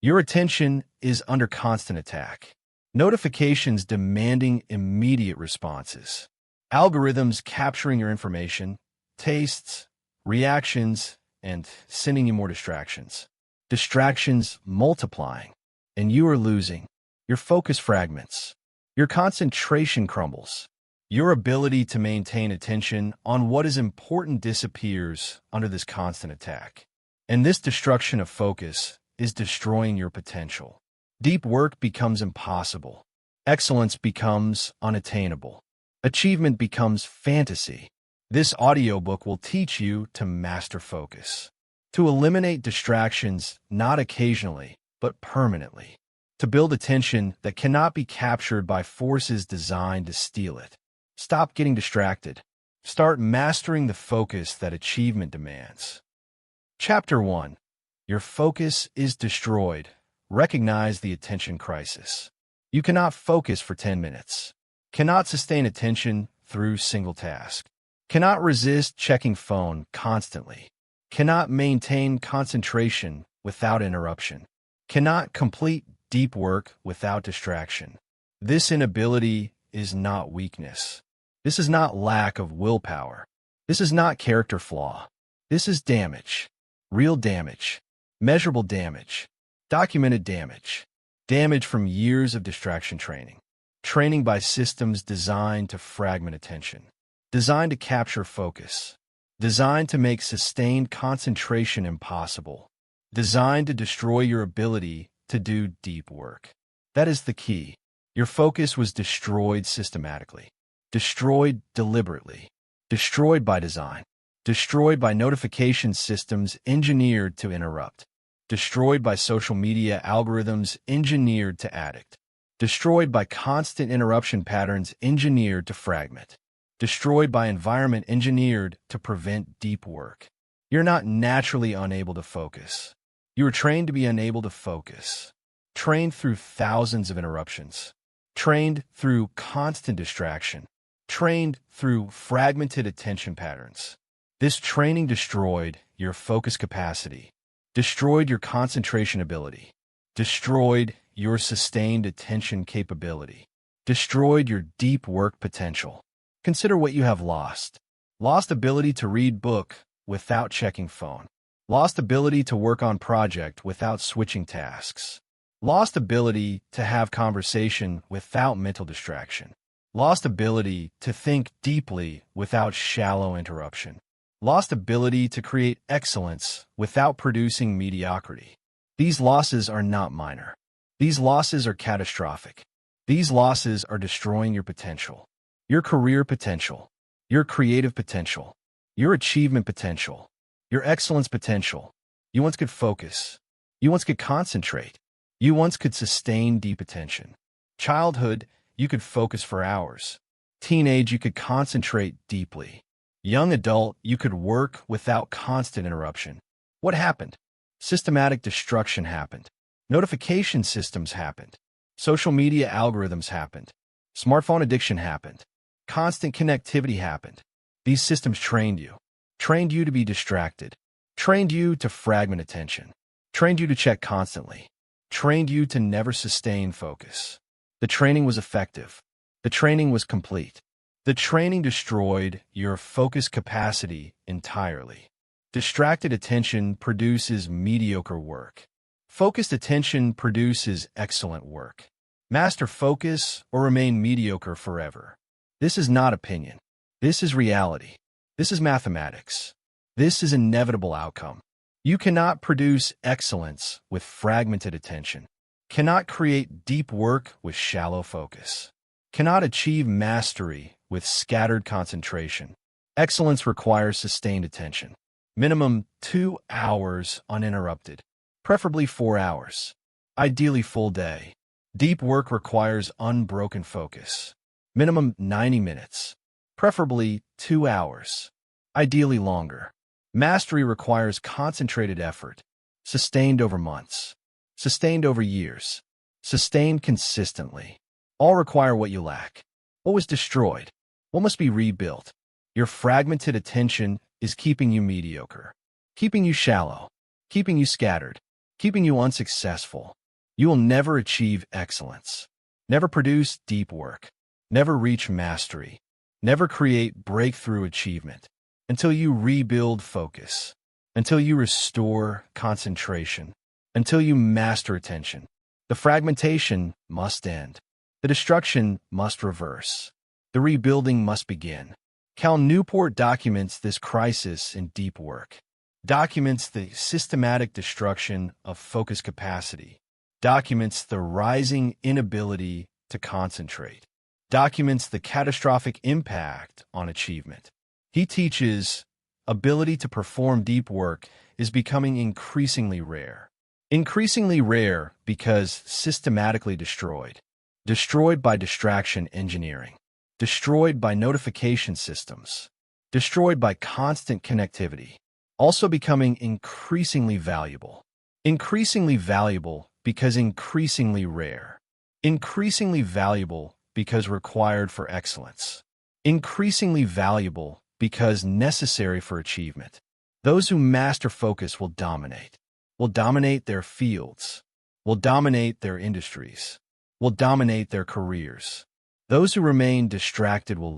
Your attention is under constant attack. Notifications demanding immediate responses. Algorithms capturing your information, tastes, reactions, and sending you more distractions. Distractions multiplying, and you are losing. Your focus fragments. Your concentration crumbles. Your ability to maintain attention on what is important disappears under this constant attack. And this destruction of focus is destroying your potential. Deep work becomes impossible. Excellence becomes unattainable. Achievement becomes fantasy. This audiobook will teach you to master focus, to eliminate distractions not occasionally, but permanently, to build attention that cannot be captured by forces designed to steal it. Stop getting distracted. Start mastering the focus that achievement demands. Chapter 1. Your focus is destroyed. Recognize the attention crisis. You cannot focus for 10 minutes. Cannot sustain attention through single task. Cannot resist checking phone constantly. Cannot maintain concentration without interruption. Cannot complete deep work without distraction. This inability is not weakness. This is not lack of willpower. This is not character flaw. This is damage. Real damage. Measurable damage. Documented damage. Damage from years of distraction training. Training by systems designed to fragment attention. Designed to capture focus. Designed to make sustained concentration impossible. Designed to destroy your ability to do deep work. That is the key. Your focus was destroyed systematically. Destroyed deliberately. Destroyed by design. Destroyed by notification systems engineered to interrupt. Destroyed by social media algorithms engineered to addict. Destroyed by constant interruption patterns engineered to fragment. Destroyed by environment engineered to prevent deep work. You're not naturally unable to focus. You are trained to be unable to focus. Trained through thousands of interruptions. Trained through constant distraction. Trained through fragmented attention patterns. This training destroyed your focus capacity. Destroyed your concentration ability. Destroyed your sustained attention capability. Destroyed your deep work potential. Consider what you have lost. Lost ability to read book without checking phone. Lost ability to work on project without switching tasks. Lost ability to have conversation without mental distraction. Lost ability to think deeply without shallow interruption. Lost ability to create excellence without producing mediocrity. These losses are not minor. These losses are catastrophic. These losses are destroying your potential. Your career potential. Your creative potential. Your achievement potential. Your excellence potential. You once could focus. You once could concentrate. You once could sustain deep attention. Childhood, you could focus for hours. Teenage, you could concentrate deeply. Young adult, you could work without constant interruption. What happened? Systematic destruction happened. Notification systems happened. Social media algorithms happened. Smartphone addiction happened. Constant connectivity happened. These systems trained you to be distracted, trained you to fragment attention, trained you to check constantly, trained you to never sustain focus. The training was effective. The training was complete. The training destroyed your focus capacity entirely. Distracted attention produces mediocre work. Focused attention produces excellent work. Master focus or remain mediocre forever. This is not opinion. This is reality. This is mathematics. This is inevitable outcome. You cannot produce excellence with fragmented attention. Cannot create deep work with shallow focus. Cannot achieve mastery with scattered concentration. Excellence requires sustained attention. Minimum 2 hours uninterrupted. Preferably 4 hours. Ideally full day. Deep work requires unbroken focus. Minimum 90 minutes. Preferably 2 hours. Ideally longer. Mastery requires concentrated effort. Sustained over months. Sustained over years. Sustained consistently. All require what you lack. What was destroyed? What must be rebuilt? Your fragmented attention is keeping you mediocre, keeping you shallow, keeping you scattered. keeping you unsuccessful. You will never achieve excellence, never produce deep work, never reach mastery, never create breakthrough achievement until you rebuild focus, until you restore concentration, until you master attention. The fragmentation must end. The destruction must reverse. The rebuilding must begin. Cal Newport documents this crisis in Deep Work, documents the systematic destruction of focus capacity, documents the rising inability to concentrate, documents the catastrophic impact on achievement. He teaches ability to perform deep work is becoming increasingly rare. Increasingly rare because systematically destroyed. Destroyed by distraction engineering. Destroyed by notification systems. Destroyed by constant connectivity. Also becoming increasingly valuable. Increasingly valuable because increasingly rare. Increasingly valuable because required for excellence. Increasingly valuable because necessary for achievement. Those who master focus will dominate their fields, will dominate their industries, will dominate their careers. Those who remain distracted will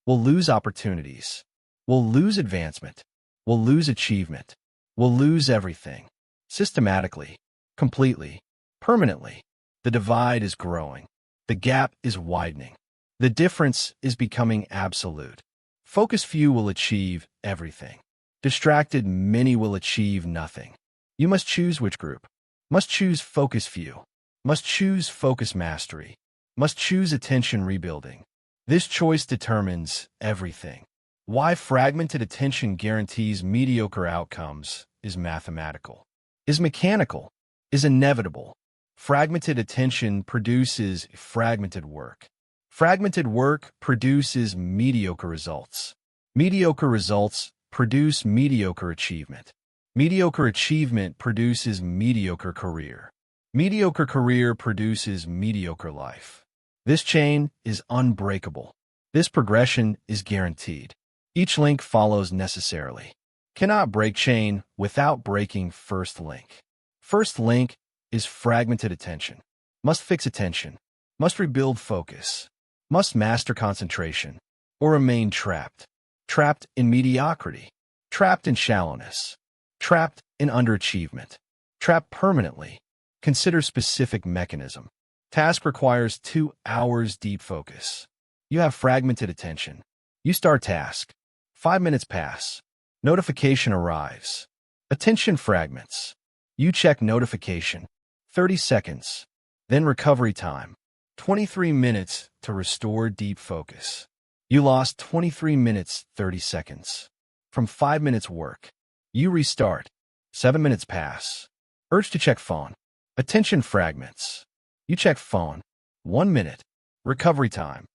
lose opportunities, will lose advancement, will lose achievement, will lose everything. Systematically, completely, permanently. The divide is growing. The gap is widening. The difference is becoming absolute. Focused few will achieve everything. Distracted many will achieve nothing. You must choose which group. Must choose focus few. Must choose focus mastery. Must choose attention rebuilding. This choice determines everything. Why fragmented attention guarantees mediocre outcomes is mathematical, is mechanical, is inevitable. Fragmented attention produces fragmented work. Fragmented work produces mediocre results. Mediocre results produce mediocre achievement. Mediocre achievement produces mediocre career. Mediocre career produces mediocre life. This chain is unbreakable. This progression is guaranteed. Each link follows necessarily. Cannot break chain without breaking first link. First link is fragmented attention. Must fix attention. Must rebuild focus. Must master concentration, or remain trapped. Trapped in mediocrity. Trapped in shallowness. Trapped in underachievement. Trapped permanently. Consider specific mechanism. Task requires 2 hours deep focus. You have fragmented attention. You start task. 5 minutes pass. Notification arrives. Attention fragments. You check notification. 30 seconds. Then recovery time. 23 minutes to restore deep focus. You lost 23 minutes, 30 seconds. From 5 minutes work. You restart. 7 minutes pass. Urge to check phone. Attention fragments. You check phone. 1 minute. Recovery time.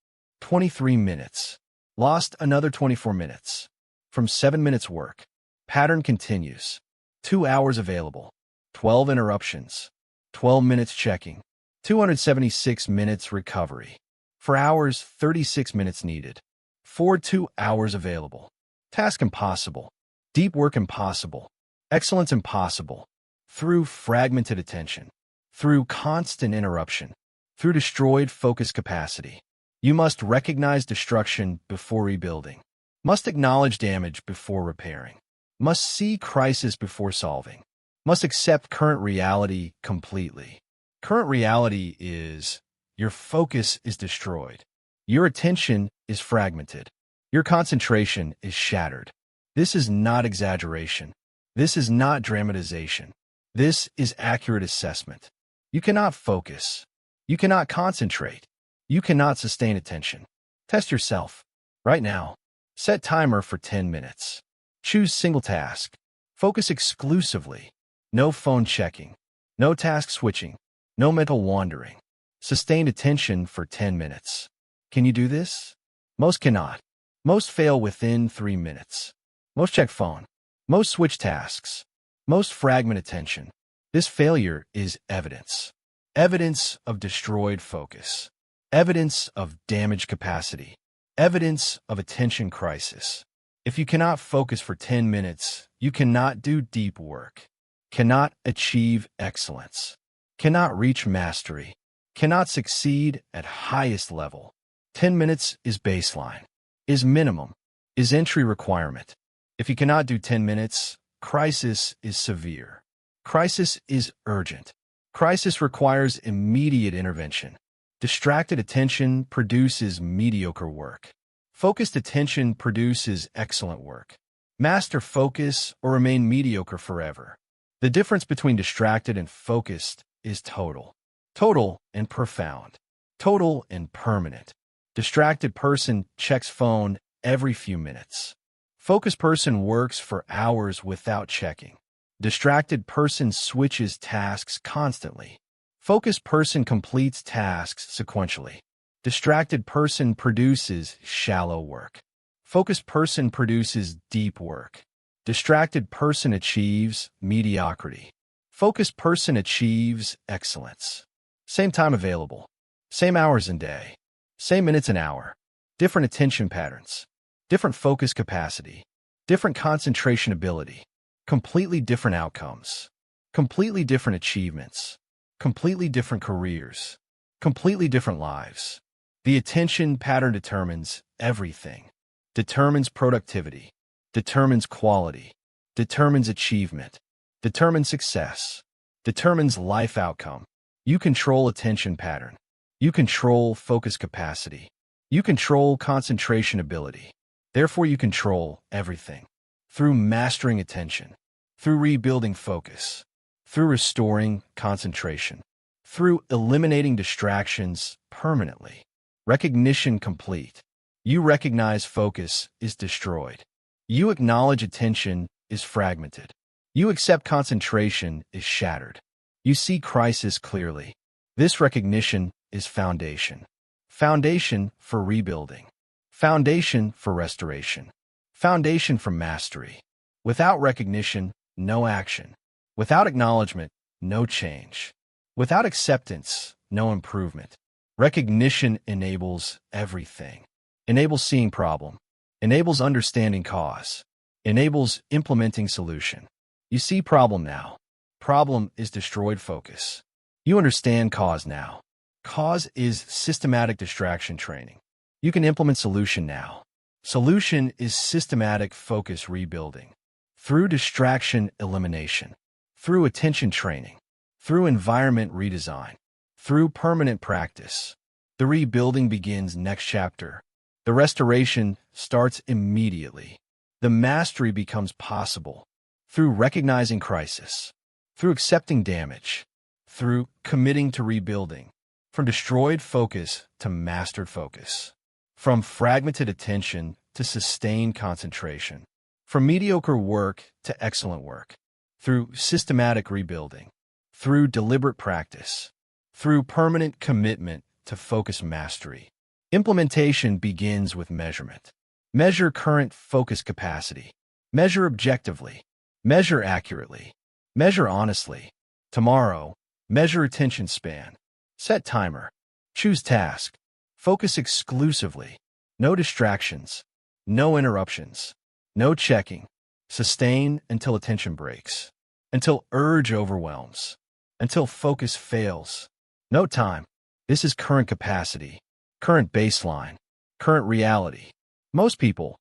23 minutes. Lost another 24 minutes. From 7 minutes work. Pattern continues. 2 hours available. 12 interruptions. 12 minutes checking. 276 minutes recovery. For hours, 36 minutes needed. 2 hours available. Task impossible. Deep work impossible. Excellence impossible. Through fragmented attention. Through constant interruption. Through destroyed focus capacity. You must recognize destruction before rebuilding. Must acknowledge damage before repairing. Must see crisis before solving. Must accept current reality completely. Current reality is your focus is destroyed. Your attention is fragmented. Your concentration is shattered. This is not exaggeration. This is not dramatization. This is accurate assessment. You cannot focus. You cannot concentrate. You cannot sustain attention. Test yourself. Right now. Set timer for 10 minutes. Choose single task. Focus exclusively. No phone checking. No task switching. No mental wandering. Sustained attention for 10 minutes. Can you do this? Most cannot. Most fail within 3 minutes. Most check phone. Most switch tasks. Most fragment attention. This failure is evidence. Evidence of destroyed focus. Evidence of damaged capacity. Evidence of attention crisis. If you cannot focus for 10 minutes, you cannot do deep work. cannot achieve excellence, cannot reach mastery, cannot succeed at highest level. 10 minutes is baseline, is minimum, is entry requirement. If you cannot do 10 minutes, crisis is severe. Crisis is urgent. Crisis requires immediate intervention. Distracted attention produces mediocre work. Focused attention produces excellent work. Master focus or remain mediocre forever. The difference between distracted and focused is total. Total and profound. Total and permanent. Distracted person checks phone every few minutes. Focused person works for hours without checking. Distracted person switches tasks constantly. Focused person completes tasks sequentially. Distracted person produces shallow work. Focused person produces deep work. Distracted person achieves mediocrity. Focused person achieves excellence. Same time available. Same hours in day. Same minutes an hour. Different attention patterns. Different focus capacity. Different concentration ability. Completely different outcomes. Completely different achievements. Completely different careers. Completely different lives. The attention pattern determines everything. Determines productivity. Determines quality. Determines achievement. Determines success. Determines life outcome. You control attention pattern. You control focus capacity. You control concentration ability. Therefore, you control everything. Through mastering attention. Through rebuilding focus. Through restoring concentration. Through eliminating distractions permanently. Recognition complete. You recognize focus is destroyed. You acknowledge attention is fragmented. You accept concentration is shattered. You see crisis clearly. This recognition is foundation. Foundation for rebuilding. Foundation for restoration. Foundation for mastery. Without recognition, no action. Without acknowledgement, no change. Without acceptance, no improvement. Recognition enables everything. Enables seeing problem. Enables understanding cause. Enables implementing solution. You see problem now. Problem is destroyed focus. You understand cause now. Cause is systematic distraction training. You can implement solution now. Solution is systematic focus rebuilding. Through distraction elimination. Through attention training. Through environment redesign. Through permanent practice. The rebuilding begins next chapter. The restoration starts immediately. The mastery becomes possible. Through recognizing crisis. Through accepting damage. Through committing to rebuilding. From destroyed focus to mastered focus. From fragmented attention to sustained concentration. From mediocre work to excellent work. Through systematic rebuilding. Through deliberate practice. Through permanent commitment to focus mastery. Implementation begins with measurement. Measure current focus capacity. Measure objectively. Measure accurately. Measure honestly. Tomorrow, measure attention span. Set timer. Choose task. Focus exclusively. No distractions. No interruptions. No checking. Sustain until attention breaks. Until urge overwhelms. Until focus fails. No time. This is current capacity. Current baseline. Current reality. Most people,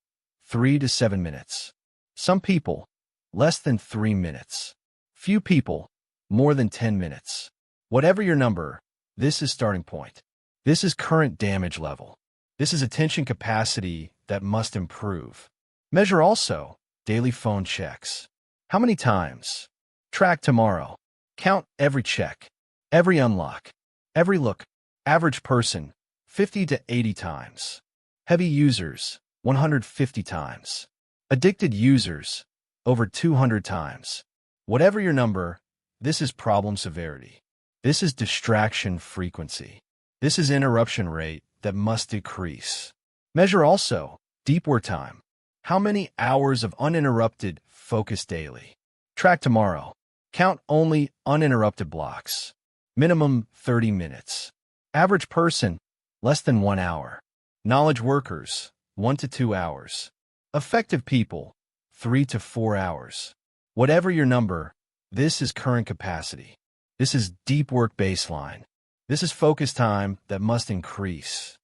3 to 7 minutes. Some people, less than 3 minutes. Few people, more than 10 minutes. Whatever your number, this is starting point. This is current damage level. This is attention capacity that must improve. Measure also daily phone checks. How many times? Track tomorrow. Count every check, every unlock, every look. Average person, 50 to 80 times. Heavy users, 150 times. Addicted users, over 200 times. Whatever your number, this is problem severity. This is distraction frequency. This is interruption rate that must decrease. Measure also deep work time. How many hours of uninterrupted focus daily? Track tomorrow. Count only uninterrupted blocks. Minimum 30 minutes. Average person, less than 1 hour. Knowledge workers, 1 to 2 hours. Effective people, 3 to 4 hours. Whatever your number, This is current capacity. This is deep work baseline. This is focus time that must increase.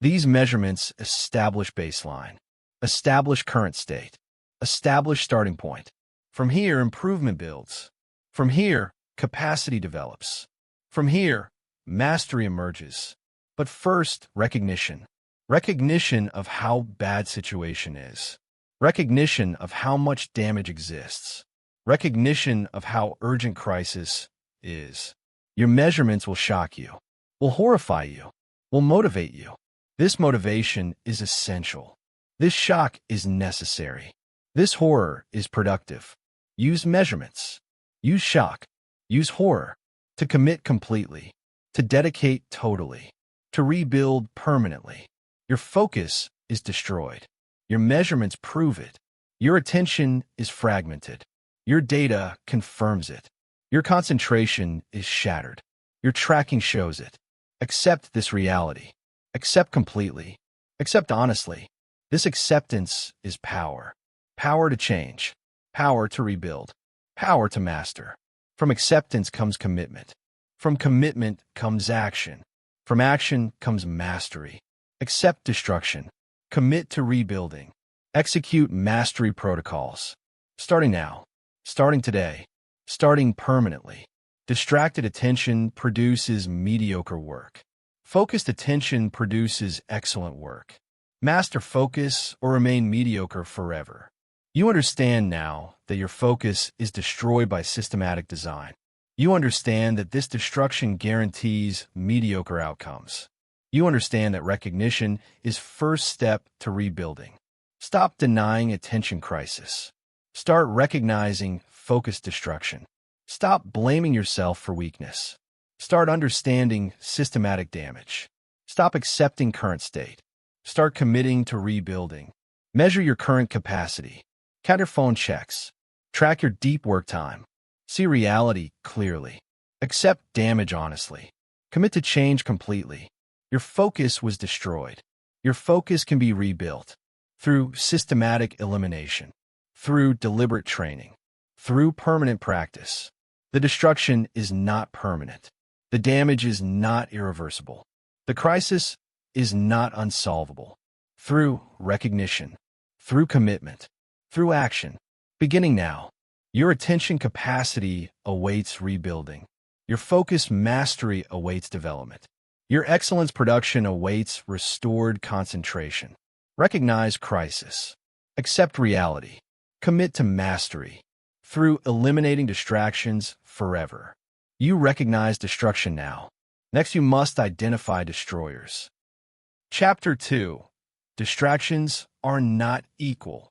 These measurements establish baseline, establish current state, establish starting point. From here, improvement builds. From here, capacity develops. From here, mastery emerges. But first, recognition. Recognition of how bad situation is. Recognition of how much damage exists. Recognition of how urgent crisis is. Your measurements will shock you, will horrify you, will motivate you. This motivation is essential. This shock is necessary. This horror is productive. Use measurements. Use shock. Use horror to commit completely, to dedicate totally, to rebuild permanently. Your focus is destroyed. Your measurements prove it. Your attention is fragmented. Your data confirms it. Your concentration is shattered. Your tracking shows it. Accept this reality. Accept completely. Accept honestly. This acceptance is power. Power to change. Power to rebuild. Power to master. From acceptance comes commitment. From commitment comes action. From action comes mastery. Accept destruction. Commit to rebuilding. Execute mastery protocols. Starting now. Starting today. Starting permanently. Distracted attention produces mediocre work. Focused attention produces excellent work. Master focus or remain mediocre forever. You understand now that your focus is destroyed by systematic design. You understand that this destruction guarantees mediocre outcomes. You understand that recognition is first step to rebuilding. Stop denying attention crisis. Start recognizing focus destruction. Stop blaming yourself for weakness. Start understanding systematic damage. Stop accepting current state. Start committing to rebuilding. Measure your current capacity. Count your phone checks. Track your deep work time. See reality clearly. Accept damage honestly. Commit to change completely. Your focus was destroyed. Your focus can be rebuilt through systematic elimination, through deliberate training, through permanent practice. The destruction is not permanent. The damage is not irreversible. The crisis is not unsolvable. Through recognition, through commitment, through action. Beginning now, your attention capacity awaits rebuilding. Your focus mastery awaits development. Your excellence production awaits restored concentration. Recognize crisis. Accept reality. Commit to mastery. Through eliminating distractions forever. You recognize destruction now. Next, you must identify destroyers. Chapter 2. Distractions are not equal.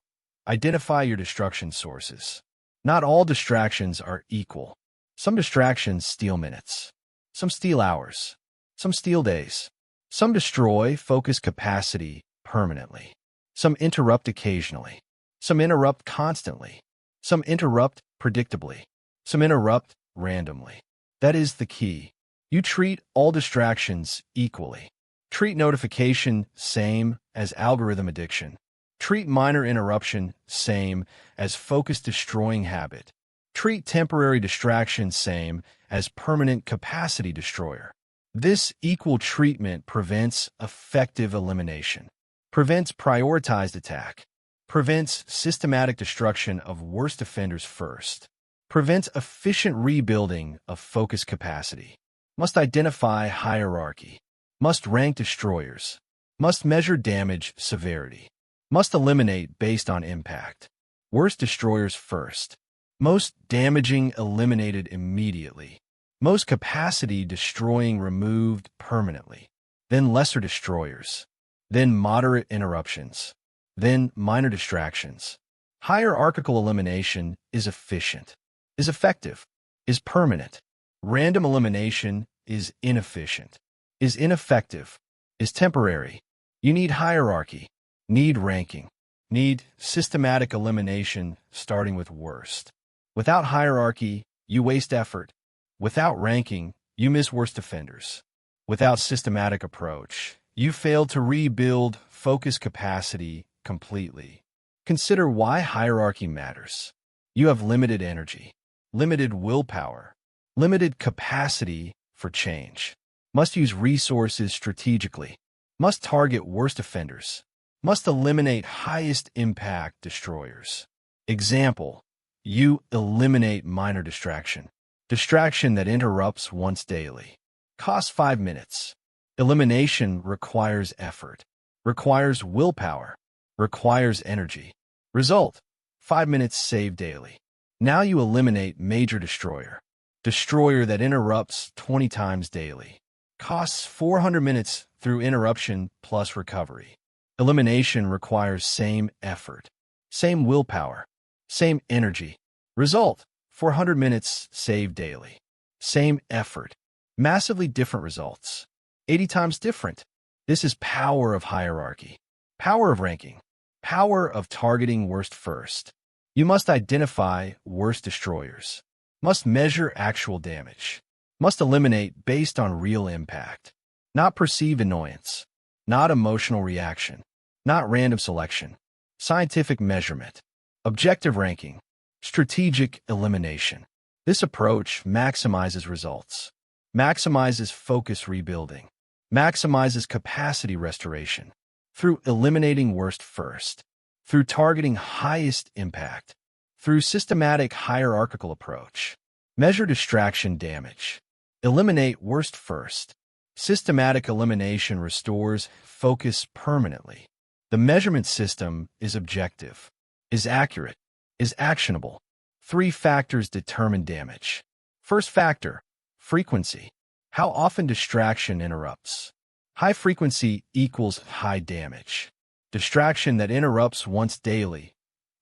Identify your destruction sources. Not all distractions are equal. Some distractions steal minutes. Some steal hours. Some steal days. Some destroy focus capacity permanently. Some interrupt occasionally. Some interrupt constantly. Some interrupt predictably. Some interrupt randomly. That is the key. You treat all distractions equally. Treat notification same as algorithm addiction. Treat minor interruption same as focus-destroying habit. Treat temporary distraction same as permanent capacity destroyer. This equal treatment prevents effective elimination, prevents prioritized attack, prevents systematic destruction of worst offenders first, prevents efficient rebuilding of focus capacity, must identify hierarchy, must rank destroyers, must measure damage severity, must eliminate based on impact. Worst destroyers first. Most damaging eliminated immediately. Most capacity destroying removed permanently. Then lesser destroyers. Then moderate interruptions. Then minor distractions. Hierarchical elimination is efficient, is effective, is permanent. Random elimination is inefficient, is ineffective, is temporary. You need hierarchy, need ranking, need systematic elimination starting with worst. Without hierarchy, you waste effort. Without ranking, you miss worst offenders. Without systematic approach, you fail to rebuild focus capacity completely. Consider why hierarchy matters. You have limited energy. limited willpower, limited capacity for change. Must use resources strategically. Must target worst offenders. Must eliminate highest impact destroyers. Example, you eliminate minor distraction. Distraction that interrupts once daily. Costs 5 minutes. Elimination requires effort, requires willpower, requires energy. Result, 5 minutes saved daily. Now you eliminate major destroyer. Destroyer that interrupts 20 times daily. Costs 400 minutes through interruption plus recovery. Elimination requires same effort, same willpower, same energy. Result, 400 minutes saved daily. Same effort. Massively different results. 80 times different. This is power of hierarchy. Power of ranking. Power of targeting worst first. You must identify worst destroyers. Must measure actual damage. Must eliminate based on real impact. Not perceived annoyance. Not emotional reaction. Not random selection. Scientific measurement. Objective ranking. Strategic elimination. This approach maximizes results. Maximizes focus rebuilding. Maximizes capacity restoration. Through eliminating worst first. Through targeting highest impact. Through systematic hierarchical approach. Measure distraction damage. Eliminate worst first. Systematic elimination restores focus permanently. The measurement system is objective, is accurate, is actionable. 3 factors determine damage. First factor, frequency. How often distraction interrupts. High frequency equals high damage. Distraction that interrupts once daily,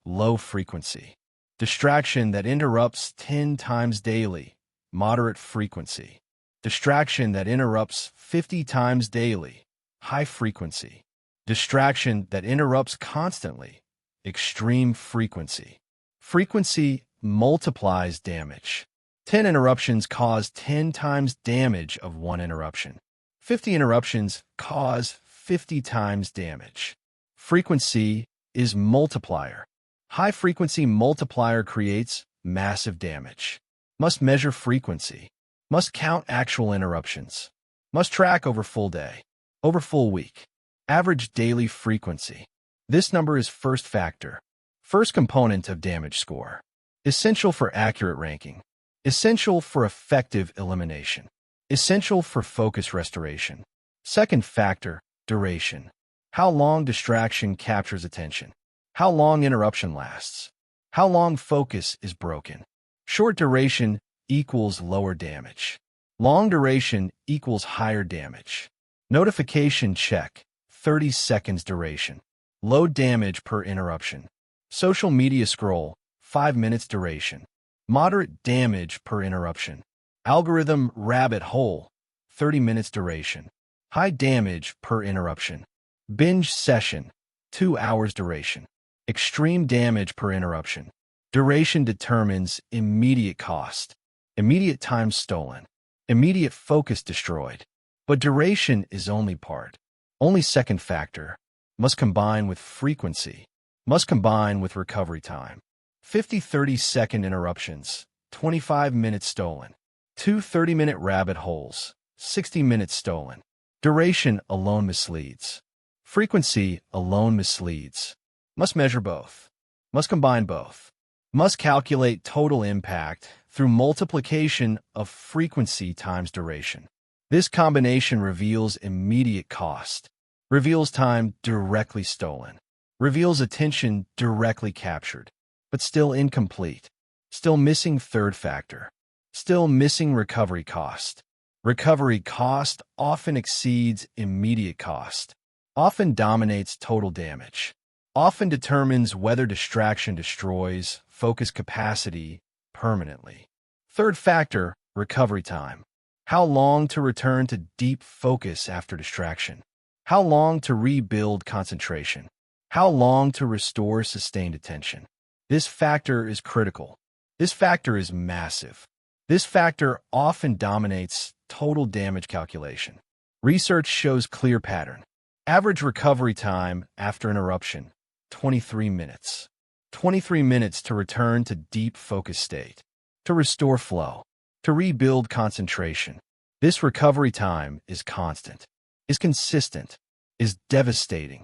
low frequency. Distraction that interrupts 10 times daily, moderate frequency. Distraction that interrupts 50 times daily, high frequency. Distraction that interrupts constantly, extreme frequency. Frequency multiplies damage. 10 interruptions cause 10 times damage of 1 interruption. 50 interruptions cause 50 times damage. Frequency is multiplier. High frequency multiplier creates massive damage. Must measure frequency. Must count actual interruptions. Must track over full day, over full week. Average daily frequency. This number is first factor. First component of damage score. Essential for accurate ranking. Essential for effective elimination. Essential for focus restoration. Second factor, duration. How long distraction captures attention. How long interruption lasts. How long focus is broken. Short duration equals lower damage. Long duration equals higher damage. Notification check, 30 seconds duration. Low damage per interruption. Social media scroll, 5 minutes duration. Moderate damage per interruption. Algorithm rabbit hole, 30 minutes duration. High damage per interruption. Binge session, 2 hours duration. Extreme damage per interruption. Duration determines immediate cost. Immediate time stolen. Immediate focus destroyed. But duration is only part. Only second factor. Must combine with frequency. Must combine with recovery time. 50 30-second interruptions. 25 minutes stolen. 2 30-minute rabbit holes. 60 minutes stolen. Duration alone misleads. Frequency alone misleads. Must measure both. Must combine both. Must calculate total impact through multiplication of frequency times duration. This combination reveals immediate cost, reveals time directly stolen, reveals attention directly captured, but still incomplete, still missing third factor, still missing recovery cost. Recovery cost often exceeds immediate cost, often dominates total damage, often determines whether distraction destroys focus capacity permanently. Third factor, recovery time. How long to return to deep focus after distraction? How long to rebuild concentration? How long to restore sustained attention? This factor is critical. This factor is massive. This factor often dominates total damage calculation. Research shows clear pattern. Average recovery time after interruption, 23 minutes. 23 minutes to return to deep focus state. to restore flow, to rebuild concentration. This recovery time is constant, is consistent, is devastating.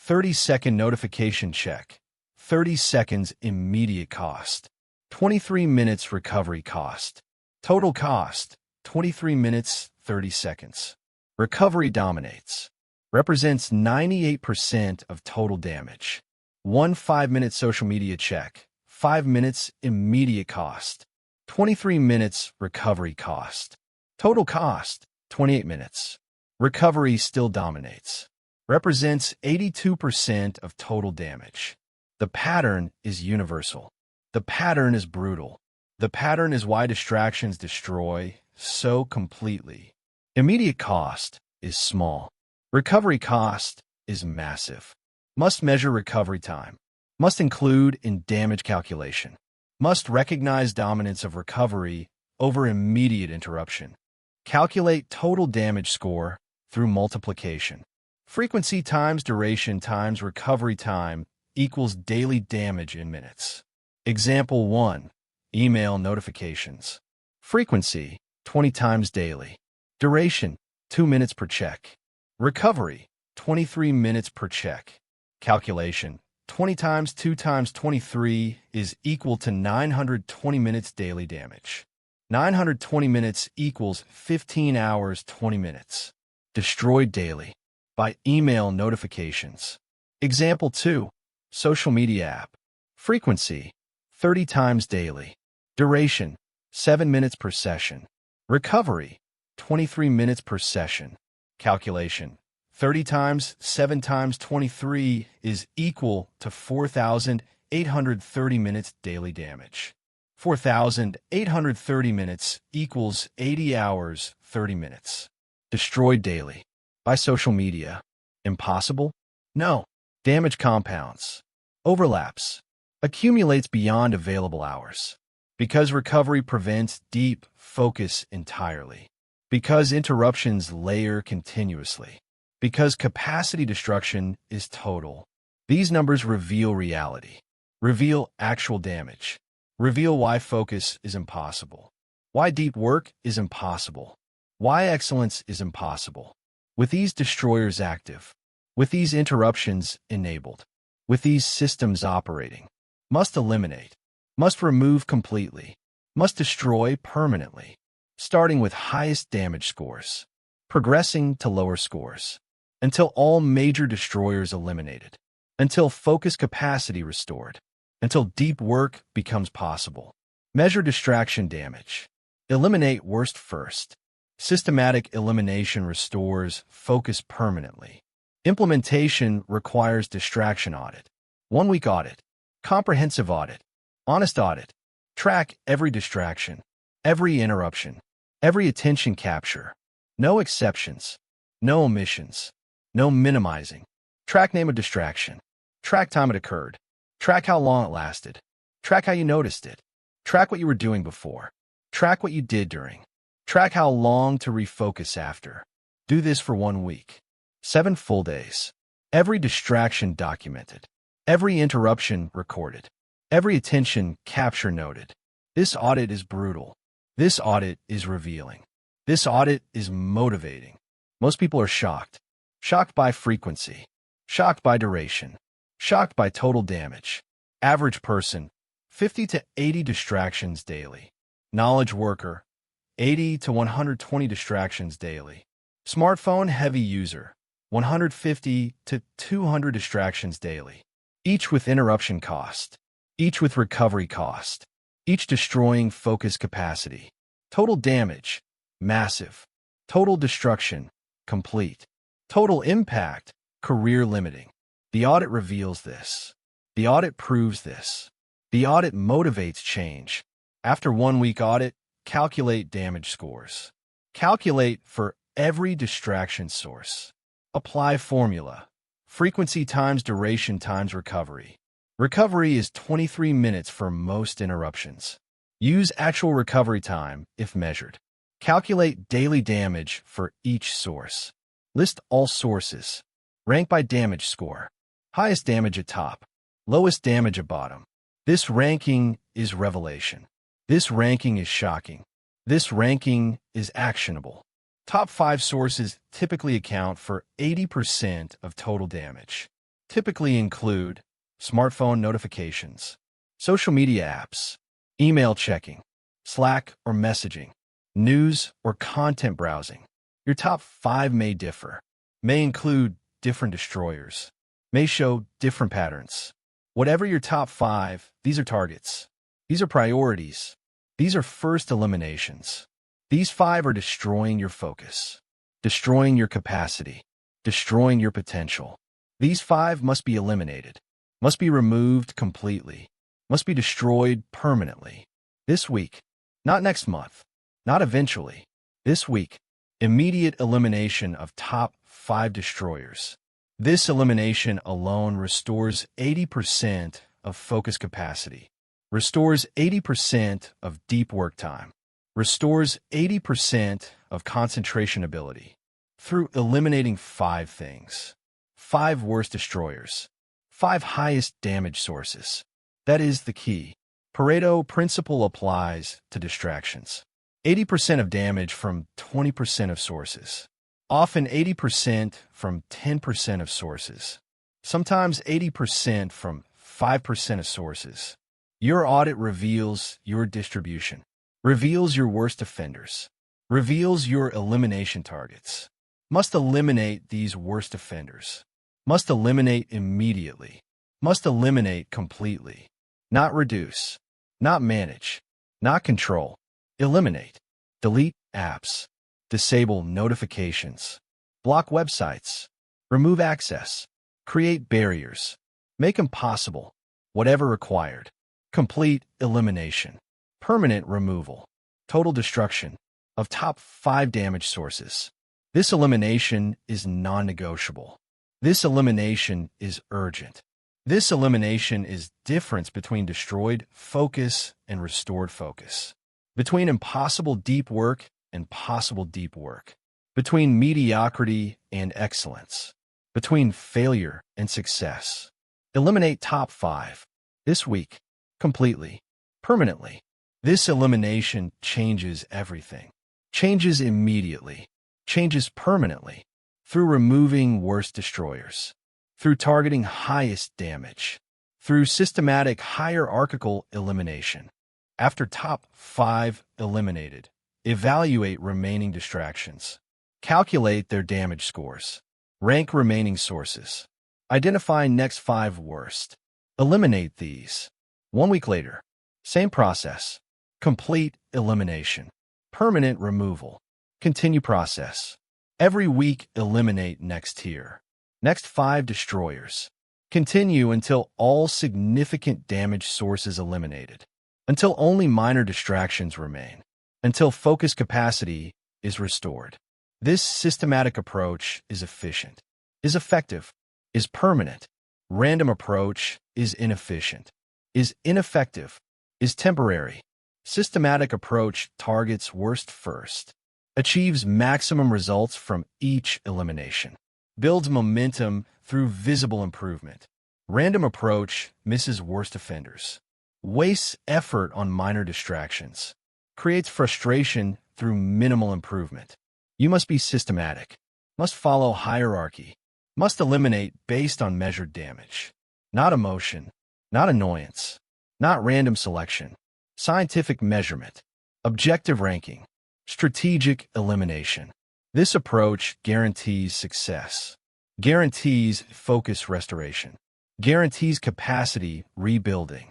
30-second notification check, 30 seconds immediate cost, 23 minutes recovery cost. Total cost, 23 minutes, 30 seconds. Recovery dominates, represents 98% of total damage. 1 5-minute social media check, 5 minutes immediate cost, 23 minutes recovery cost. Total cost, 28 minutes. Recovery still dominates, represents 82% of total damage. The pattern is universal. The pattern is brutal. The pattern is why distractions destroy so completely. Immediate cost is small. Recovery cost is massive. Must measure recovery time. Must include in damage calculation. Must recognize dominance of recovery over immediate interruption. Calculate total damage score through multiplication. Frequency times duration times recovery time equals daily damage in minutes. Example 1. Email notifications. Frequency, 20 times daily. Duration, 2 minutes per check. Recovery, 23 minutes per check. Calculation, 20 times 2 times 23 is equal to 920 minutes daily damage. 920 minutes equals 15 hours 20 minutes. Destroyed daily by email notifications. Example 2. Social media app. Frequency, 30 times daily. Duration, 7 minutes per session. Recovery, 23 minutes per session. Calculation, 30 times 7 times 23 is equal to 4,830 minutes daily damage. 4,830 minutes equals 80 hours 30 minutes. Destroyed daily by social media. Impossible? No. Damage compounds. Overlaps. Accumulates beyond available hours. Because recovery prevents deep focus entirely. Because interruptions layer continuously. Because capacity destruction is total. These numbers reveal reality. Reveal actual damage. Reveal why focus is impossible. Why deep work is impossible. Why excellence is impossible. With these destroyers active. With these interruptions enabled. With these systems operating. Must eliminate. Must remove completely. Must destroy permanently. Starting with highest damage scores. Progressing to lower scores. Until all major destroyers eliminated. Until focus capacity restored. Until deep work becomes possible. Measure distraction damage. Eliminate worst first. Systematic elimination restores focus permanently. Implementation requires distraction audit. 1-week audit. Comprehensive audit. Honest audit. Track every distraction. Every interruption. Every attention capture. No exceptions. No omissions. No minimizing. Track name of distraction. Track time it occurred. Track how long it lasted. Track how you noticed it. Track what you were doing before. Track what you did during. Track how long to refocus after. Do this for 1 week. 7 full days. Every distraction documented. Every interruption recorded. Every attention capture noted. This audit is brutal. This audit is revealing. This audit is motivating. Most people are shocked. Shocked by frequency. Shocked by duration. Shocked by total damage. Average person, 50 to 80 distractions daily. Knowledge worker, 80 to 120 distractions daily. Smartphone heavy user, 150 to 200 distractions daily. Each with interruption cost. Each with recovery cost. Each destroying focus capacity. Total damage, massive. Total destruction, complete. Total impact, career limiting. The audit reveals this. The audit proves this. The audit motivates change. After 1-week audit, calculate damage scores. Calculate for every distraction source. Apply formula. Frequency times duration times recovery. Recovery is 23 minutes for most interruptions. Use actual recovery time if measured. Calculate daily damage for each source. List all sources. Rank by damage score. Highest damage at top. Lowest damage at bottom. This ranking is revelation. This ranking is shocking. This ranking is actionable. Top 5 sources typically account for 80% of total damage. Typically include smartphone notifications, social media apps, email checking, Slack or messaging, news or content browsing. Your top 5 may differ, may include different destroyers, may show different patterns. Whatever your top 5, these are targets. These are priorities. These are first eliminations. These 5 are destroying your focus, destroying your capacity, destroying your potential. These 5 must be eliminated, must be removed completely, must be destroyed permanently. This week, not next month, not eventually. This week, immediate elimination of top 5 destroyers. This elimination alone restores 80% of focus capacity, restores 80% of deep work time, restores 80% of concentration ability through eliminating 5 things. 5 worst destroyers, 5 highest damage sources. That is the key. Pareto principle applies to distractions. 80% of damage from 20% of sources. Often 80% from 10% of sources. Sometimes 80% from 5% of sources. Your audit reveals your distribution, reveals your worst offenders, reveals your elimination targets. Must eliminate these worst offenders. Must eliminate immediately. Must eliminate completely. Not reduce. Not manage. Not control. Eliminate. Delete apps. Disable notifications. Block websites. Remove access. Create barriers. Make impossible. Whatever required. Complete elimination. Permanent removal. Total destruction of top 5 damage sources. This elimination is non-negotiable. This elimination is urgent. This elimination is difference between destroyed focus and restored focus. Between impossible deep work and possible deep work. Between mediocrity and excellence. Between failure and success. Eliminate top 5. This week. Completely. Permanently. This elimination changes everything. Changes immediately. Changes permanently. Through removing worst destroyers. Through targeting highest damage. Through systematic hierarchical elimination. After top 5 eliminated, evaluate remaining distractions. Calculate their damage scores. Rank remaining sources. Identify next 5 worst. Eliminate these. 1 week later. Same process. Complete elimination. Permanent removal. Continue process. Every week eliminate next tier. Next 5 destroyers. Continue until all significant damage sources eliminated. Until only minor distractions remain. Until focus capacity is restored. This systematic approach is efficient, is effective, is permanent. Random approach is inefficient, is ineffective, is temporary. Systematic approach targets worst first, achieves maximum results from each elimination, builds momentum through visible improvement. Random approach misses worst offenders, wastes effort on minor distractions, creates frustration through minimal improvement. You must be systematic, must follow hierarchy, must eliminate based on measured damage, not emotion, not annoyance, not random selection, scientific measurement, objective ranking, strategic elimination. This approach guarantees success, guarantees focus restoration, guarantees capacity rebuilding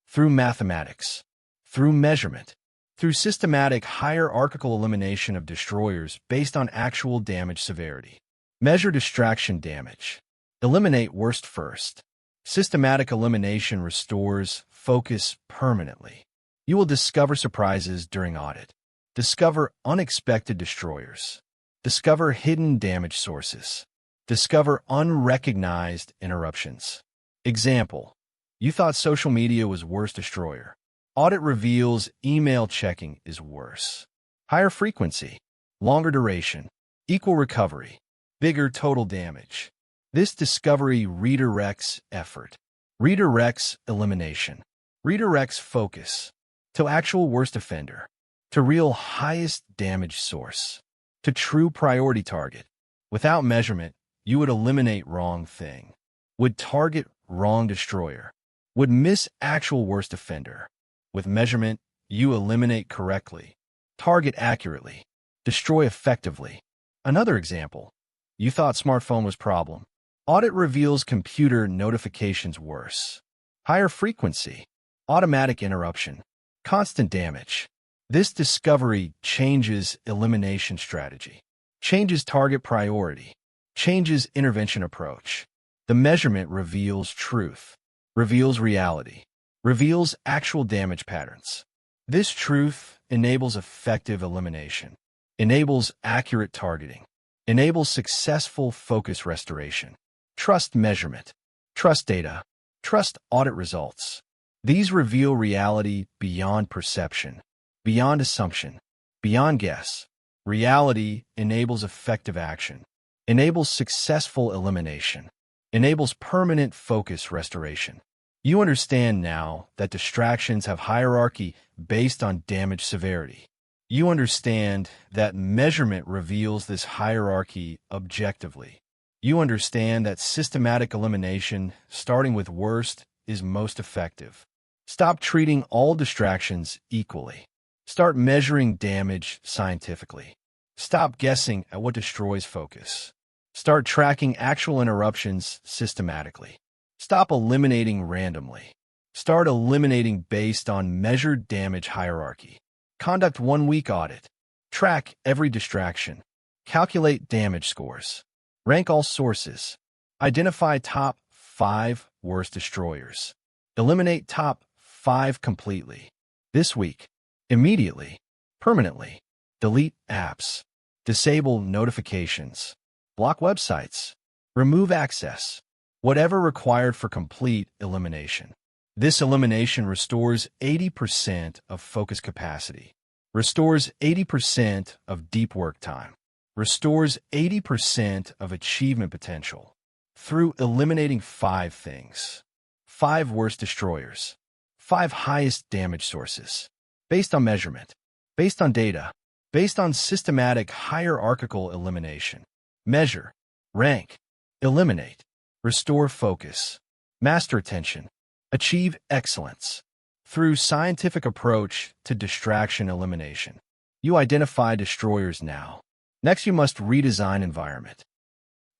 through mathematics, through measurement, through systematic hierarchical elimination of destroyers based on actual damage severity. Measure distraction damage. Eliminate worst first. Systematic elimination restores focus permanently. You will discover surprises during audit. Discover unexpected destroyers. Discover hidden damage sources. Discover unrecognized interruptions. Example: you thought social media was worst destroyer. Audit reveals email checking is worse. Higher frequency, longer duration, equal recovery, bigger total damage. This discovery redirects effort, redirects elimination, redirects focus, to actual worst offender, to real highest damage source, to true priority target. Without measurement, you would eliminate wrong thing, would target wrong destroyer, would miss actual worst offender. With measurement, you eliminate correctly, target accurately, destroy effectively. Another example, you thought smartphone was problem. Audit reveals computer notifications worse. Higher frequency, automatic interruption, constant damage. This discovery changes elimination strategy, changes target priority, changes intervention approach. The measurement reveals truth, reveals reality, reveals actual damage patterns. This truth enables effective elimination, enables accurate targeting, enables successful focus restoration. Trust measurement, trust data, trust audit results. These reveal reality beyond perception, beyond assumption, beyond guess. Reality enables effective action, enables successful elimination, enables permanent focus restoration. You understand now that distractions have hierarchy based on damage severity. You understand that measurement reveals this hierarchy objectively. You understand that systematic elimination, starting with worst, is most effective. Stop treating all distractions equally. Start measuring damage scientifically. Stop guessing at what destroys focus. Start tracking actual interruptions systematically. Stop eliminating randomly. Start eliminating based on measured damage hierarchy. Conduct 1-week audit. Track every distraction. Calculate damage scores. Rank all sources. Identify top 5 worst destroyers. Eliminate top 5 completely. This week, immediately, permanently. Delete apps. Disable notifications. Block websites. Remove access. Whatever required for complete elimination. This elimination restores 80% of focus capacity, restores 80% of deep work time, restores 80% of achievement potential through eliminating 5 things. 5 worst destroyers, 5 highest damage sources, based on measurement, based on data, based on systematic hierarchical elimination. Measure, rank, eliminate, restore focus, master attention, achieve excellence. Through scientific approach to distraction elimination, you identify destroyers now. Next, you must redesign environment.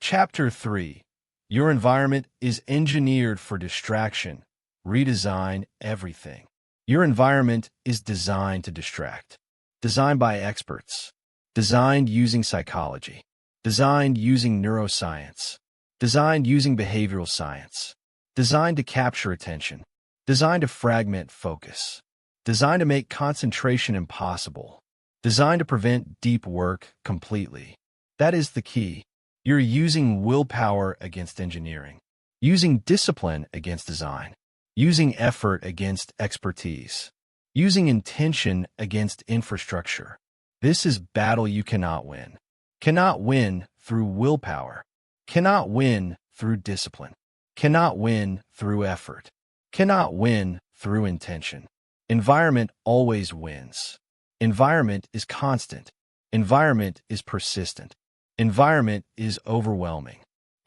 Chapter 3. Your environment is engineered for distraction. Redesign everything. Your environment is designed to distract. Designed by experts. Designed using psychology. Designed using neuroscience. Designed using behavioral science. Designed to capture attention. Designed to fragment focus. Designed to make concentration impossible. Designed to prevent deep work completely. That is the key. You're using willpower against engineering. Using discipline against design. Using effort against expertise. Using intention against infrastructure. This is battle you cannot win. Cannot win through willpower. Cannot win through discipline. Cannot win through effort. Cannot win through intention. Environment always wins. Environment is constant. Environment is persistent. Environment is overwhelming.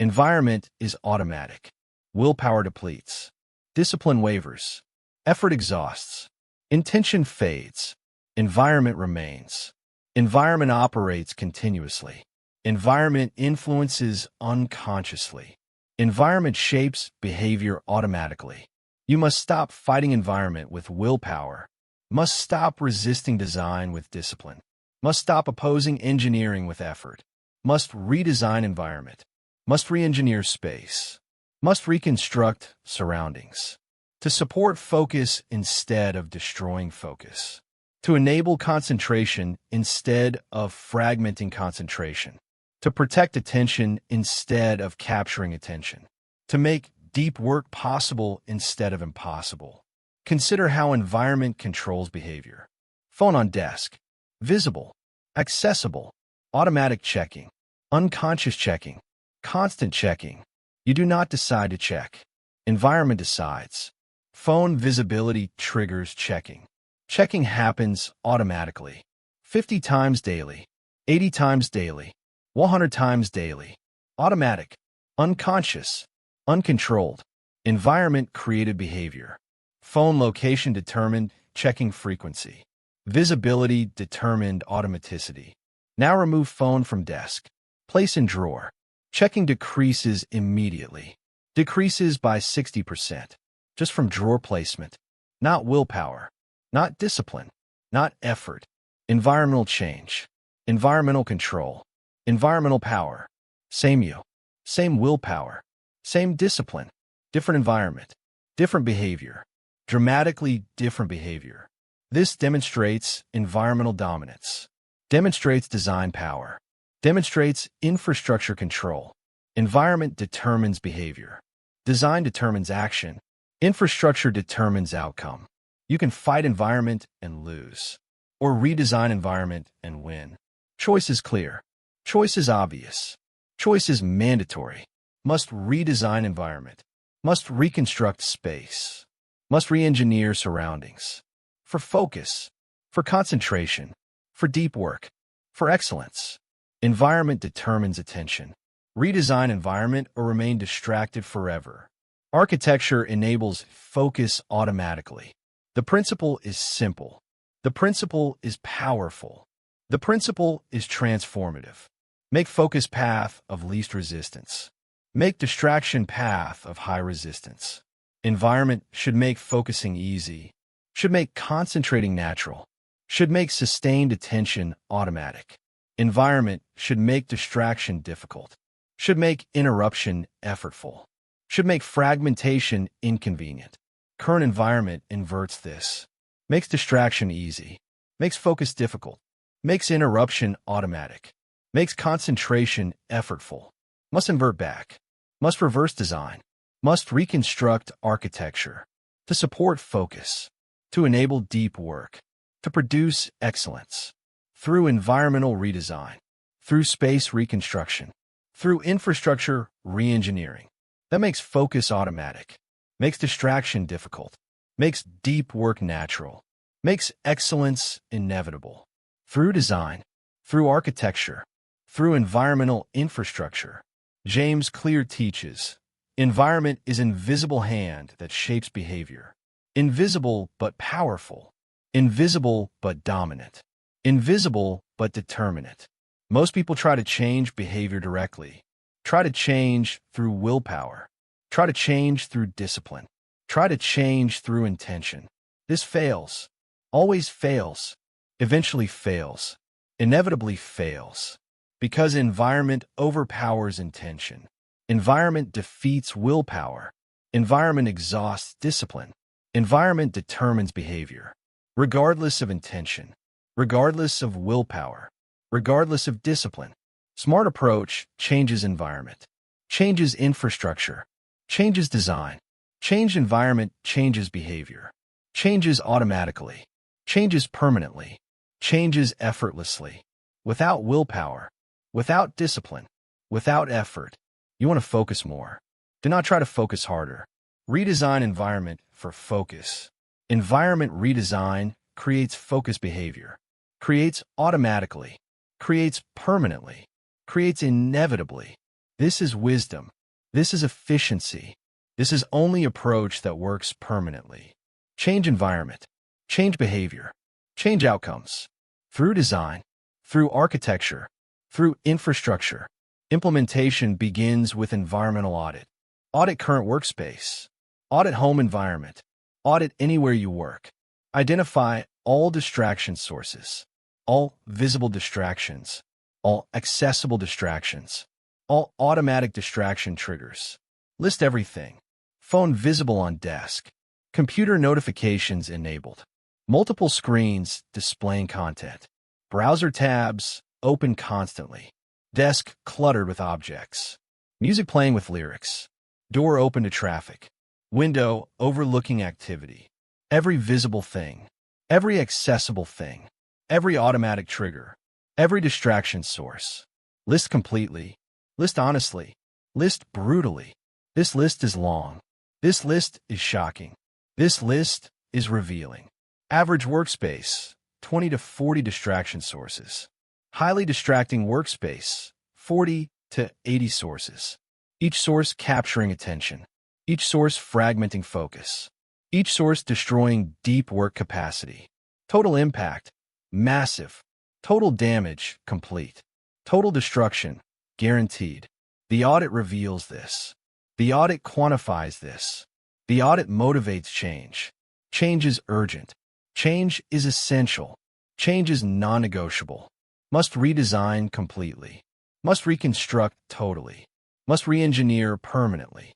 Environment is automatic. Willpower depletes. Discipline wavers. Effort exhausts. Intention fades. Environment remains. Environment operates continuously. Environment influences unconsciously. Environment shapes behavior automatically. You must stop fighting environment with willpower. Must stop resisting design with discipline. Must stop opposing engineering with effort. Must redesign environment. Must re-engineer space. Must reconstruct surroundings. To support focus instead of destroying focus. To enable concentration instead of fragmenting concentration. To protect attention instead of capturing attention. To make deep work possible instead of impossible. Consider how environment controls behavior. Phone on desk. Visible. Accessible. Automatic checking. Unconscious checking. Constant checking. You do not decide to check. Environment decides. Phone visibility triggers checking. Checking happens automatically. 50 times daily, 80 times daily, 100 times daily. Automatic, unconscious, uncontrolled. Environment-created behavior. Phone location determined, checking frequency. Visibility determined automaticity. Now remove phone from desk. Place in drawer. Checking decreases immediately. Decreases by 60%. Just from drawer placement. Not willpower. Not discipline. Not effort. Environmental change. Environmental control. Environmental power. Same you. Same willpower. Same discipline. Different environment. Different behavior. Dramatically different behavior. This demonstrates environmental dominance. Demonstrates design power. Demonstrates infrastructure control. Environment determines behavior. Design determines action. Infrastructure determines outcome. You can fight environment and lose, or redesign environment and win. Choice is clear. Choice is obvious. Choice is mandatory. Must redesign environment. Must reconstruct space. Must re-engineer surroundings. For focus. For concentration. For deep work. For excellence. Environment determines attention. Redesign environment or remain distracted forever. Architecture enables focus automatically. The principle is simple. The principle is powerful. The principle is transformative. Make focus path of least resistance. Make distraction path of high resistance. Environment should make focusing easy. Should make concentrating natural. Should make sustained attention automatic. Environment should make distraction difficult. Should make interruption effortful. Should make fragmentation inconvenient. Current environment inverts this. Makes distraction easy. Makes focus difficult. Makes interruption automatic. Makes concentration effortful. Must invert back. Must reverse design. Must reconstruct architecture. To support focus. To enable deep work. To produce excellence. Through environmental redesign. Through space reconstruction. Through infrastructure re-engineering. That makes focus automatic. Makes distraction difficult. Makes deep work natural. Makes excellence inevitable. Through design. Through architecture. Through environmental infrastructure. James Clear teaches, environment is invisible hand that shapes behavior. Invisible but powerful. Invisible but dominant. Invisible but determinate. Most people try to change behavior directly. Try to change through willpower. Try to change through discipline. Try to change through intention. This fails. Always fails. Eventually fails. Inevitably fails. Because environment overpowers intention. Environment defeats willpower. Environment exhausts discipline. Environment determines behavior. Regardless of intention. Regardless of willpower. Regardless of discipline. Smart approach changes environment. Changes infrastructure. Changes design. Changed environment changes behavior. Changes automatically. Changes permanently. Changes effortlessly. Without willpower. Without discipline. Without effort. You want to focus more. Do not try to focus harder. Redesign environment for focus. Environment redesign creates focus behavior. Creates automatically. Creates permanently. Creates inevitably. This is wisdom. This is efficiency. This is only approach that works permanently. Change environment. Change behavior. Change outcomes. Through design. Through architecture. Through infrastructure. Implementation begins with environmental audit. Audit current workspace. Audit home environment. Audit anywhere you work. Identify all distraction sources. All visible distractions. All accessible distractions. All automatic distraction triggers. List everything. Phone visible on desk. Computer notifications enabled. Multiple screens displaying content. Browser tabs open constantly. Desk cluttered with objects. Music playing with lyrics. Door open to traffic. Window overlooking activity. Every visible thing. Every accessible thing. Every automatic trigger. Every distraction source. List completely. List honestly. List brutally. This list is long. This list is shocking. This list is revealing. Average workspace, 20 to 40 distraction sources. Highly distracting workspace, 40 to 80 sources. Each source capturing attention. Each source fragmenting focus. Each source destroying deep work capacity. Total impact, massive. Total damage, complete. Total destruction, guaranteed. The audit reveals this. The audit quantifies this. The audit motivates change. Change is urgent. Change is essential. Change is non-negotiable. Must redesign completely. Must reconstruct totally. Must re-engineer permanently.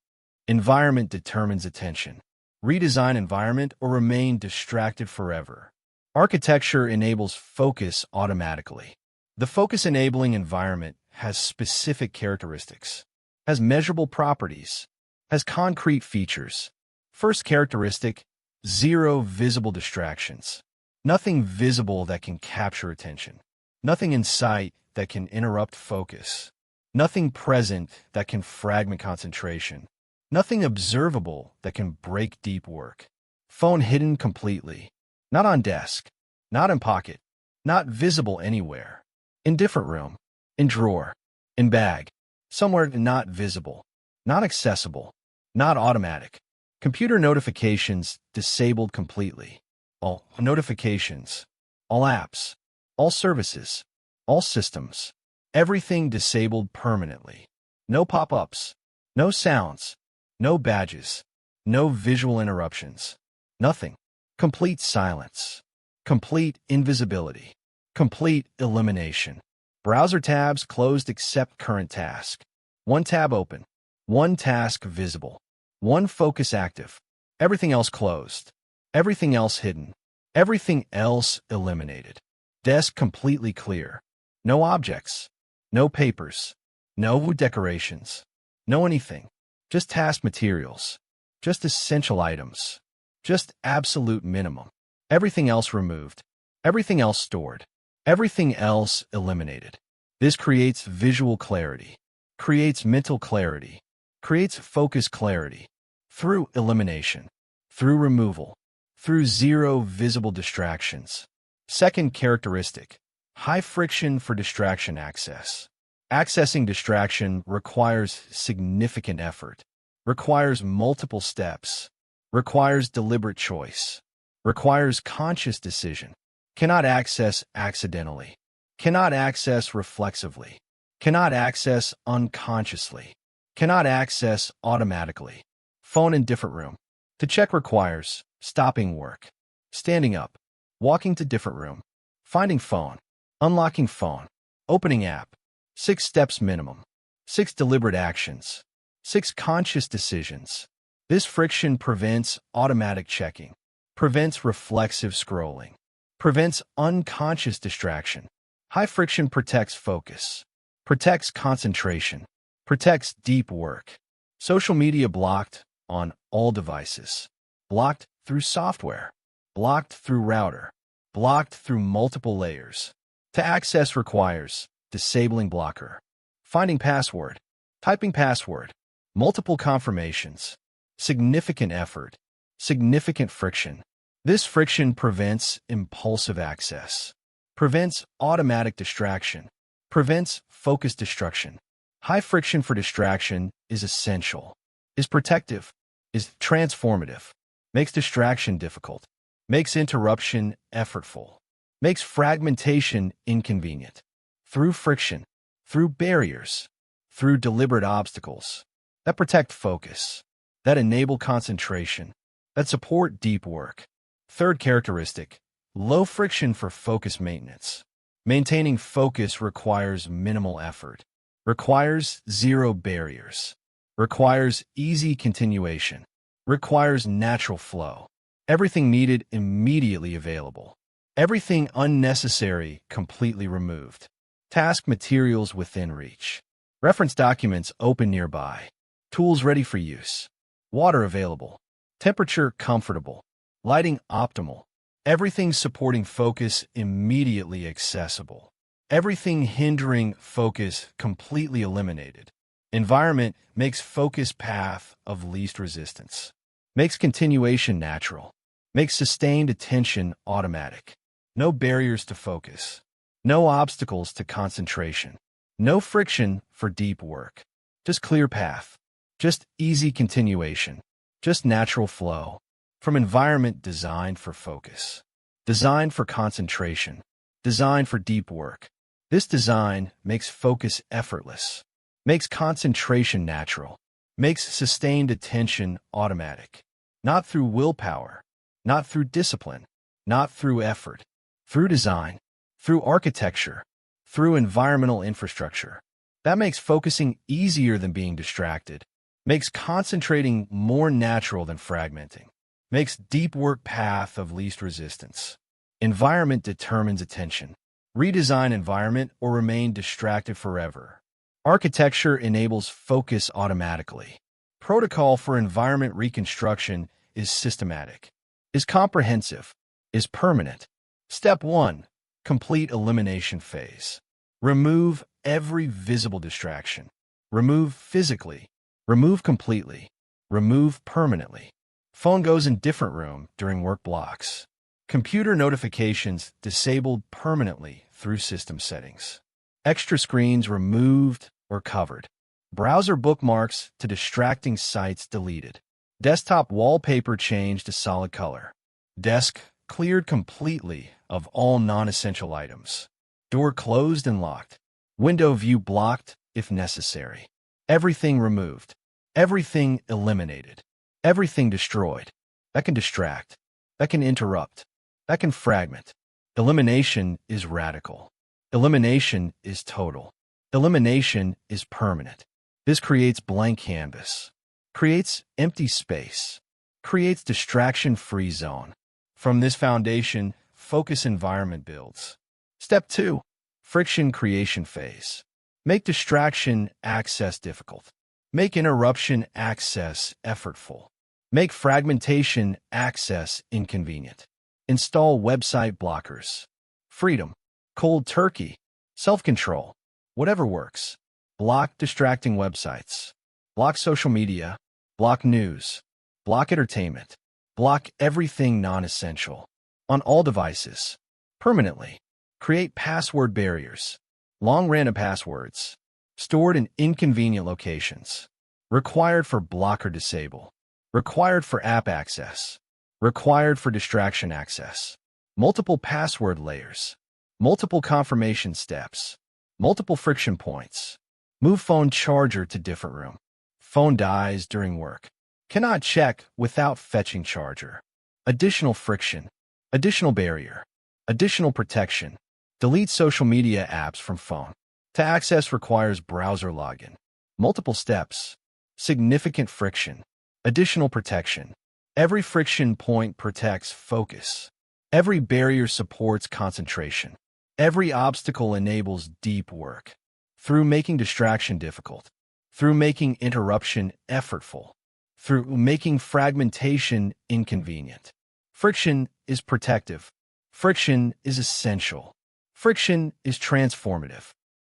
Environment determines attention. Redesign environment or remain distracted forever. Architecture enables focus automatically. The focus-enabling environment has specific characteristics, has measurable properties, has concrete features. First characteristic, zero visible distractions. Nothing visible that can capture attention. Nothing in sight that can interrupt focus. Nothing present that can fragment concentration. Nothing observable that can break deep work. Phone hidden completely. Not on desk. Not in pocket. Not visible anywhere. In different room. In drawer. In bag. Somewhere not visible. Not accessible. Not automatic. Computer notifications disabled completely. All notifications. All apps. All services. All systems. Everything disabled permanently. No pop-ups. No sounds. No badges. No visual interruptions. Nothing. Complete silence. Complete invisibility. Complete elimination. Browser tabs closed except current task. One tab open. One task visible. One focus active. Everything else closed. Everything else hidden. Everything else eliminated. Desk completely clear. No objects. No papers. No decorations. No anything. Just task materials. Just essential items. Just absolute minimum. Everything else removed. Everything else stored. Everything else eliminated. This creates visual clarity. Creates mental clarity. Creates focus clarity. Through elimination. Through removal. Through zero visible distractions. Second characteristic. High friction for distraction access. Accessing distraction requires significant effort, requires multiple steps, requires deliberate choice, requires conscious decision, cannot access accidentally, cannot access reflexively, cannot access unconsciously, cannot access automatically. Phone in different room. To check requires stopping work, standing up, walking to different room, finding phone, unlocking phone, opening app. 6 steps minimum. 6 deliberate actions. 6 conscious decisions. This friction prevents automatic checking, prevents reflexive scrolling, prevents unconscious distraction. High friction protects focus, protects concentration, protects deep work. Social media blocked on all devices. Blocked through software. Blocked through router. Blocked through multiple layers. To access requires disabling blocker. Finding password. Typing password. Multiple confirmations. Significant effort. Significant friction. This friction prevents impulsive access. Prevents automatic distraction. Prevents focus destruction. High friction for distraction is essential. Is protective. Is transformative. Makes distraction difficult. Makes interruption effortful. Makes fragmentation inconvenient. Through friction, through barriers, through deliberate obstacles that protect focus, that enable concentration, that support deep work. Third characteristic, low friction for focus maintenance. Maintaining focus requires minimal effort, requires zero barriers, requires easy continuation, requires natural flow. Everything needed immediately available. Everything unnecessary completely removed. Task materials within reach. Reference documents open nearby. Tools ready for use. Water available. Temperature comfortable. Lighting optimal. Everything supporting focus immediately accessible. Everything hindering focus completely eliminated. Environment makes focus path of least resistance. Makes continuation natural. Makes sustained attention automatic. No barriers to focus. No obstacles to concentration. No friction for deep work. Just clear path. Just easy continuation. Just natural flow. From environment designed for focus. Designed for concentration. Designed for deep work. This design makes focus effortless. Makes concentration natural. Makes sustained attention automatic. Not through willpower. Not through discipline. Not through effort. Through design. Through architecture. Through environmental infrastructure. That makes focusing easier than being distracted. Makes concentrating more natural than fragmenting. Makes deep work path of least resistance. Environment determines attention. Redesign environment or remain distracted forever. Architecture enables focus automatically. Protocol for environment reconstruction is systematic, is comprehensive, is permanent. Step 1. Complete elimination phase. Remove every visible distraction. Remove physically. Remove completely. Remove permanently. Phone goes in different room during work blocks. Computer notifications disabled permanently through system settings. Extra screens removed or covered. Browser bookmarks to distracting sites deleted. Desktop wallpaper changed to solid color. Desk cleared completely of all non-essential items. Door closed and locked. Window view blocked if necessary. Everything removed. Everything eliminated. Everything destroyed. That can distract. That can interrupt. That can fragment. Elimination is radical. Elimination is total. Elimination is permanent. This creates blank canvas. Creates empty space. Creates distraction-free zone. From this foundation, focus environment builds. Step 2. Friction creation phase. Make distraction access difficult. Make interruption access effortful. Make fragmentation access inconvenient. Install website blockers. Freedom. Cold turkey. Self-control. Whatever works. Block distracting websites. Block social media. Block news. Block entertainment. Block everything non-essential. On all devices. Permanently. Create password barriers. Long random passwords. Stored in inconvenient locations. Required for block or disable. Required for app access. Required for distraction access. Multiple password layers. Multiple confirmation steps. Multiple friction points. Move phone charger to different room. Phone dies during work. Cannot check without fetching charger. Additional friction. Additional barrier. Additional protection. Delete social media apps from phone. To access requires browser login. Multiple steps. Significant friction. Additional protection. Every friction point protects focus. Every barrier supports concentration. Every obstacle enables deep work. Through making distraction difficult. Through making interruption effortful. Through making fragmentation inconvenient. Friction is protective. Friction is essential. Friction is transformative.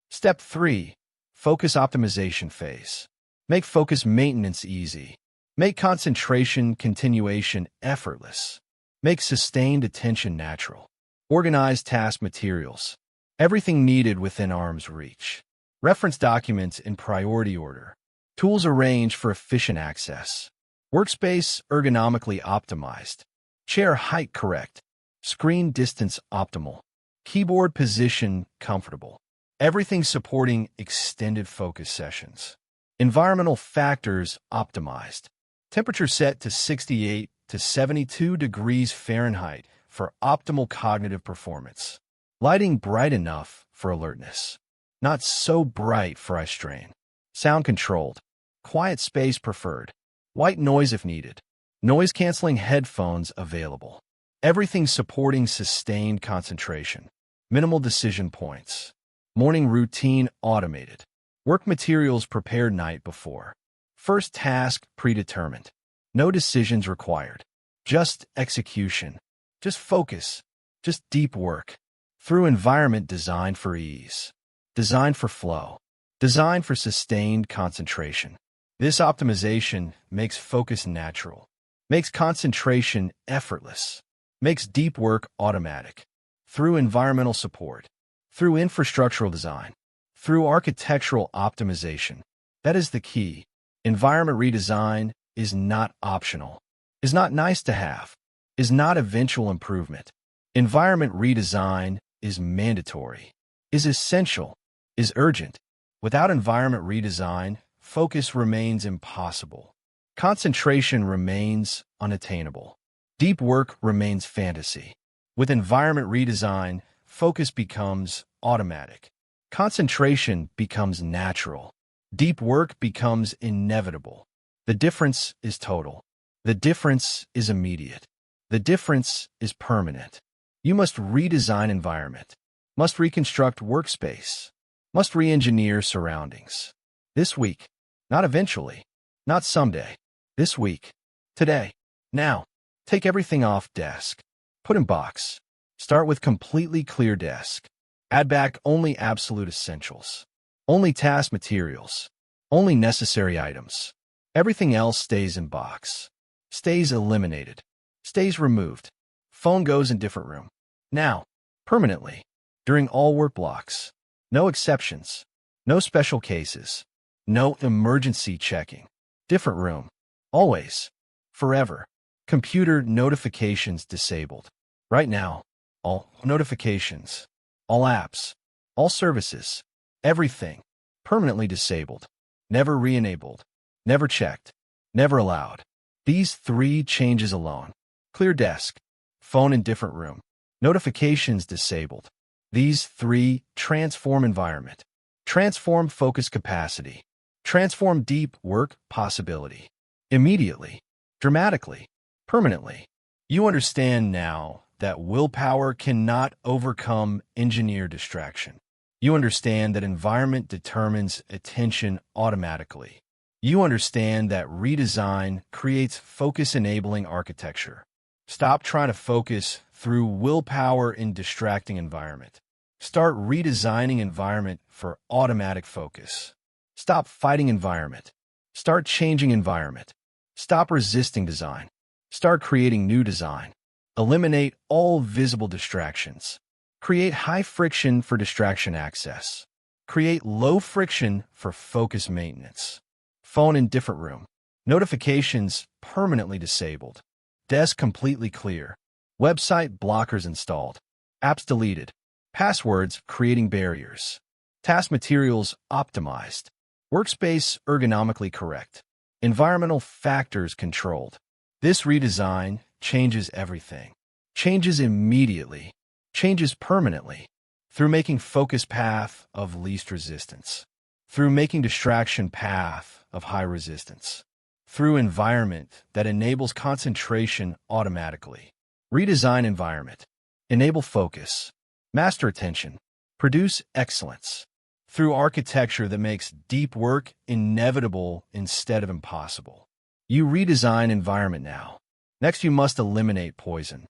Step 3. Focus optimization phase. Make focus maintenance easy. Make concentration continuation effortless. Make sustained attention natural. Organize task materials. Everything needed within arm's reach. Reference documents in priority order. Tools arranged for efficient access. Workspace ergonomically optimized. Chair height correct. Screen distance optimal. Keyboard position comfortable. Everything supporting extended focus sessions. Environmental factors optimized. Temperature set to 68 to 72 degrees Fahrenheit for optimal cognitive performance. Lighting bright enough for alertness. Not so bright for eye strain. Sound controlled. Quiet space preferred. White noise if needed. Noise-canceling headphones available. Everything supporting sustained concentration. Minimal decision points. Morning routine automated. Work materials prepared night before. First task predetermined. No decisions required. Just execution. Just focus. Just deep work. Through environment designed for ease. Designed for flow. Designed for sustained concentration. This optimization makes focus natural. makes concentration effortless, makes deep work automatic. Through environmental support, through infrastructural design, through architectural optimization. That is the key. Environment redesign is not optional, is not nice to have, is not eventual improvement. Environment redesign is mandatory, is essential, is urgent. Without environment redesign, focus remains impossible. Concentration remains unattainable. Deep work remains fantasy. With environment redesign, focus becomes automatic. Concentration becomes natural. Deep work becomes inevitable. The difference is total. The difference is immediate. The difference is permanent. You must redesign environment, must reconstruct workspace, must re-engineer surroundings. This week, not eventually, not someday. This week, today, now. Take everything off desk. Put in box. Start with completely clear desk. Add back only absolute essentials. Only task materials. Only necessary items. Everything else stays in box. Stays eliminated. Stays removed. Phone goes in different room. Now. Permanently. During all work blocks. No exceptions. No special cases. No emergency checking. Different room. Always. Forever. Computer notifications disabled. Right now. All notifications. All apps. All services. Everything. Permanently disabled. Never re-enabled. Never checked. Never allowed. These 3 changes alone. Clear desk. Phone in different room. Notifications disabled. These 3 transform environment. Transform focus capacity. Transform deep work possibility. Immediately. Dramatically. Permanently. You understand now that willpower cannot overcome engineer distraction. You understand that environment determines attention automatically. You understand that redesign creates focus-enabling architecture. Stop trying to focus through willpower in distracting environment. Start redesigning environment for automatic focus. Stop fighting environment. Start changing environment. Stop resisting design. Start creating new design. Eliminate all visible distractions. Create high friction for distraction access. Create low friction for focus maintenance. Phone in different room. Notifications permanently disabled. Desk completely clear. Website blockers installed. Apps deleted. Passwords creating barriers. Task materials optimized. Workspace ergonomically correct. Environmental factors controlled. This redesign changes everything. Changes immediately. Changes permanently. Through making focus path of least resistance. Through making distraction path of high resistance. Through environment that enables concentration automatically. Redesign environment. Enable focus. Master attention. Produce excellence. Through architecture that makes deep work inevitable instead of impossible. You redesign environment now. Next, you must eliminate poison.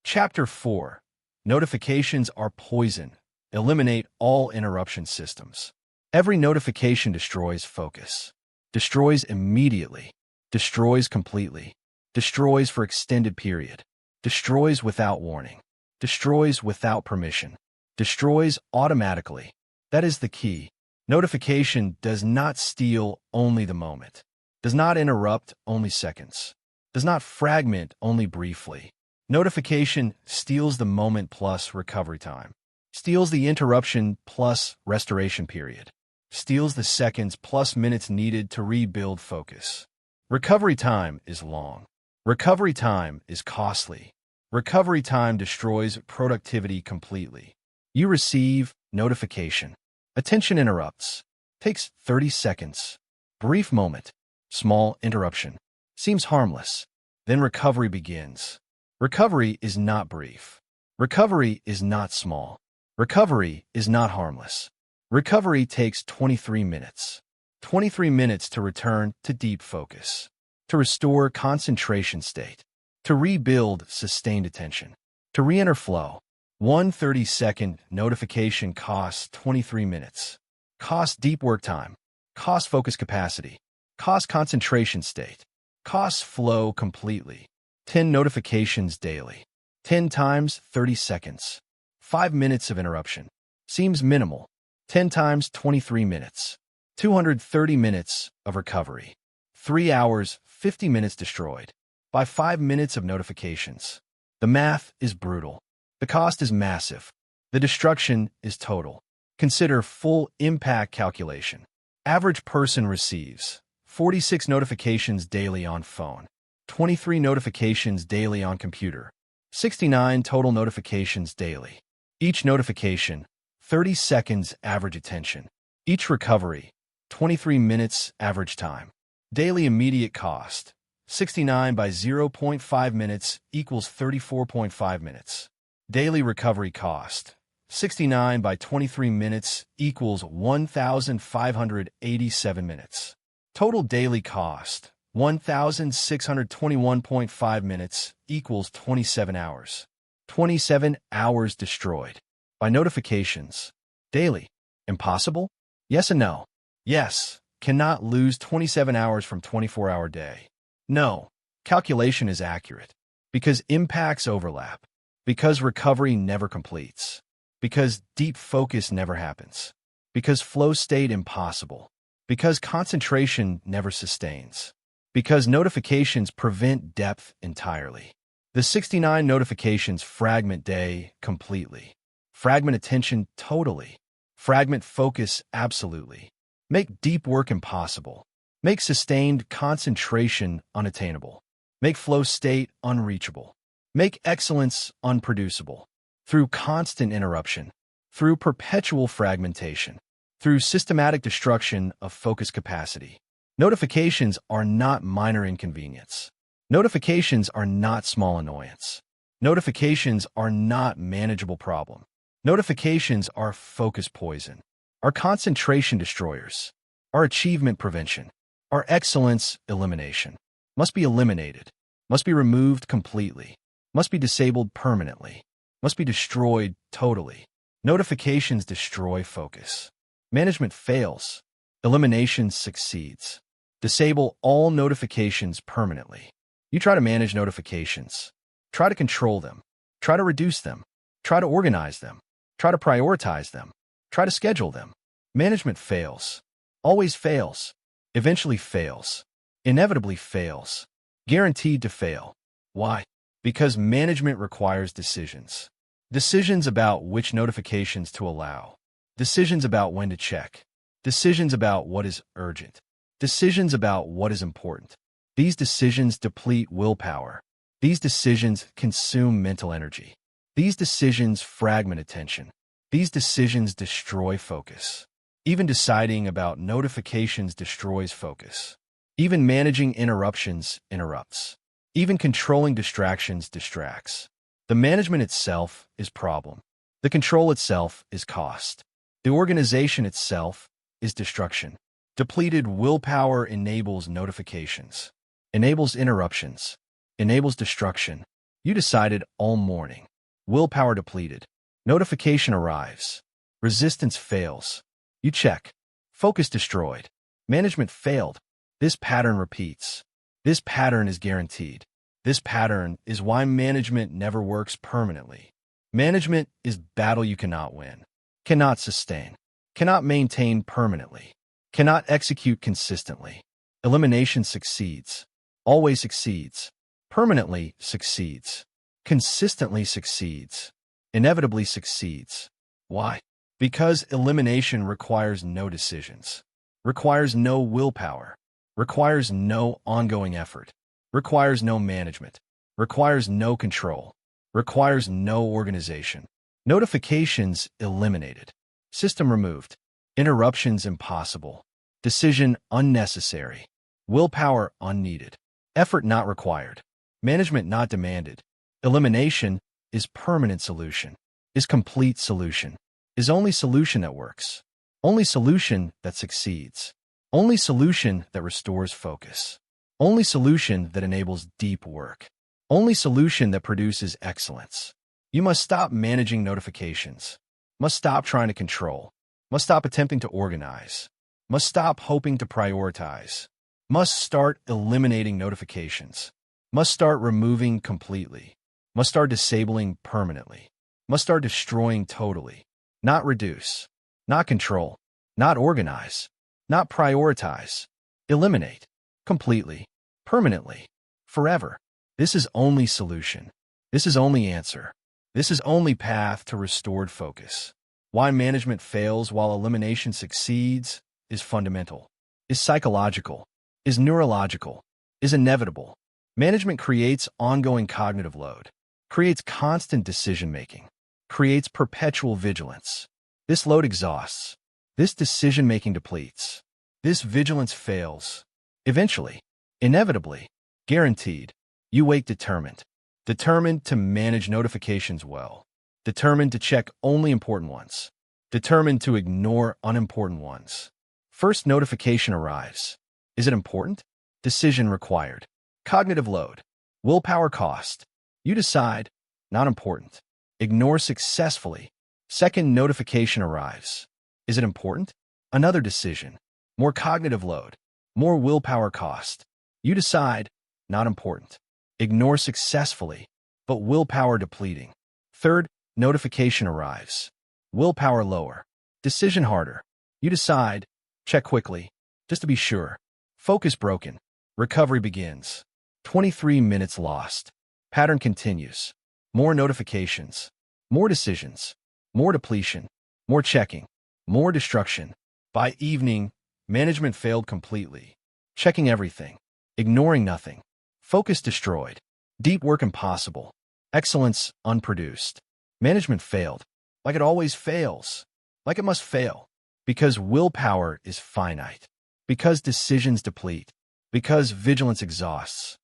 Chapter 4. Notifications are poison. Eliminate all interruption systems. Every notification destroys focus. Destroys immediately. Destroys completely. Destroys for extended period. Destroys without warning. Destroys without permission. Destroys automatically. That is the key. Notification does not steal only the moment. Does not interrupt only seconds. Does not fragment only briefly. Notification steals the moment plus recovery time. Steals the interruption plus restoration period. Steals the seconds plus minutes needed to rebuild focus. Recovery time is long. Recovery time is costly. Recovery time destroys productivity completely. You receive notification. Attention interrupts. Takes 30 seconds. Brief moment. Small interruption. Seems harmless. Then recovery begins. Recovery is not brief. Recovery is not small. Recovery is not harmless. Recovery takes 23 minutes. 23 minutes to return to deep focus. To restore concentration state. To rebuild sustained attention. To re-enter flow. One 30-second notification costs 23 minutes. Costs deep work time. Costs focus capacity. Costs concentration state. Costs flow completely. 10 notifications daily. 10 times 30 seconds. 5 minutes of interruption. Seems minimal. 10 times 23 minutes. 230 minutes of recovery. 3 hours, 50 minutes destroyed by 5 minutes of notifications. The math is brutal. The cost is massive. The destruction is total. Consider full impact calculation. Average person receives 46 notifications daily on phone, 23 notifications daily on computer, 69 total notifications daily. Each notification, 30 seconds average attention. Each recovery, 23 minutes average time. Daily immediate cost, 69 by 0.5 minutes equals 34.5 minutes. Daily recovery cost, 69 by 23 minutes equals 1,587 minutes. Total daily cost, 1,621.5 minutes equals 27 hours. 27 hours destroyed by notifications. Daily. Impossible? Yes and no. Yes. Cannot lose 27 hours from 24-hour day. No. Calculation is accurate. Because impacts overlap. Because recovery never completes. Because deep focus never happens. Because flow state impossible. Because concentration never sustains. Because notifications prevent depth entirely. The 69 notifications fragment day completely. Fragment attention totally. Fragment focus absolutely. Make deep work impossible. Make sustained concentration unattainable. Make flow state unreachable. Make excellence unproducible. Through constant interruption. Through perpetual fragmentation. Through systematic destruction of focus capacity. Notifications are not minor inconvenience. Notifications are not small annoyance. Notifications are not manageable problem. Notifications are focus poison. Are concentration destroyers. Are achievement prevention. Are excellence elimination. Must be eliminated. Must be removed completely. Must be disabled permanently. Must be destroyed totally. Notifications destroy focus. Management fails. Elimination succeeds. Disable all notifications permanently. You try to manage notifications. Try to control them. Try to reduce them. Try to organize them. Try to prioritize them. Try to schedule them. Management fails. Always fails. Eventually fails. Inevitably fails. Guaranteed to fail. Why? Because management requires decisions. Decisions about which notifications to allow. Decisions about when to check. Decisions about what is urgent. Decisions about what is important. These decisions deplete willpower. These decisions consume mental energy. These decisions fragment attention. These decisions destroy focus. Even deciding about notifications destroys focus. Even managing interruptions interrupts. Even controlling distractions distracts. The management itself is problem. The control itself is cost. The organization itself is destruction. Depleted willpower enables notifications, enables interruptions, enables destruction. You decided all morning. Willpower depleted. Notification arrives. Resistance fails. You check. Focus destroyed. Management failed. This pattern repeats. This pattern is guaranteed. This pattern is why management never works permanently. Management is battle you cannot win, cannot sustain, cannot maintain permanently, cannot execute consistently. Elimination succeeds, always succeeds, permanently succeeds, consistently succeeds, inevitably succeeds. Why? Because elimination requires no decisions, requires no willpower, requires no ongoing effort, requires no management, requires no control, requires no organization. Notifications eliminated. System removed. Interruptions impossible. Decision unnecessary. Willpower unneeded. Effort not required. Management not demanded. Elimination is permanent solution, is complete solution, is only solution that works, only solution that succeeds, only solution that restores focus, only solution that enables deep work, only solution that produces excellence. You must stop managing notifications, must stop trying to control, must stop attempting to organize, must stop hoping to prioritize, Must start eliminating notifications. Must start removing completely. Must start disabling permanently. Must start destroying totally. Not reduce. Not control. Not organize. Not prioritize. Eliminate. Completely. Permanently. Forever. This is only solution. This is only answer. This is only path to restored focus. Why management fails while elimination succeeds is fundamental, is psychological, is neurological, is inevitable. Management creates ongoing cognitive load, creates constant decision-making, creates perpetual vigilance. This load exhausts. This decision-making depletes. This vigilance fails. Eventually, inevitably, guaranteed, you wake determined. Determined to manage notifications well. Determined to check only important ones. Determined to ignore unimportant ones. First notification arrives. Is it important? Decision required. Cognitive load. Willpower cost. You decide. Not important. Ignore successfully. Second notification arrives. Is it important? Another decision. More cognitive load. More willpower cost. You decide. Not important. Ignore successfully, but willpower depleting. Third notification arrives. Willpower lower. Decision harder. You decide. Check quickly, just to be sure. Focus broken. Recovery begins. 23 minutes lost. Pattern continues. More notifications. More decisions. More depletion. More checking. More destruction. By evening, management failed completely. Checking everything. Ignoring nothing. Focus destroyed. Deep work impossible. Excellence unproduced. Management failed. Like it always fails. Like it must fail. Because willpower is finite. Because decisions deplete. Because vigilance exhausts.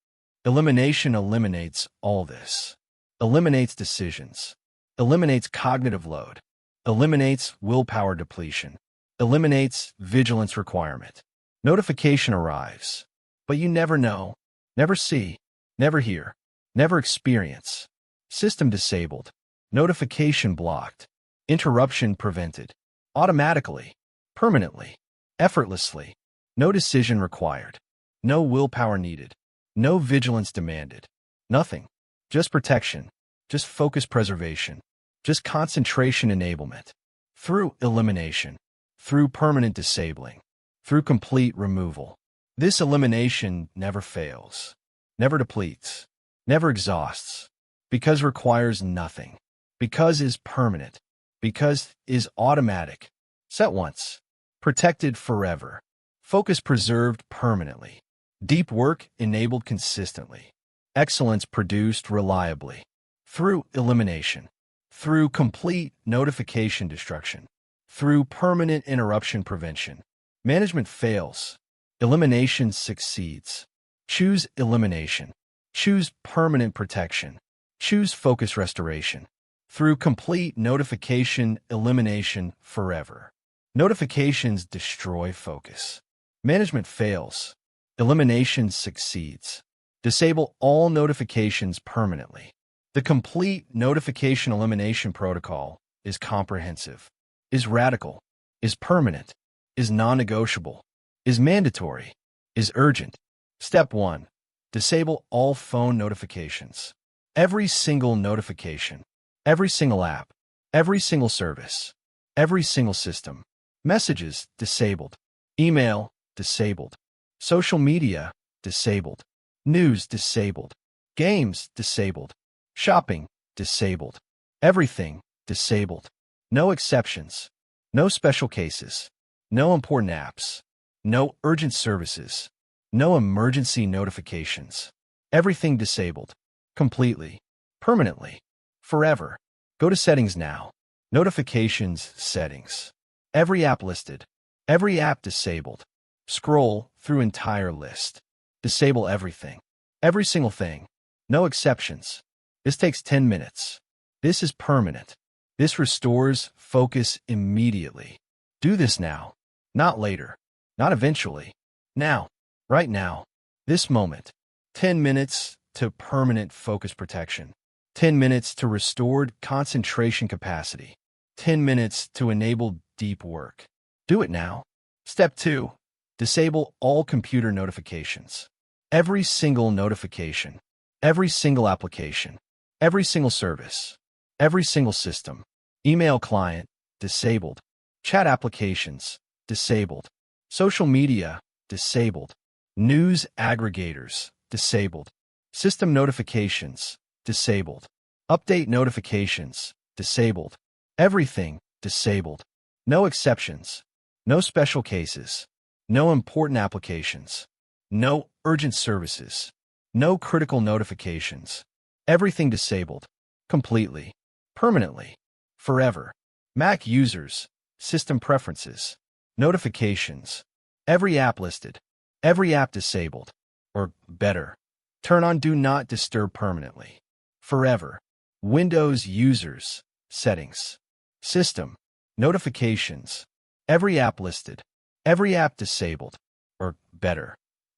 Elimination eliminates all this. Eliminates decisions. Eliminates cognitive load. Eliminates willpower depletion. Eliminates vigilance requirement. Notification arrives. But you never know. Never see, never hear, never experience. System disabled. Notification blocked. Interruption prevented. Automatically. Permanently. Effortlessly. No decision required. No willpower needed. No vigilance demanded. Nothing. Just protection. Just focus preservation. Just concentration enablement. Through elimination. Through permanent disabling. Through complete removal. This elimination never fails, never depletes, never exhausts, because requires nothing, because is permanent, because is automatic, set once, protected forever, focus preserved permanently, deep work enabled consistently, excellence produced reliably, through elimination, through complete notification destruction, through permanent interruption prevention. Management fails. Elimination succeeds. Choose elimination. Choose permanent protection. Choose focus restoration. Through complete notification elimination forever. Notifications destroy focus. Management fails. Elimination succeeds. Disable all notifications permanently. The complete notification elimination protocol is comprehensive, is radical, is permanent, is non-negotiable, is mandatory, is urgent. Step 1. Disable all phone notifications. Every single notification, every single app, every single service, every single system. Messages disabled. Email disabled. Social media disabled. News disabled. Games disabled. Shopping disabled. Everything disabled. No exceptions. No special cases. No important apps. No urgent services. No emergency notifications. Everything disabled. Completely. Permanently. Forever. Go to Settings now. Notifications Settings. Every app listed. Every app disabled. Scroll through entire list. Disable everything. Every single thing. No exceptions. This takes 10 minutes. This is permanent. This restores focus immediately. Do this now. Not later. Not eventually. Now. Right now. This moment. 10 minutes to permanent focus protection. 10 minutes to restored concentration capacity. 10 minutes to enable deep work. Do it now. Step 2. Disable all computer notifications. Every single notification. Every single application. Every single service. Every single system. Email client, disabled. Chat applications, disabled. Social media, disabled. News aggregators, disabled. System notifications, disabled. Update notifications, disabled. Everything, disabled. No exceptions. No special cases. No important applications. No urgent services. No critical notifications. Everything disabled. Completely. Permanently. Forever. Mac users. System preferences. Notifications. Every app listed. Every app disabled. Or better, turn on Do Not Disturb permanently. Forever. Windows users. Settings. System. Notifications. Every app listed. Every app disabled. Or better,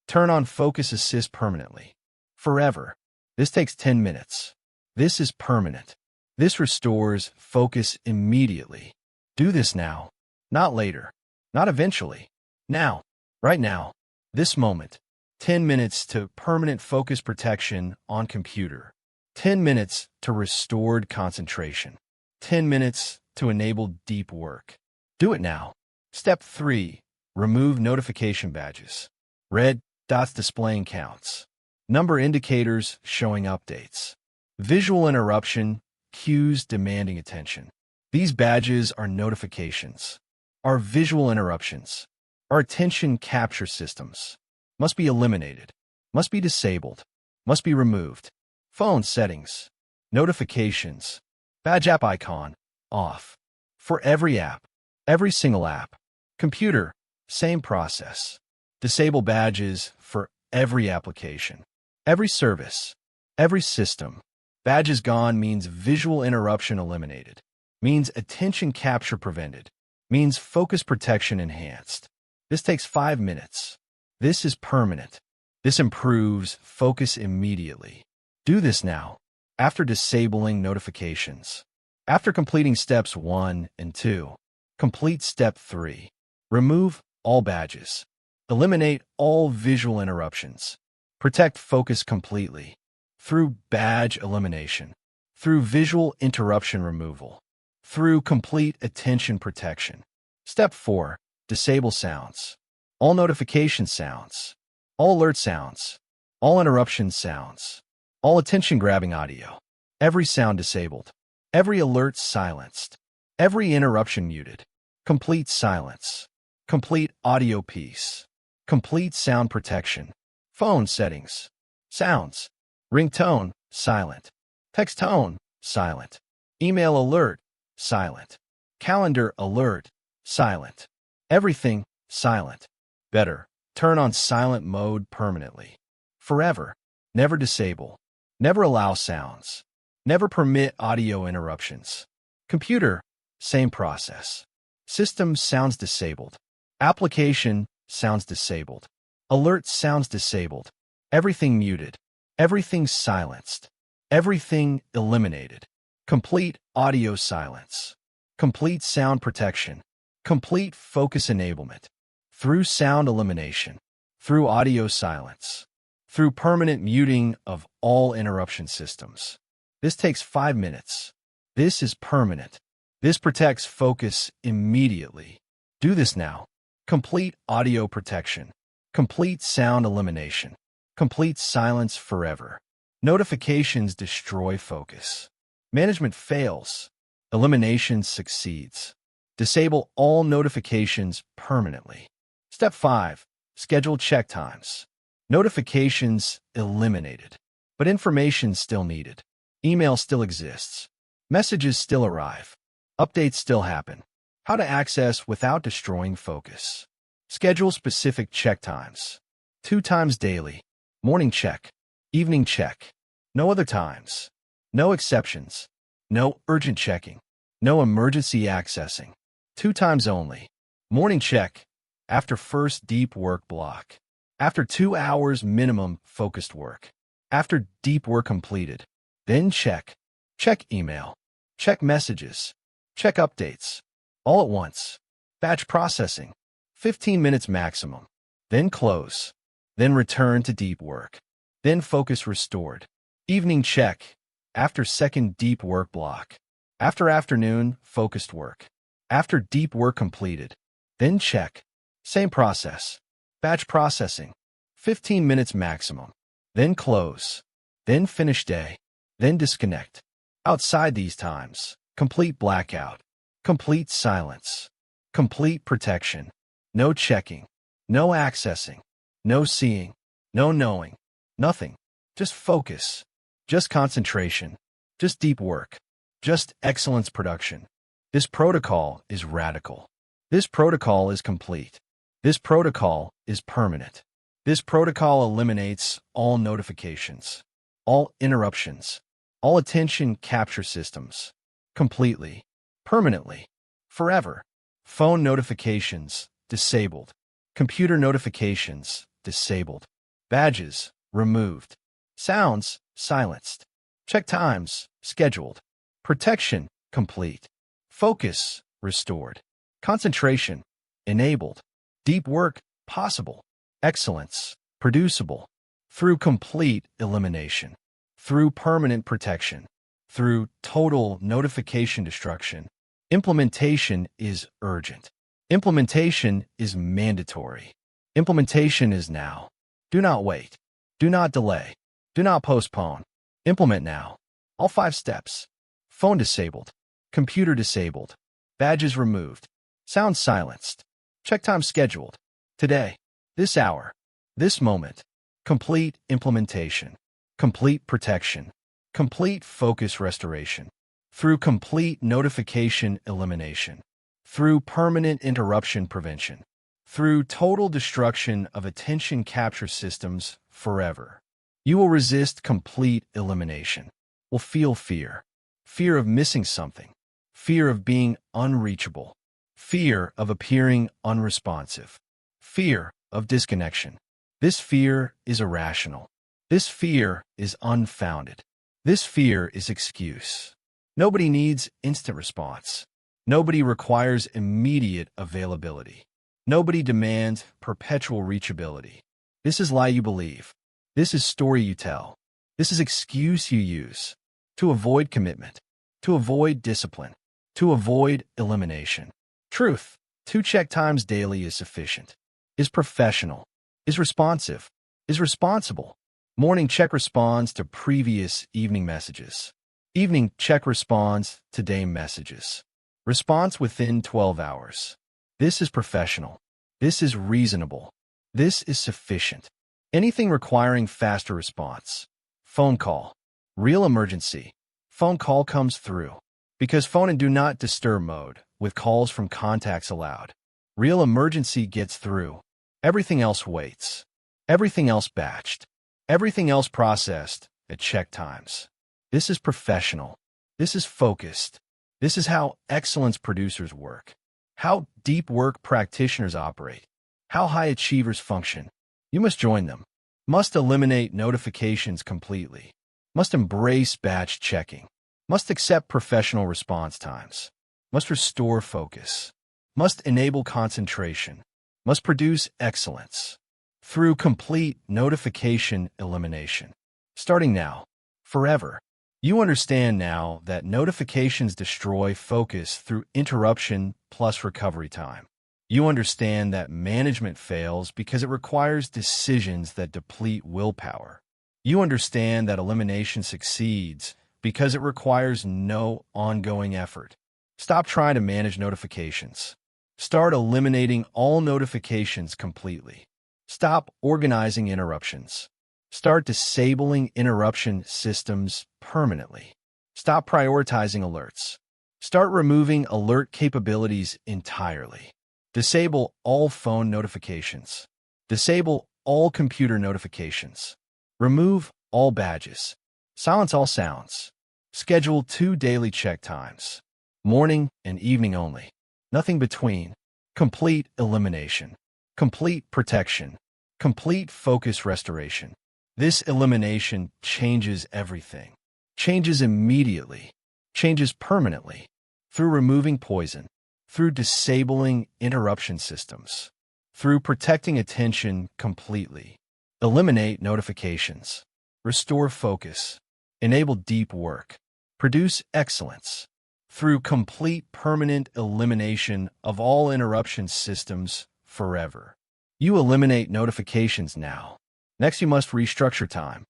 turn on Focus Assist permanently. Forever. This takes 10 minutes. This is permanent. This restores focus immediately. Do this now. Not later. Not eventually. Now. Right now. This moment. 10 minutes to permanent focus protection on computer. 10 minutes to restored concentration. 10 minutes to enable deep work. Do it now. Step 3. Remove notification badges. Red dots displaying counts. Number indicators showing updates. Visual interruption, cues demanding attention. These badges are notifications. Are visual interruptions. Are attention capture systems. Must be eliminated. Must be disabled. Must be removed. Phone settings. Notifications. Badge app icon. Off. For every app. Every single app. Computer. Same process. Disable badges for every application. Every service. Every system. Badges gone means visual interruption eliminated. Means attention capture prevented. Means focus protection enhanced. This takes 5 minutes. This is permanent. This improves focus immediately. Do this now. After disabling notifications. After completing steps 1 and 2. Complete step 3. Remove all badges. Eliminate all visual interruptions. Protect focus completely. Through badge elimination. Through visual interruption removal. Through complete attention protection. Step 4. Disable sounds. All notification sounds. All alert sounds. All interruption sounds. All attention-grabbing audio. Every sound disabled. Every alert silenced. Every interruption muted. Complete silence. Complete audio peace. Complete sound protection. Phone settings. Sounds. Ringtone, silent. Text tone, silent. Email alert, silent. Calendar alert, silent. Everything, silent. Better, turn on silent mode permanently. Forever. Never disable. Never allow sounds. Never permit audio interruptions. Computer, same process. System sounds disabled. Application, sounds disabled. Alert sounds disabled. Everything muted. Everything silenced. Everything eliminated. Complete audio silence. Complete sound protection. Complete focus enablement. Through sound elimination. Through audio silence. Through permanent muting of all interruption systems. This takes 5 minutes. This is permanent. This protects focus immediately. Do this now. Complete audio protection. Complete sound elimination. Complete silence forever. Notifications destroy focus. Management fails. Elimination succeeds. Disable all notifications permanently. Step 5. Schedule check times. Notifications eliminated, but information still needed. Email still exists. Messages still arrive. Updates still happen. How to access without destroying focus. Schedule specific check times. 2 times daily. Morning check. Evening check. No other times. No exceptions. No urgent checking. No emergency accessing. 2 times only. Morning check. After first deep work block. After 2 hours minimum focused work. After deep work completed. Then check. Check email. Check messages. Check updates. All at once. Batch processing. 15 minutes maximum. then close, then return to deep work, then focus restored. Evening check, after second deep work block, after afternoon focused work, after deep work completed, then check. Same process. Batch processing, 15 minutes maximum, then close, then finish day, then disconnect. Outside these times, complete blackout, complete silence, complete protection, no checking, no accessing, no seeing, no knowing, nothing, just focus, just concentration, just deep work, just excellence production. This protocol is radical. This protocol is complete. This protocol is permanent. This protocol eliminates all notifications, all interruptions, all attention capture systems, completely, permanently, forever. Phone notifications, disabled. Computer notifications, disabled. Badges, removed. Sounds, silenced. Check times, scheduled. Protection, complete. Focus, restored. Concentration, enabled. Deep work, possible. Excellence, producible. Through complete elimination. Through permanent protection. Through total notification destruction. Implementation is urgent. Implementation is mandatory. Implementation is now. Do not wait. Do not delay. Do not postpone. Implement now. All 5 steps. Phone disabled. Computer disabled. Badges removed. Sound silenced. Check time scheduled. Today. This hour. This moment. Complete implementation. Complete protection. Complete focus restoration. Through complete notification elimination. Through permanent interruption prevention. Through total destruction of attention capture systems forever. You will resist complete elimination. Will feel fear. Fear of missing something. Fear of being unreachable. Fear of appearing unresponsive. Fear of disconnection. This fear is irrational. This fear is unfounded. This fear is excuse. Nobody needs instant response. Nobody requires immediate availability. Nobody demands perpetual reachability. This is lie you believe. This is story you tell. This is excuse you use to avoid commitment, to avoid discipline, to avoid elimination. Truth, 2 check times daily is sufficient. Is professional. Is responsive. Is responsible. Morning check responds to previous evening messages. Evening check responds to day messages. Response within 12 hours. This is professional. This is reasonable. This is sufficient. Anything requiring faster response. Phone call. Real emergency. Phone call comes through. Because phone in do not disturb mode, with calls from contacts allowed. Real emergency gets through. Everything else waits. Everything else batched. Everything else processed at check times. This is professional. This is focused. This is how excellence producers work. How deep work practitioners operate. How high achievers function. You must join them. Must eliminate notifications completely. Must embrace batch checking. Must accept professional response times. Must restore focus. Must enable concentration. Must produce excellence. Through complete notification elimination. Starting now. Forever. You understand now that notifications destroy focus through interruption plus recovery time. You understand that management fails because it requires decisions that deplete willpower. You understand that elimination succeeds because it requires no ongoing effort. Stop trying to manage notifications. Start eliminating all notifications completely. Stop organizing interruptions. Start disabling interruption systems permanently. Stop prioritizing alerts. Start removing alert capabilities entirely. Disable all phone notifications. Disable all computer notifications. Remove all badges. Silence all sounds. Schedule 2 daily check times. Morning and evening only. Nothing between. Complete elimination. Complete protection. Complete focus restoration. This elimination changes everything. Changes immediately. Changes permanently. Through removing poison. Through disabling interruption systems. through protecting attention completely. Eliminate notifications. Restore focus. Enable deep work. Produce excellence. Through complete permanent elimination of all interruption systems forever. You eliminate notifications now. Next, you must restructure time.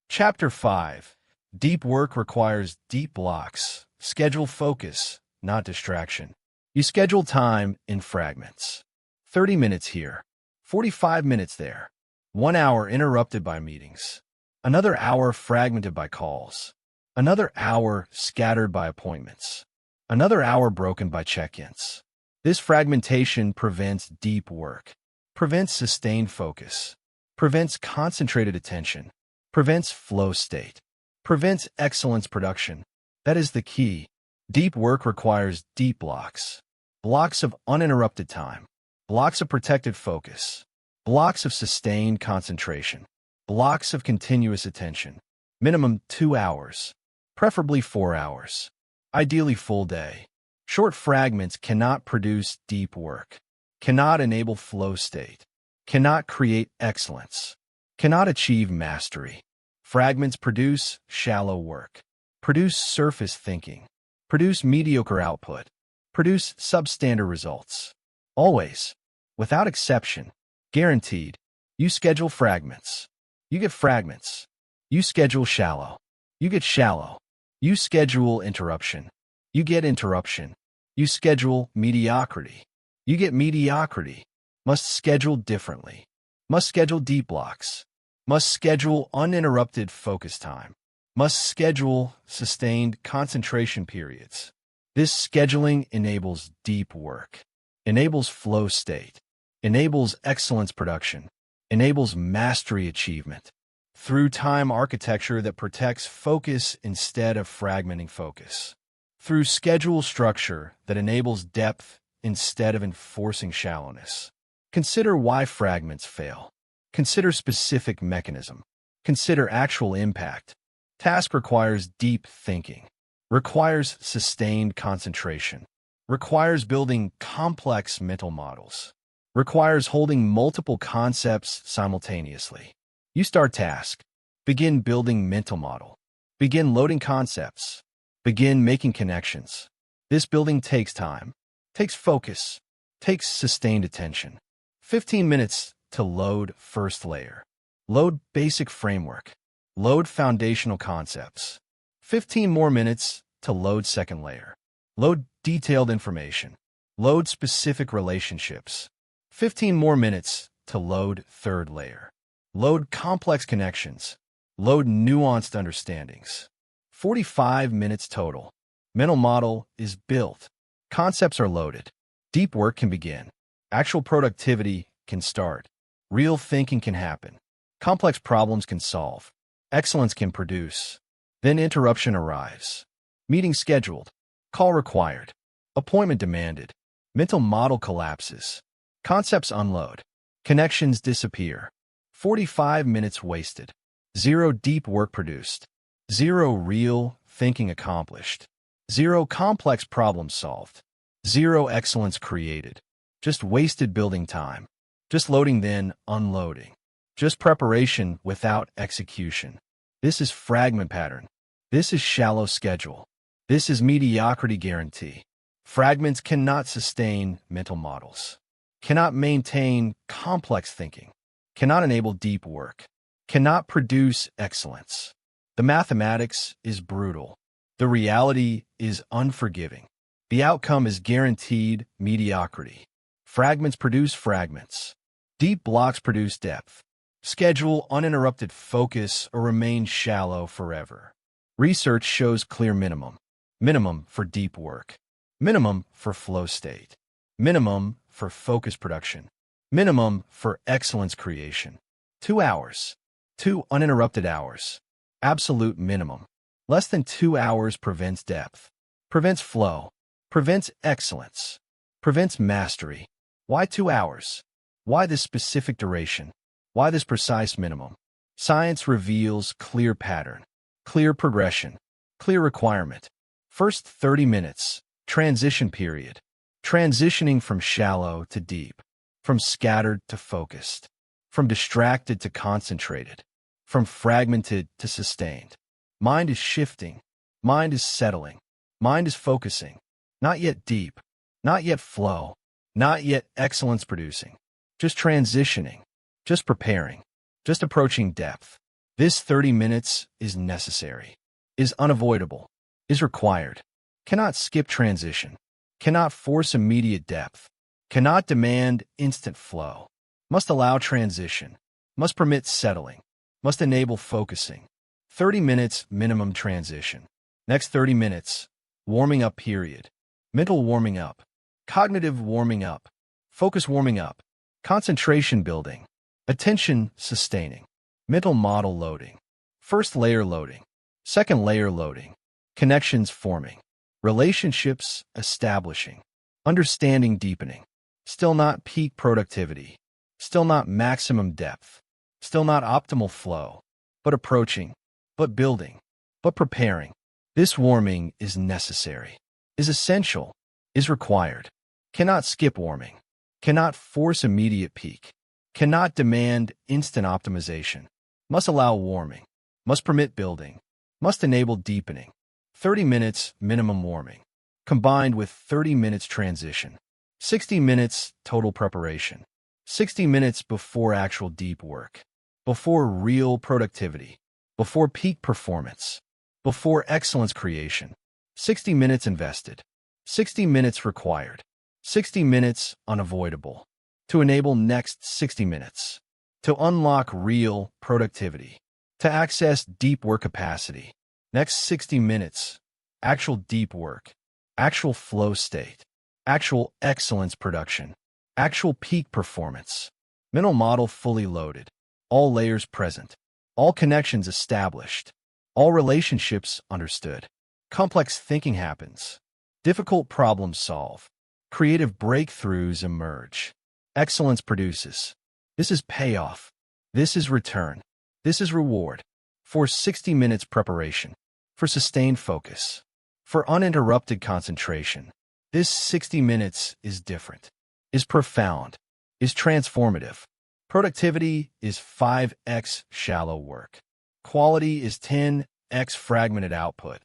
Chapter 5. Deep work requires deep blocks. Schedule focus, not distraction. You schedule time in fragments. 30 minutes here, 45 minutes there. 1 hour interrupted by meetings. Another hour fragmented by calls. Another hour scattered by appointments. Another hour broken by check-ins. This fragmentation prevents deep work, prevents sustained focus, prevents concentrated attention, prevents flow state, prevents excellence production. That is the key. Deep work requires deep blocks. Blocks of uninterrupted time. Blocks of protected focus. Blocks of sustained concentration. Blocks of continuous attention. Minimum 2 hours. Preferably 4 hours. Ideally full day. Short fragments cannot produce deep work. Cannot enable flow state. Cannot create excellence. Cannot achieve mastery. Fragments produce shallow work. Produce surface thinking. Produce mediocre output. Produce substandard results. Always, without exception, guaranteed, you schedule fragments. You get fragments. You schedule shallow. You get shallow. You schedule interruption. You get interruption. You schedule mediocrity. You get mediocrity. Must schedule differently. Must schedule deep blocks. Must schedule uninterrupted focus time. Must schedule sustained concentration periods. This scheduling enables deep work, enables flow state, enables excellence production, enables mastery achievement. Through time architecture that protects focus instead of fragmenting focus. Through schedule structure that enables depth instead of enforcing shallowness. Consider why fragments fail. Consider specific mechanism. Consider actual impact. Task requires deep thinking. Requires sustained concentration. Requires building complex mental models. Requires holding multiple concepts simultaneously. You start task. Begin building mental model. Begin loading concepts. Begin making connections. This building takes time, takes focus, takes sustained attention. 15 minutes to load first layer. Load basic framework. Load foundational concepts. 15 more minutes to load second layer. Load detailed information. Load specific relationships. 15 more minutes to load third layer. Load complex connections. Load nuanced understandings. 45 minutes total. Mental model is built. Concepts are loaded. Deep work can begin. Actual productivity can start. Real thinking can happen. Complex problems can solve. Excellence can produce. Then interruption arrives. Meeting scheduled. Call required. Appointment demanded. Mental model collapses. Concepts unload. Connections disappear. 45 minutes wasted. 0 deep work produced. 0 real thinking accomplished. 0 complex problems solved. 0 excellence created. Just wasted building time. Just loading then unloading. Just preparation without execution. This is fragment pattern. This is shallow schedule. This is mediocrity guarantee. Fragments cannot sustain mental models. Cannot maintain complex thinking. Cannot enable deep work. Cannot produce excellence. The mathematics is brutal. The reality is unforgiving. The outcome is guaranteed mediocrity. Fragments produce fragments. Deep blocks produce depth. Schedule uninterrupted focus or remain shallow forever. Research shows clear minimum. Minimum for deep work. Minimum for flow state. Minimum for focus production. Minimum for excellence creation. 2 hours. 2 uninterrupted hours. Absolute minimum. Less than 2 hours prevents depth. Prevents flow. Prevents excellence. Prevents mastery. Why 2 hours? Why this specific duration? Why this precise minimum? Science reveals clear pattern, clear progression, clear requirement. First 30 minutes, transition period. Transitioning from shallow to deep. from scattered to focused, from distracted to concentrated, from fragmented to sustained. Mind is shifting, mind is settling, mind is focusing, not yet deep, not yet flow, not yet excellence producing, just transitioning, just preparing, just approaching depth. This 30 minutes is necessary, is unavoidable, is required, cannot skip transition, cannot force immediate depth, cannot demand instant flow, must allow transition, must permit settling, must enable focusing. 30 minutes minimum transition. Next 30 minutes, warming up period. Mental warming up, cognitive warming up, focus warming up, concentration building, attention sustaining, mental model loading, first layer loading, second layer loading, connections forming, relationships establishing, understanding deepening, still not peak productivity, still not maximum depth, still not optimal flow, but approaching, but building, but preparing. This warming is necessary, is essential, is required, cannot skip warming, cannot force immediate peak, cannot demand instant optimization, must allow warming, must permit building, must enable deepening. 30 minutes minimum warming, combined with 30 minutes transition, 60 minutes total preparation, 60 minutes before actual deep work, before real productivity, before peak performance, before excellence creation, 60 minutes invested, 60 minutes required, 60 minutes unavoidable, to enable next 60 minutes, to unlock real productivity, to access deep work capacity. Next 60 minutes, actual deep work, actual flow state, actual excellence production, actual peak performance, mental model fully loaded, all layers present, all connections established, all relationships understood. Complex thinking happens, difficult problems solve, creative breakthroughs emerge, excellence produces. This is payoff, this is return, this is reward, for 60 minutes preparation, for sustained focus, for uninterrupted concentration. This 60 minutes is different, is profound, is transformative. Productivity is 5x shallow work. Quality is 10x fragmented output.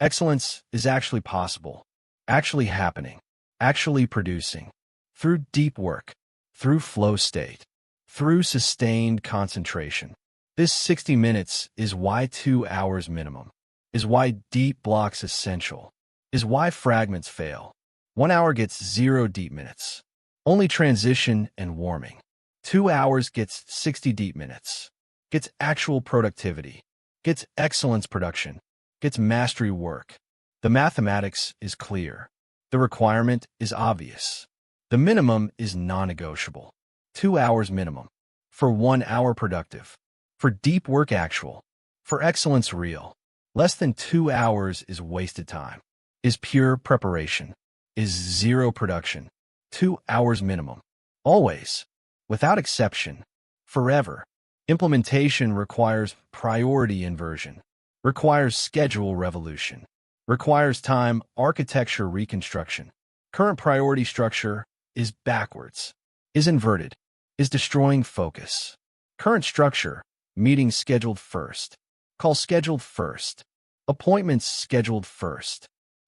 Excellence is actually possible, actually happening, actually producing, through deep work, through flow state, through sustained concentration. This 60 minutes is why 2 hours minimum, is why deep blocks essential, is why fragments fail. 1 hour gets 0 deep minutes, only transition and warming. 2 hours gets 60 deep minutes, gets actual productivity, gets excellence production, gets mastery work. The mathematics is clear. The requirement is obvious. The minimum is non-negotiable. 2 hours minimum. For 1 hour productive. For deep work actual. For excellence real. Less than 2 hours is wasted time. Is pure preparation. Is zero production. 2 hours minimum. Always. Without exception. Forever. Implementation requires priority inversion. Requires schedule revolution. Requires time architecture reconstruction. Current priority structure is backwards. Is inverted. Is destroying focus. Current structure, meetings scheduled first. Call scheduled first. Appointments scheduled first.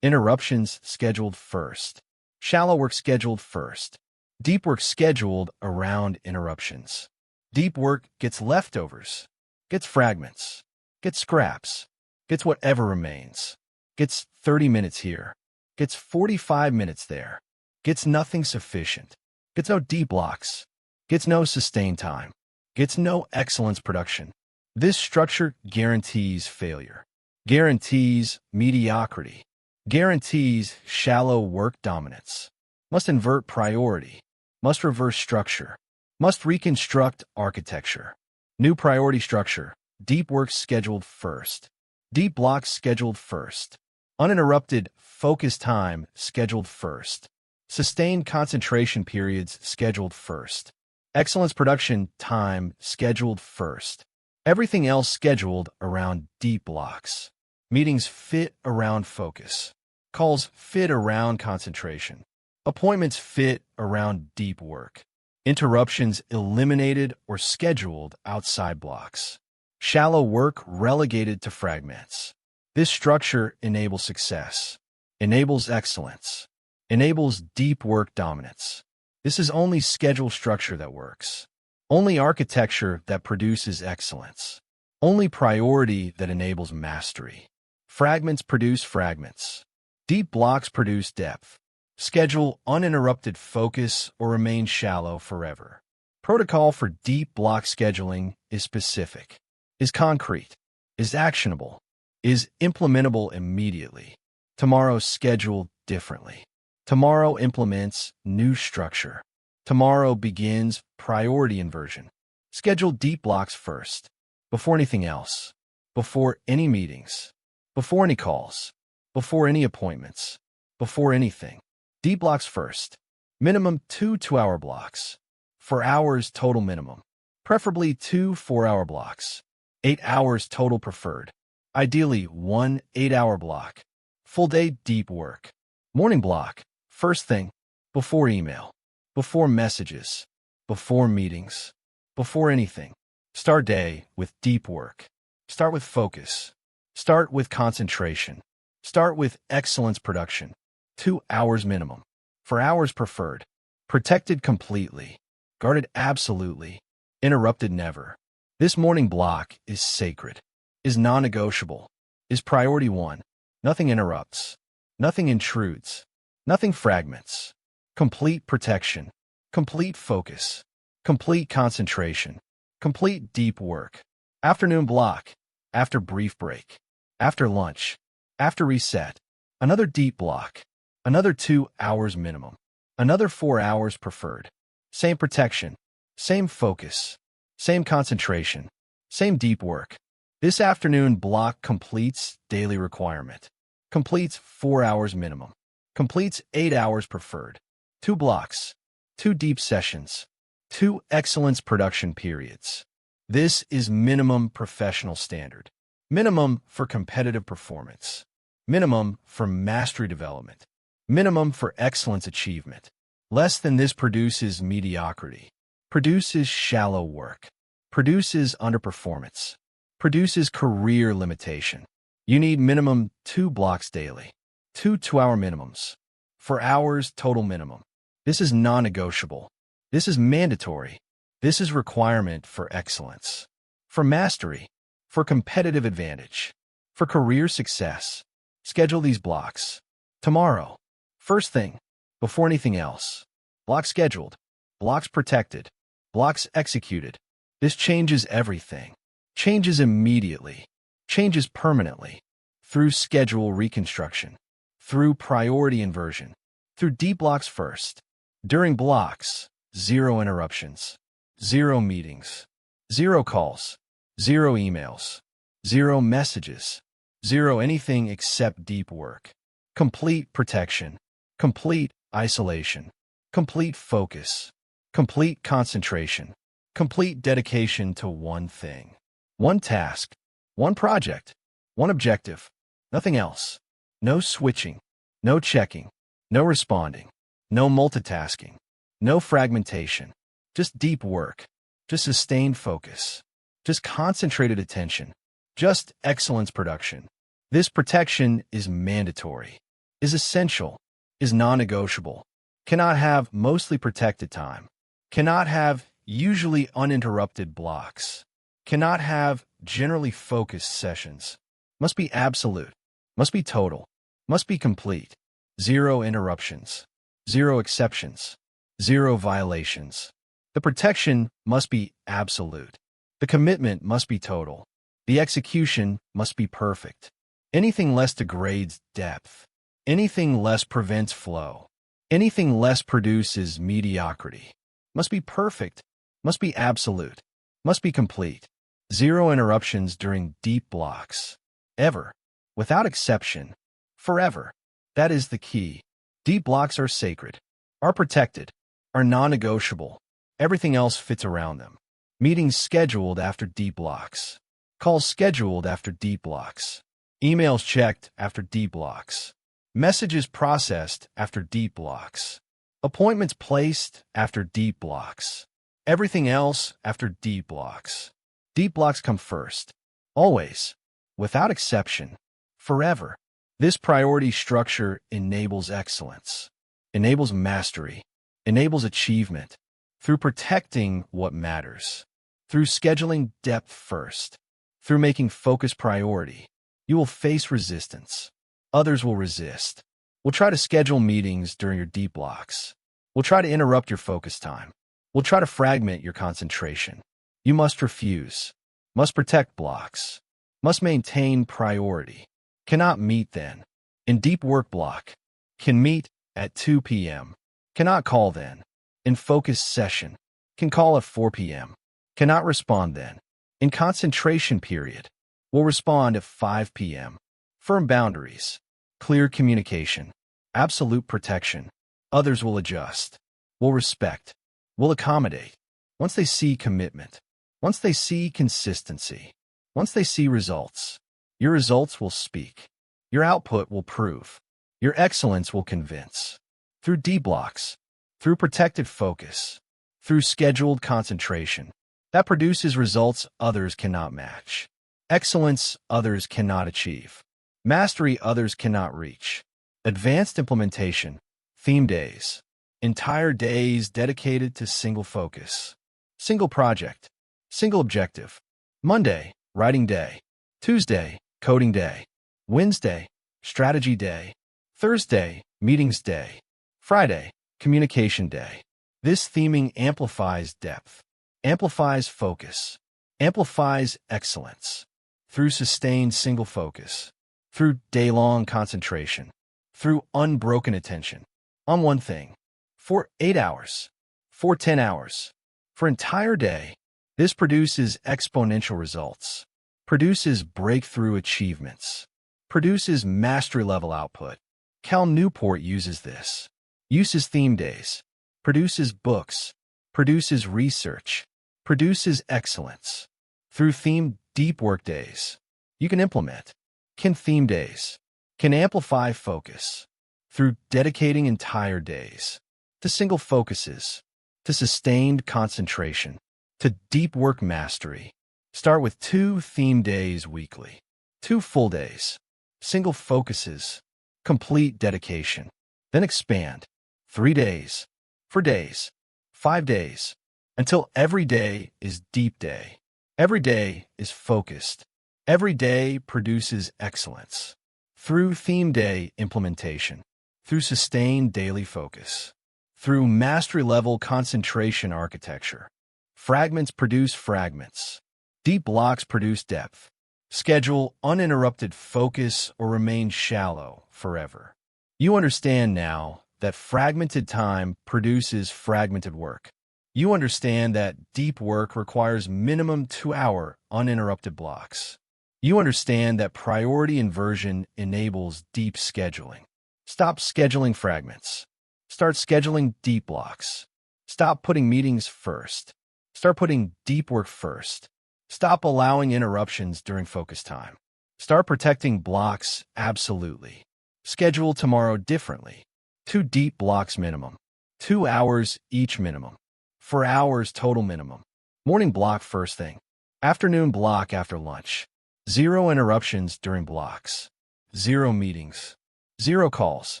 Interruptions scheduled first. Shallow work scheduled first. Deep work scheduled around interruptions. Deep work gets leftovers, gets fragments, gets scraps, gets whatever remains, gets 30 minutes here, gets 45 minutes there, gets nothing sufficient, gets no deep blocks, gets no sustained time, gets no excellence production. This structure guarantees failure, guarantees mediocrity, guarantees shallow work dominance, must invert priority, must reverse structure, must reconstruct architecture. New priority structure, deep work scheduled first, deep blocks scheduled first, uninterrupted focus time scheduled first, sustained concentration periods scheduled first, excellence production time scheduled first, everything else scheduled around deep blocks. Meetings fit around focus, calls fit around concentration, appointments fit around deep work. Interruptions eliminated or scheduled outside blocks. Shallow work relegated to fragments. This structure enables success, enables excellence, enables deep work dominance. This is only schedule structure that works. Only architecture that produces excellence. Only priority that enables mastery. Fragments produce fragments. Deep blocks produce depth. Schedule uninterrupted focus or remain shallow forever. Protocol for deep block scheduling is specific, is concrete, is actionable, is implementable immediately. Tomorrow schedule differently. Tomorrow implements new structure. Tomorrow begins priority inversion. Schedule deep blocks first, before anything else, before any meetings, before any calls, before any appointments, before anything. Deep blocks first. Minimum 2 2-hour blocks. 4 hours total minimum. Preferably 2 4-hour blocks. 8 hours total preferred. Ideally 1 8-hour block. Full day deep work. Morning block. First thing. Before email. Before messages. Before meetings. Before anything. Start day with deep work. Start with focus. Start with concentration. Start with excellence production. 2 hours minimum. 4 hours preferred. Protected completely. Guarded absolutely. Interrupted never. This morning block is sacred. Is non-negotiable. Is priority one. Nothing interrupts. Nothing intrudes. Nothing fragments. Complete protection. Complete focus. Complete concentration. Complete deep work. Afternoon block. After brief break. After lunch. After reset. Another deep block. Another 2 hours minimum. Another 4 hours preferred. Same protection. Same focus. Same concentration. Same deep work. This afternoon block completes daily requirement. Completes 4 hours minimum. Completes 8 hours preferred. 2 blocks. 2 deep sessions. 2 excellence production periods. This is minimum professional standard. Minimum for competitive performance. Minimum for mastery development. Minimum for excellence achievement. Less than this produces mediocrity. Produces shallow work. Produces underperformance. Produces career limitation. You need minimum 2 blocks daily. 2 2-hour minimums. 4 hours total minimum. This is non-negotiable. This is mandatory. This is requirement for excellence. For mastery. For competitive advantage. For career success. Schedule these blocks. Tomorrow. First thing. Before anything else. Blocks scheduled. Blocks protected. Blocks executed. This changes everything. Changes immediately. Changes permanently. Through schedule reconstruction. Through priority inversion. Through deep blocks first. During blocks, 0 interruptions. 0 meetings. 0 calls. 0 emails. 0 messages. 0 anything except deep work. Complete protection. Complete isolation. Complete focus. Complete concentration. Complete dedication to one thing. One task. One project. One objective. Nothing else. No switching. No checking. No responding. No multitasking. No fragmentation. Just deep work. Just sustained focus. Just concentrated attention. Just excellence production. This protection is mandatory. Is essential. Is non-negotiable. Cannot have mostly protected time. Cannot have usually uninterrupted blocks. Cannot have generally focused sessions. Must be absolute. Must be total. Must be complete. 0 interruptions. 0 exceptions. 0 violations. The protection must be absolute. The commitment must be total. The execution must be perfect. Anything less degrades depth. Anything less prevents flow. Anything less produces mediocrity. Must be perfect. Must be absolute. Must be complete. 0 interruptions during deep blocks. Ever. Without exception. Forever. That is the key. Deep blocks are sacred. Are protected. Are non-negotiable. Everything else fits around them. Meetings scheduled after deep blocks. Calls scheduled after deep blocks. Emails checked after deep blocks. Messages processed after deep blocks. Appointments placed after deep blocks. Everything else after deep blocks. Deep blocks come first. Always. Without exception. Forever. This priority structure enables excellence, enables mastery, enables achievement, through protecting what matters, through scheduling depth first, through making focus priority. You will face resistance. Others will resist. Will try to schedule meetings during your deep blocks. Will try to interrupt your focus time. Will try to fragment your concentration. You must refuse. Must protect blocks. Must maintain priority. Cannot meet then. In deep work block. Can meet at 2 p.m. Cannot call then. In focus session. Can call at 4 p.m. Cannot respond then. In concentration period. Will respond at 5 p.m. Firm boundaries. Clear communication. Absolute protection. Others will adjust. Will respect. Will accommodate. Once they see commitment. Once they see consistency. Once they see results. Your results will speak. Your output will prove. Your excellence will convince. Through deep blocks. Through protected focus. Through scheduled concentration. That produces results others cannot match. Excellence others cannot achieve. Mastery others cannot reach. Advanced implementation. Theme days. Entire days dedicated to single focus. Single project. Single objective. Monday, writing day. Tuesday, coding day. Wednesday, strategy day. Thursday, meetings day. Friday, communication day. This theming amplifies depth, amplifies focus, amplifies excellence. Through sustained single focus, through day-long concentration, through unbroken attention, on one thing, for 8 hours, for 10 hours, for entire day. This produces exponential results, produces breakthrough achievements, produces mastery-level output. Cal Newport uses this, uses theme days, produces books, produces research, produces excellence. Through theme deep work days, you can implement, can theme days, can amplify focus. Through dedicating entire days to single focuses, to sustained concentration, to deep work mastery. Start with 2 theme days weekly, 2 full days, single focuses, complete dedication. Then expand 3 days, 4 days, 5 days, until every day is deep day. Every day is focused. Every day produces excellence. Through theme day implementation, through sustained daily focus, through mastery-level concentration architecture. Fragments produce fragments. Deep blocks produce depth. Schedule uninterrupted focus or remain shallow forever. You understand now that fragmented time produces fragmented work. You understand that deep work requires minimum 2-hour uninterrupted blocks. You understand that priority inversion enables deep scheduling. Stop scheduling fragments. Start scheduling deep blocks. Stop putting meetings first. Start putting deep work first. Stop allowing interruptions during focus time. Start protecting blocks absolutely. Schedule tomorrow differently. 2 deep blocks minimum. 2 hours each minimum. 4 hours total minimum. Morning block first thing. Afternoon block after lunch. 0 interruptions during blocks. 0 meetings. 0 calls.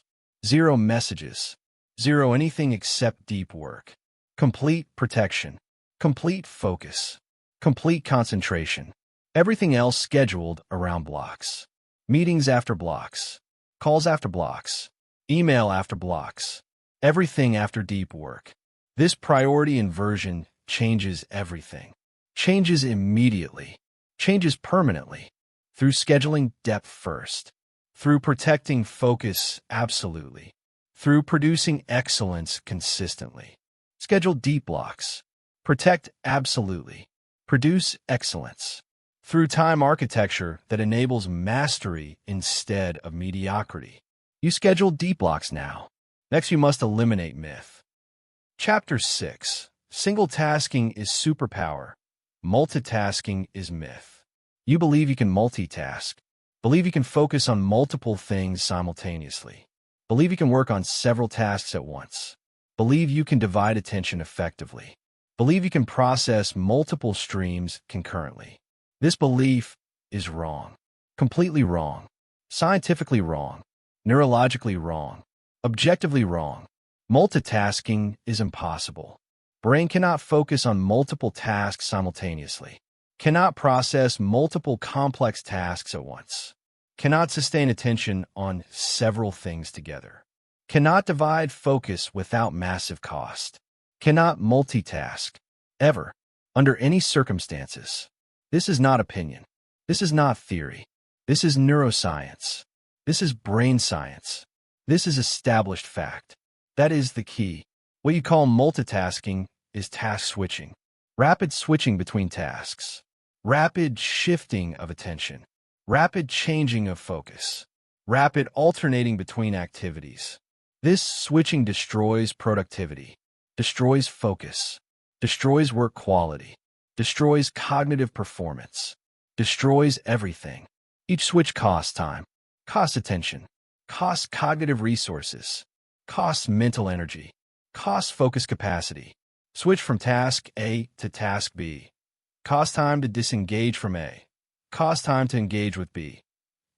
0 messages. 0 anything except deep work. Complete protection. Complete focus. Complete concentration. Everything else scheduled around blocks. Meetings after blocks. Calls after blocks. Email after blocks. Everything after deep work. This priority inversion changes everything. Changes immediately. Changes permanently. Through scheduling depth first. Through protecting focus absolutely. Through producing excellence consistently. Schedule deep blocks. Protect absolutely. Produce excellence. Through time architecture that enables mastery instead of mediocrity. You schedule deep blocks now. Next, you must eliminate myth. Chapter 6. Single tasking is superpower. Multitasking is myth. You believe you can multitask. Believe you can focus on multiple things simultaneously. Believe you can work on several tasks at once. Believe you can divide attention effectively. Believe you can process multiple streams concurrently. This belief is wrong. Completely wrong. Scientifically wrong. Neurologically wrong. Objectively wrong. Multitasking is impossible. Brain cannot focus on multiple tasks simultaneously. Cannot process multiple complex tasks at once. Cannot sustain attention on several things together. Cannot divide focus without massive cost. Cannot multitask. Ever. Under any circumstances. This is not opinion. This is not theory. This is neuroscience. This is brain science. This is established fact. That is the key. What you call multitasking is task switching. Rapid switching between tasks. Rapid shifting of attention. Rapid changing of focus. Rapid alternating between activities. This switching destroys productivity, destroys focus, destroys work quality, destroys cognitive performance, destroys everything. Each switch costs time, costs attention, costs cognitive resources, costs mental energy, costs focus capacity. Switch from task A to task B. Cost time to disengage from A. Cost time to engage with B.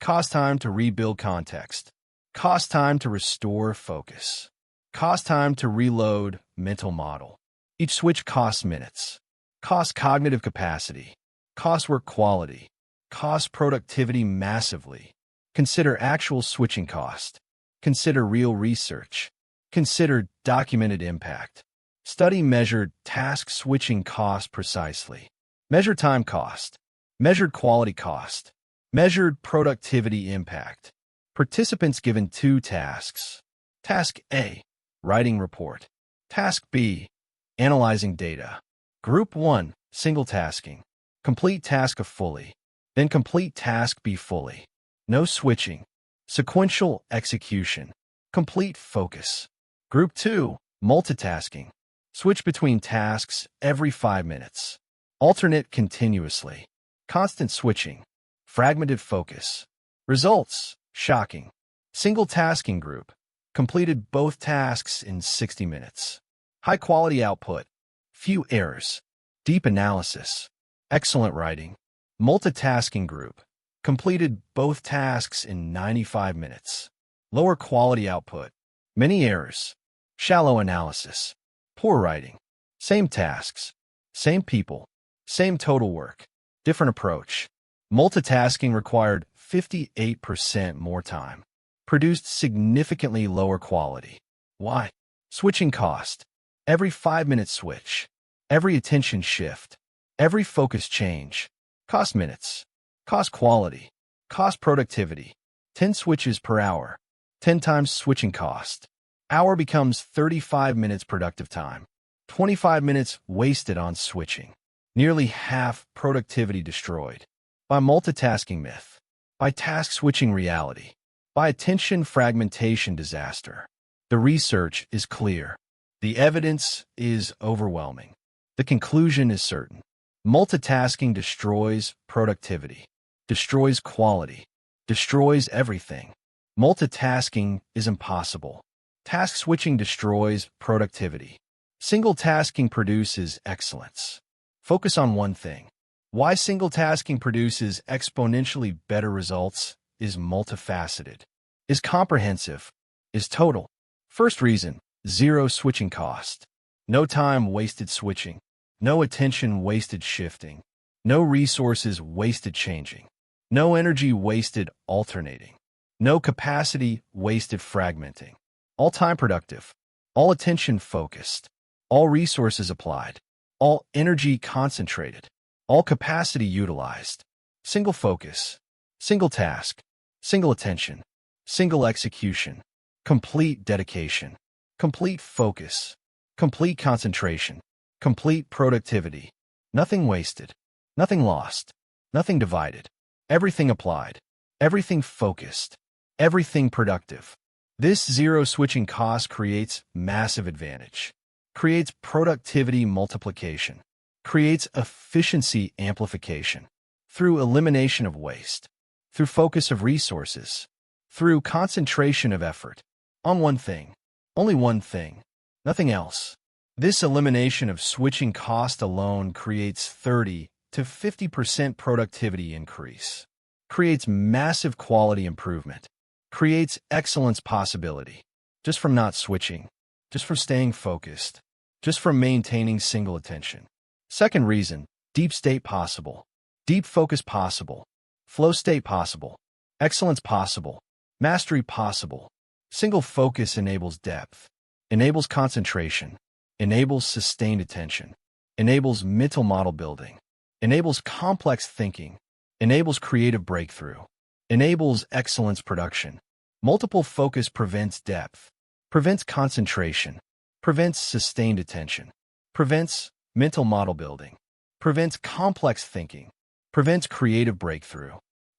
Cost time to rebuild context. Cost time to restore focus. Cost time to reload mental model. Each switch costs minutes. Costs cognitive capacity. Costs work quality. Costs productivity massively. Consider actual switching cost. Consider real research. Consider documented impact. Study measured task switching cost precisely. Measure time cost. Measured quality cost. Measured productivity impact. Participants given 2 tasks. Task A, writing report. Task B, analyzing data. Group 1, single tasking. Complete task A fully. Then complete task B fully. No switching. Sequential execution. Complete focus. Group 2, multitasking. Switch between tasks every 5 minutes. Alternate continuously. Constant switching. Fragmented focus. Results. Shocking. Single tasking group. Completed both tasks in 60 minutes. High quality output. Few errors. Deep analysis. Excellent writing. Multitasking group. Completed both tasks in 95 minutes. Lower quality output. Many errors. Shallow analysis. Poor writing. Same tasks. Same people. Same total work. Different approach. Multitasking required 58% more time. Produced significantly lower quality. Why? Switching cost. Every 5-minute switch. Every attention shift. Every focus change. Cost minutes. Cost quality. Cost productivity. 10 switches per hour. 10 times switching cost. Hour becomes 35 minutes productive time. 25 minutes wasted on switching. Nearly half productivity destroyed. By multitasking myth. By task switching reality. By attention fragmentation disaster. The research is clear. The evidence is overwhelming. The conclusion is certain. Multitasking destroys productivity. Destroys quality. Destroys everything. Multitasking is impossible. Task switching destroys productivity. Single tasking produces excellence. Focus on one thing. Why single tasking produces exponentially better results is multifaceted, is comprehensive, is total. First reason, zero switching cost. No time wasted switching. No attention wasted shifting. No resources wasted changing. No energy wasted alternating. No capacity wasted fragmenting. All time productive. All attention focused. All resources applied. All energy concentrated. All capacity utilized. Single focus. Single task. Single attention. Single execution. Complete dedication. Complete focus. Complete concentration. Complete productivity. Nothing wasted. Nothing lost. Nothing divided. Everything applied. Everything focused. Everything productive. This zero switching cost creates massive advantage. Creates productivity multiplication. Creates efficiency amplification. Through elimination of waste. Through focus of resources. Through concentration of effort. On one thing. Only one thing. nothing else. This elimination of switching cost alone creates 30 to 50% productivity increase, creates massive quality improvement, creates excellence possibility, just from not switching, just from staying focused, just from maintaining single attention. Second reason, deep state possible, deep focus possible, flow state possible, excellence possible, mastery possible. Single focus enables depth, enables concentration, enables sustained attention, enables mental model building, enables complex thinking, enables creative breakthrough, enables excellence production. Multiple focus prevents depth, prevents concentration, prevents sustained attention, prevents mental model building, prevents complex thinking, prevents creative breakthrough,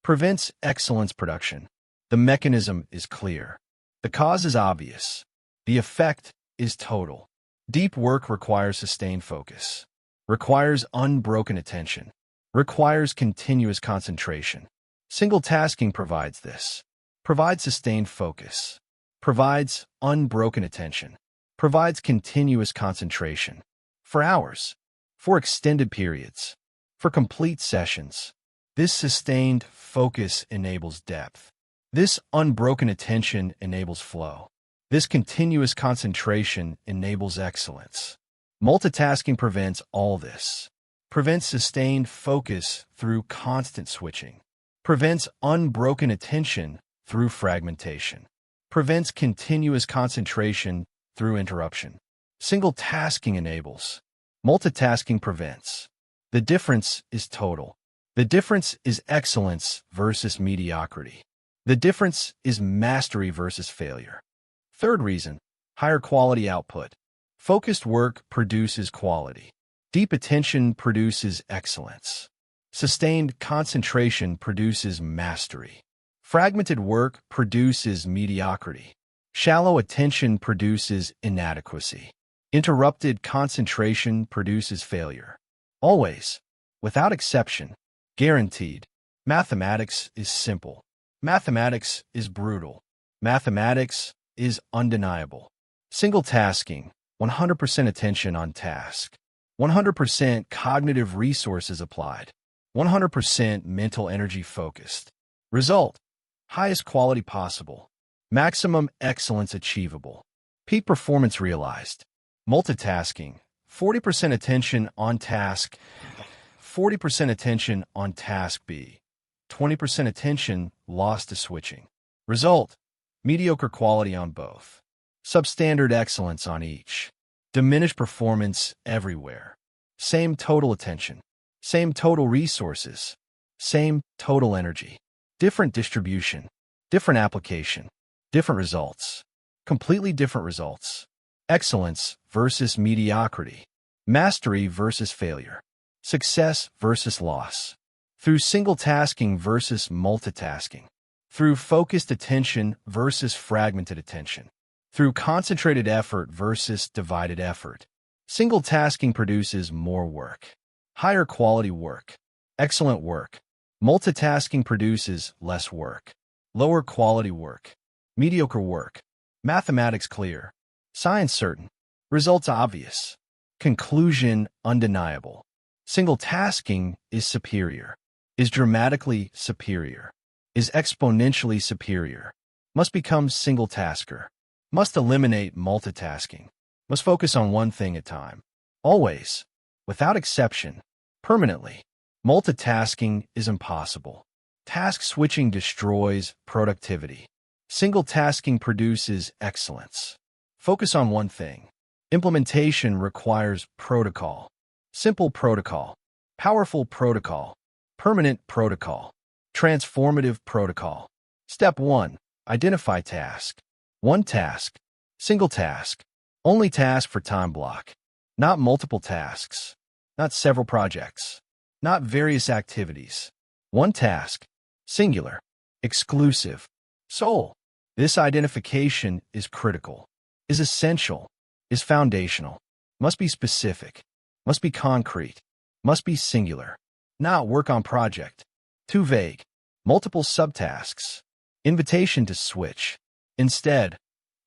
prevents excellence production. The mechanism is clear. The cause is obvious. The effect is total. Deep work requires sustained focus, requires unbroken attention, requires continuous concentration. Single tasking provides this, provides sustained focus, provides unbroken attention, provides continuous concentration, for hours, for extended periods, for complete sessions. This sustained focus enables depth. This unbroken attention enables flow. This continuous concentration enables excellence. Multitasking prevents all this, prevents sustained focus through constant switching, prevents unbroken attention through fragmentation, prevents continuous concentration through interruption. Single tasking enables. Multitasking prevents. The difference is total. The difference is excellence versus mediocrity. The difference is mastery versus failure. Third reason, higher quality output. Focused work produces quality. Deep attention produces excellence. Sustained concentration produces mastery. Fragmented work produces mediocrity. Shallow attention produces inadequacy. Interrupted concentration produces failure. Always, without exception, guaranteed. Mathematics is simple. Mathematics is brutal. Mathematics is undeniable. Single tasking, 100% attention on task. 100% cognitive resources applied. 100% mental energy focused. Result, highest quality possible. Maximum excellence achievable. Peak performance realized. Multitasking, 40% attention on task, 40% attention on task B, 20% attention lost to switching. Result, mediocre quality on both. Substandard excellence on each. Diminished performance everywhere. Same total attention. Same total resources. Same total energy. Different distribution. Different application. Different results. Completely different results. Excellence versus mediocrity. Mastery versus failure. Success versus loss. Through single tasking versus multitasking. Through focused attention versus fragmented attention. Through concentrated effort versus divided effort. Single tasking produces more work. Higher quality work. Excellent work. Multitasking produces less work. Lower quality work. Mediocre work. Mathematics clear. Science certain. Results obvious. Conclusion undeniable. Single tasking is superior. Is dramatically superior. Is exponentially superior. Must become single tasker. Must eliminate multitasking. Must focus on one thing at a time. Always. Without exception. Permanently. Multitasking is impossible. Task switching destroys productivity. Single tasking produces excellence. Focus on one thing. Implementation requires protocol. Simple protocol. Powerful protocol. Permanent protocol. Transformative protocol. Step 1. Identify task. One task. Single task. Only task for time block. Not multiple tasks. Not several projects. Not various activities. One task. Singular. Exclusive. Sole. This identification is critical. Is essential. Is foundational. Must be specific. Must be concrete. Must be singular. Not work on project. Too vague. Multiple subtasks. Invitation to switch. Instead,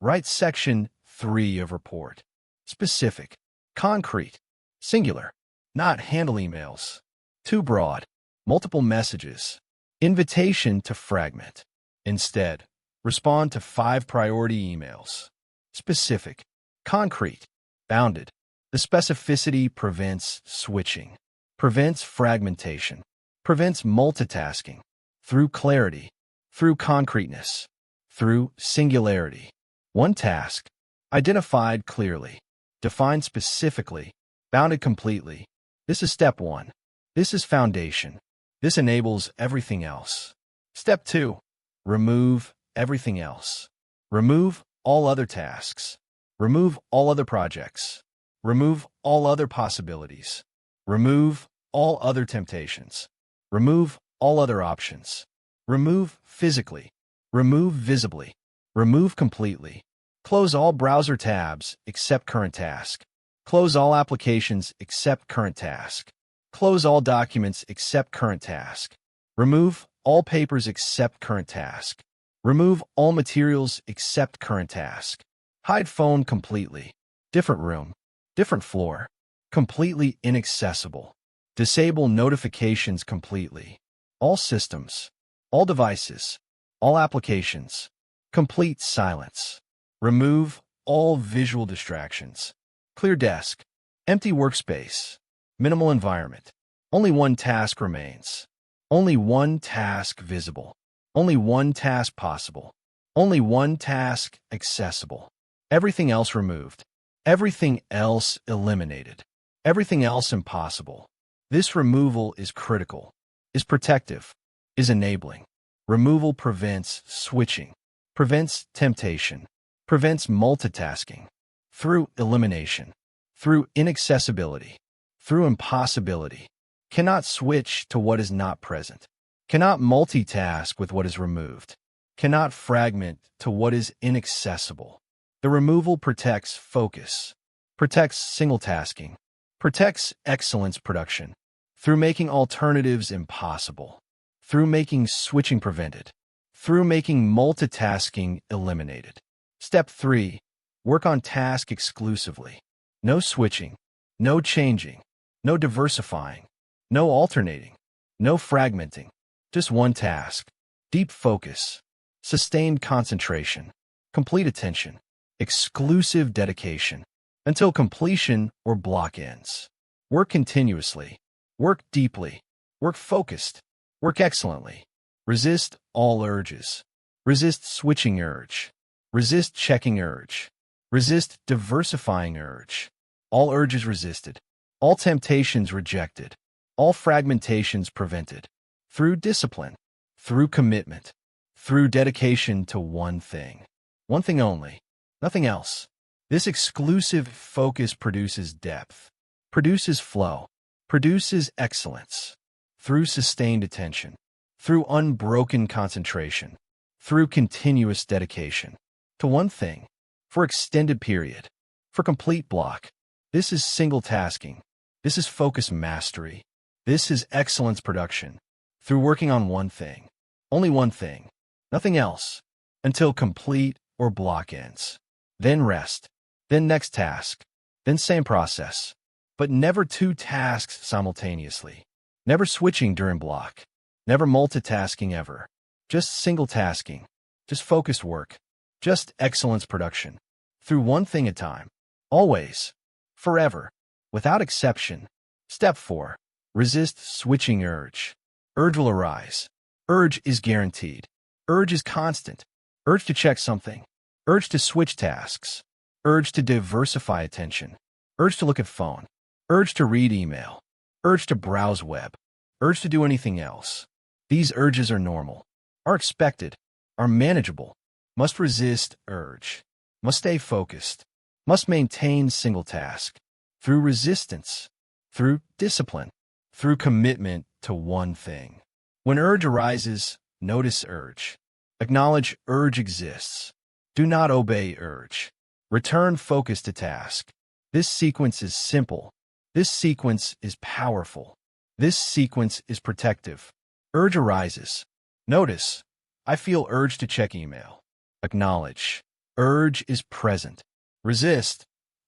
write section 3 of report. specific, concrete, singular, not handle emails, too broad, multiple messages, invitation to fragment. Instead, respond to 5 priority emails, specific, concrete, bounded. The specificity prevents switching, prevents fragmentation, prevents multitasking, through clarity, through concreteness, through singularity. One task, identified clearly, defined specifically, bounded completely. This is step 1. This is foundation. This enables everything else. Step 2. Remove everything else. Remove all other tasks. Remove all other projects. Remove all other possibilities. Remove all other temptations. Remove all other options. Remove physically. Remove visibly. Remove completely. Close all browser tabs except current task. Close all applications except current task. Close all documents except current task. Remove all papers except current task. Remove all materials except current task. Hide phone completely. Different room. Different floor. Completely inaccessible. Disable notifications completely. All systems. All devices. All applications. Complete silence. Remove all visual distractions. Clear desk. Empty workspace. Minimal environment. Only one task remains. Only one task visible. Only one task possible. Only one task accessible. Everything else removed. Everything else eliminated. Everything else impossible. This removal is critical, is protective, is enabling. Removal prevents switching, prevents temptation, prevents multitasking. Through elimination, through inaccessibility, through impossibility. Cannot switch to what is not present. Cannot multitask with what is removed. Cannot fragment to what is inaccessible. The removal protects focus, protects single tasking, protects excellence production, through making alternatives impossible, through making switching prevented, through making multitasking eliminated. Step 3. Work on task exclusively. No switching, no changing, no diversifying, no alternating, no fragmenting. Just one task. Deep focus, sustained concentration, complete attention, exclusive dedication, until completion or block ends. Work continuously. Work deeply. Work focused. Work excellently. Resist all urges. Resist switching urge. Resist checking urge. Resist diversifying urge. All urges resisted. All temptations rejected. All fragmentations prevented. Through discipline. Through commitment. Through dedication to one thing. One thing only. Nothing else. This exclusive focus produces depth, produces flow, produces excellence. Through sustained attention, through unbroken concentration, through continuous dedication to one thing, for extended period, for complete block. This is single tasking. This is focus mastery. This is excellence production. Through working on one thing, only one thing, nothing else, until complete or block ends. Then rest, then next task, then same process, but never 2 tasks simultaneously. Never switching during block, never multitasking ever. Just single tasking, just focused work, just excellence production. Through one thing at a time, always, forever, without exception. Step 4. Resist switching urge. Urge will arise. Urge is guaranteed. Urge is constant. Urge to check something. Urge to switch tasks. Urge to diversify attention. Urge to look at phone. Urge to read email. Urge to browse web. Urge to do anything else. These urges are normal, are expected, are manageable. Must resist urge. Must stay focused. Must maintain single task. Through resistance. Through discipline. Through commitment to one thing. When urge arises, notice urge. Acknowledge urge exists. Do not obey urge. Return focus to task. This sequence is simple. This sequence is powerful. This sequence is protective. Urge arises. Notice, I feel urge to check email. Acknowledge. Urge is present. Resist.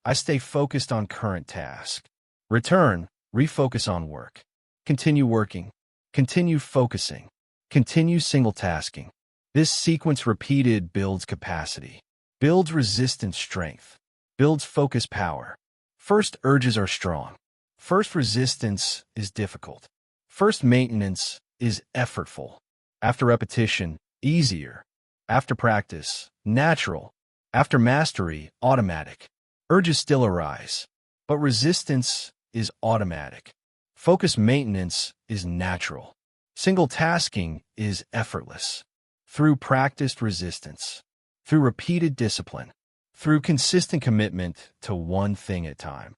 I stay focused on current task. Return, refocus on work. Continue working. Continue focusing. Continue single tasking. This sequence repeated builds capacity, builds resistance strength, builds focus power. First urges are strong. First resistance is difficult. First maintenance is effortful. After repetition, easier. After practice, natural. After mastery, automatic. Urges still arise, but resistance is automatic. Focus maintenance is natural. Single tasking is effortless. Through practiced resistance, through repeated discipline, through consistent commitment to one thing at a time.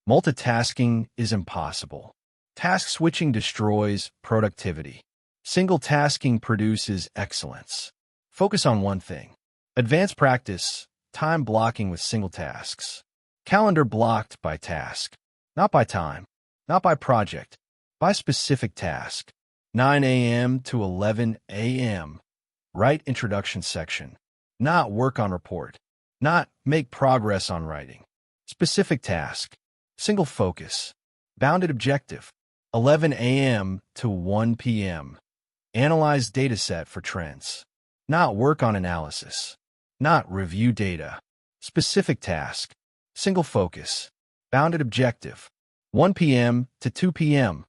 Multitasking is impossible. Task switching destroys productivity. Single tasking produces excellence. Focus on one thing. Advanced practice, time blocking with single tasks. Calendar blocked by task, not by time, not by project, by specific task. 9 a.m. to 11 a.m. Write introduction section. Not work on report. Not make progress on writing. Specific task. Single focus. Bounded objective. 11 a.m. to 1 p.m. Analyze dataset for trends. Not work on analysis. Not review data. Specific task. Single focus. Bounded objective. 1 p.m. to 2 p.m.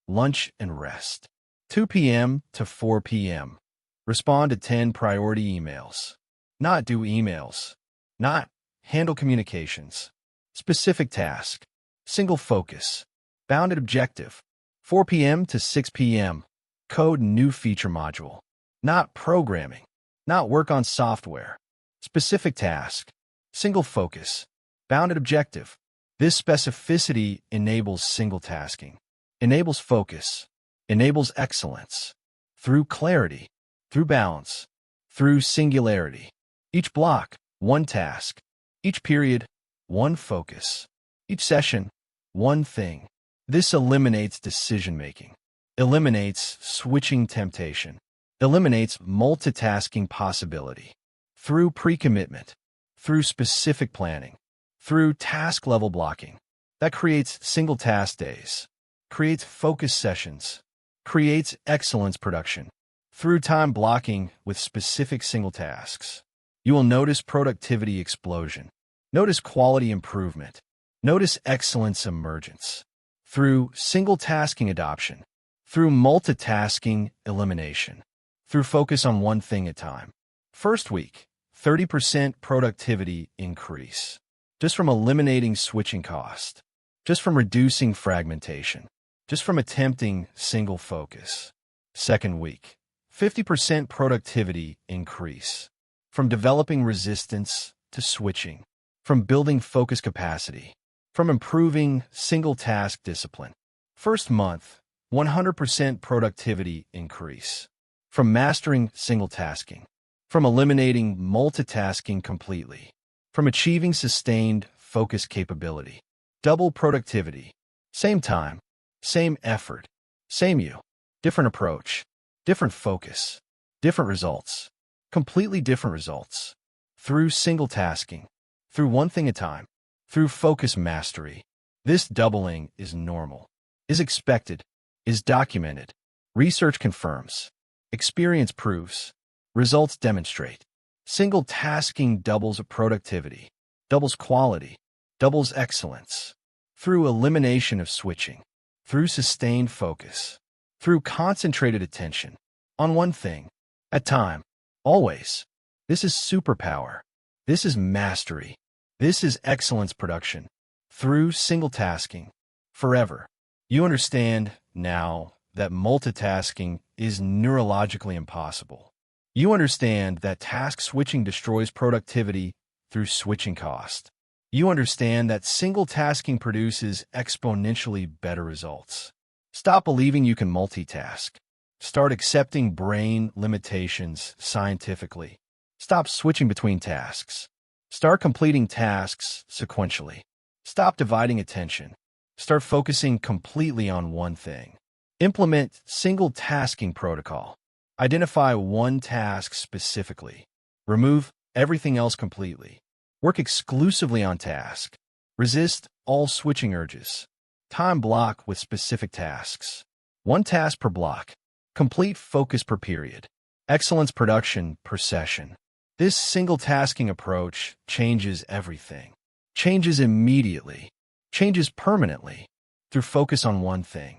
Lunch and rest. 2 p.m. to 4 p.m. Respond to 10 priority emails. Not do emails. Not handle communications. Specific task. Single focus. Bounded objective. 4 p.m. to 6 p.m. Code new feature module. Not programming. Not work on software. Specific task. Single focus. Bounded objective. This specificity enables single tasking. Enables focus. Enables excellence. Through clarity. Through balance. Through singularity. Each block, one task. Each period, one focus. Each session, one thing. This eliminates decision-making. Eliminates switching temptation. Eliminates multitasking possibility. Through pre-commitment. Through specific planning. Through task-level blocking. That creates single task days. Creates focus sessions. Creates excellence production. Through time blocking with specific single tasks, you will notice productivity explosion. Notice quality improvement. Notice excellence emergence. Through single tasking adoption. Through multitasking elimination. Through focus on one thing at a time. First week, 30% productivity increase. Just from eliminating switching cost. Just from reducing fragmentation. Just from attempting single focus. Second week, 50% productivity increase. From developing resistance to switching. From building focus capacity. From improving single task discipline. First month, 100% productivity increase. From mastering single tasking. From eliminating multitasking completely. From achieving sustained focus capability. Double productivity. Same time. Same effort. Same you. Different approach. Different focus. Different results. Completely different results. Through single tasking. Through one thing at a time. Through focus mastery. This doubling is normal. Is expected. Is documented. Research confirms. Experience proves. Results demonstrate. Single tasking doubles productivity. Doubles quality. Doubles excellence. Through elimination of switching. Through sustained focus. Through concentrated attention. On one thing. At time. Always. This is superpower. This is mastery. This is excellence production. Through single tasking. Forever. You understand now that multitasking is neurologically impossible. You understand that task switching destroys productivity through switching cost. You understand that single tasking produces exponentially better results. Stop believing you can multitask. Start accepting brain limitations scientifically. Stop switching between tasks. Start completing tasks sequentially. Stop dividing attention. Start focusing completely on one thing. Implement single tasking protocol. Identify one task specifically. Remove everything else completely. Work exclusively on task. Resist all switching urges. Time block with specific tasks. One task per block. Complete focus per period. Excellence production per session. This single-tasking approach changes everything. Changes immediately. Changes permanently. Through focus on one thing.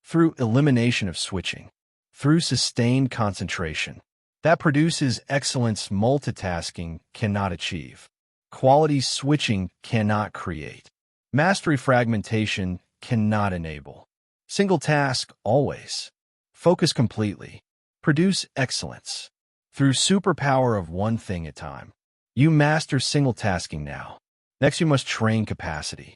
Through elimination of switching. Through sustained concentration. That produces excellence multitasking cannot achieve. Quality switching cannot create. Mastery fragmentation cannot enable. Single task always. Focus completely. Produce excellence. Through superpower of one thing at a time. You master single tasking now. Next you must train capacity.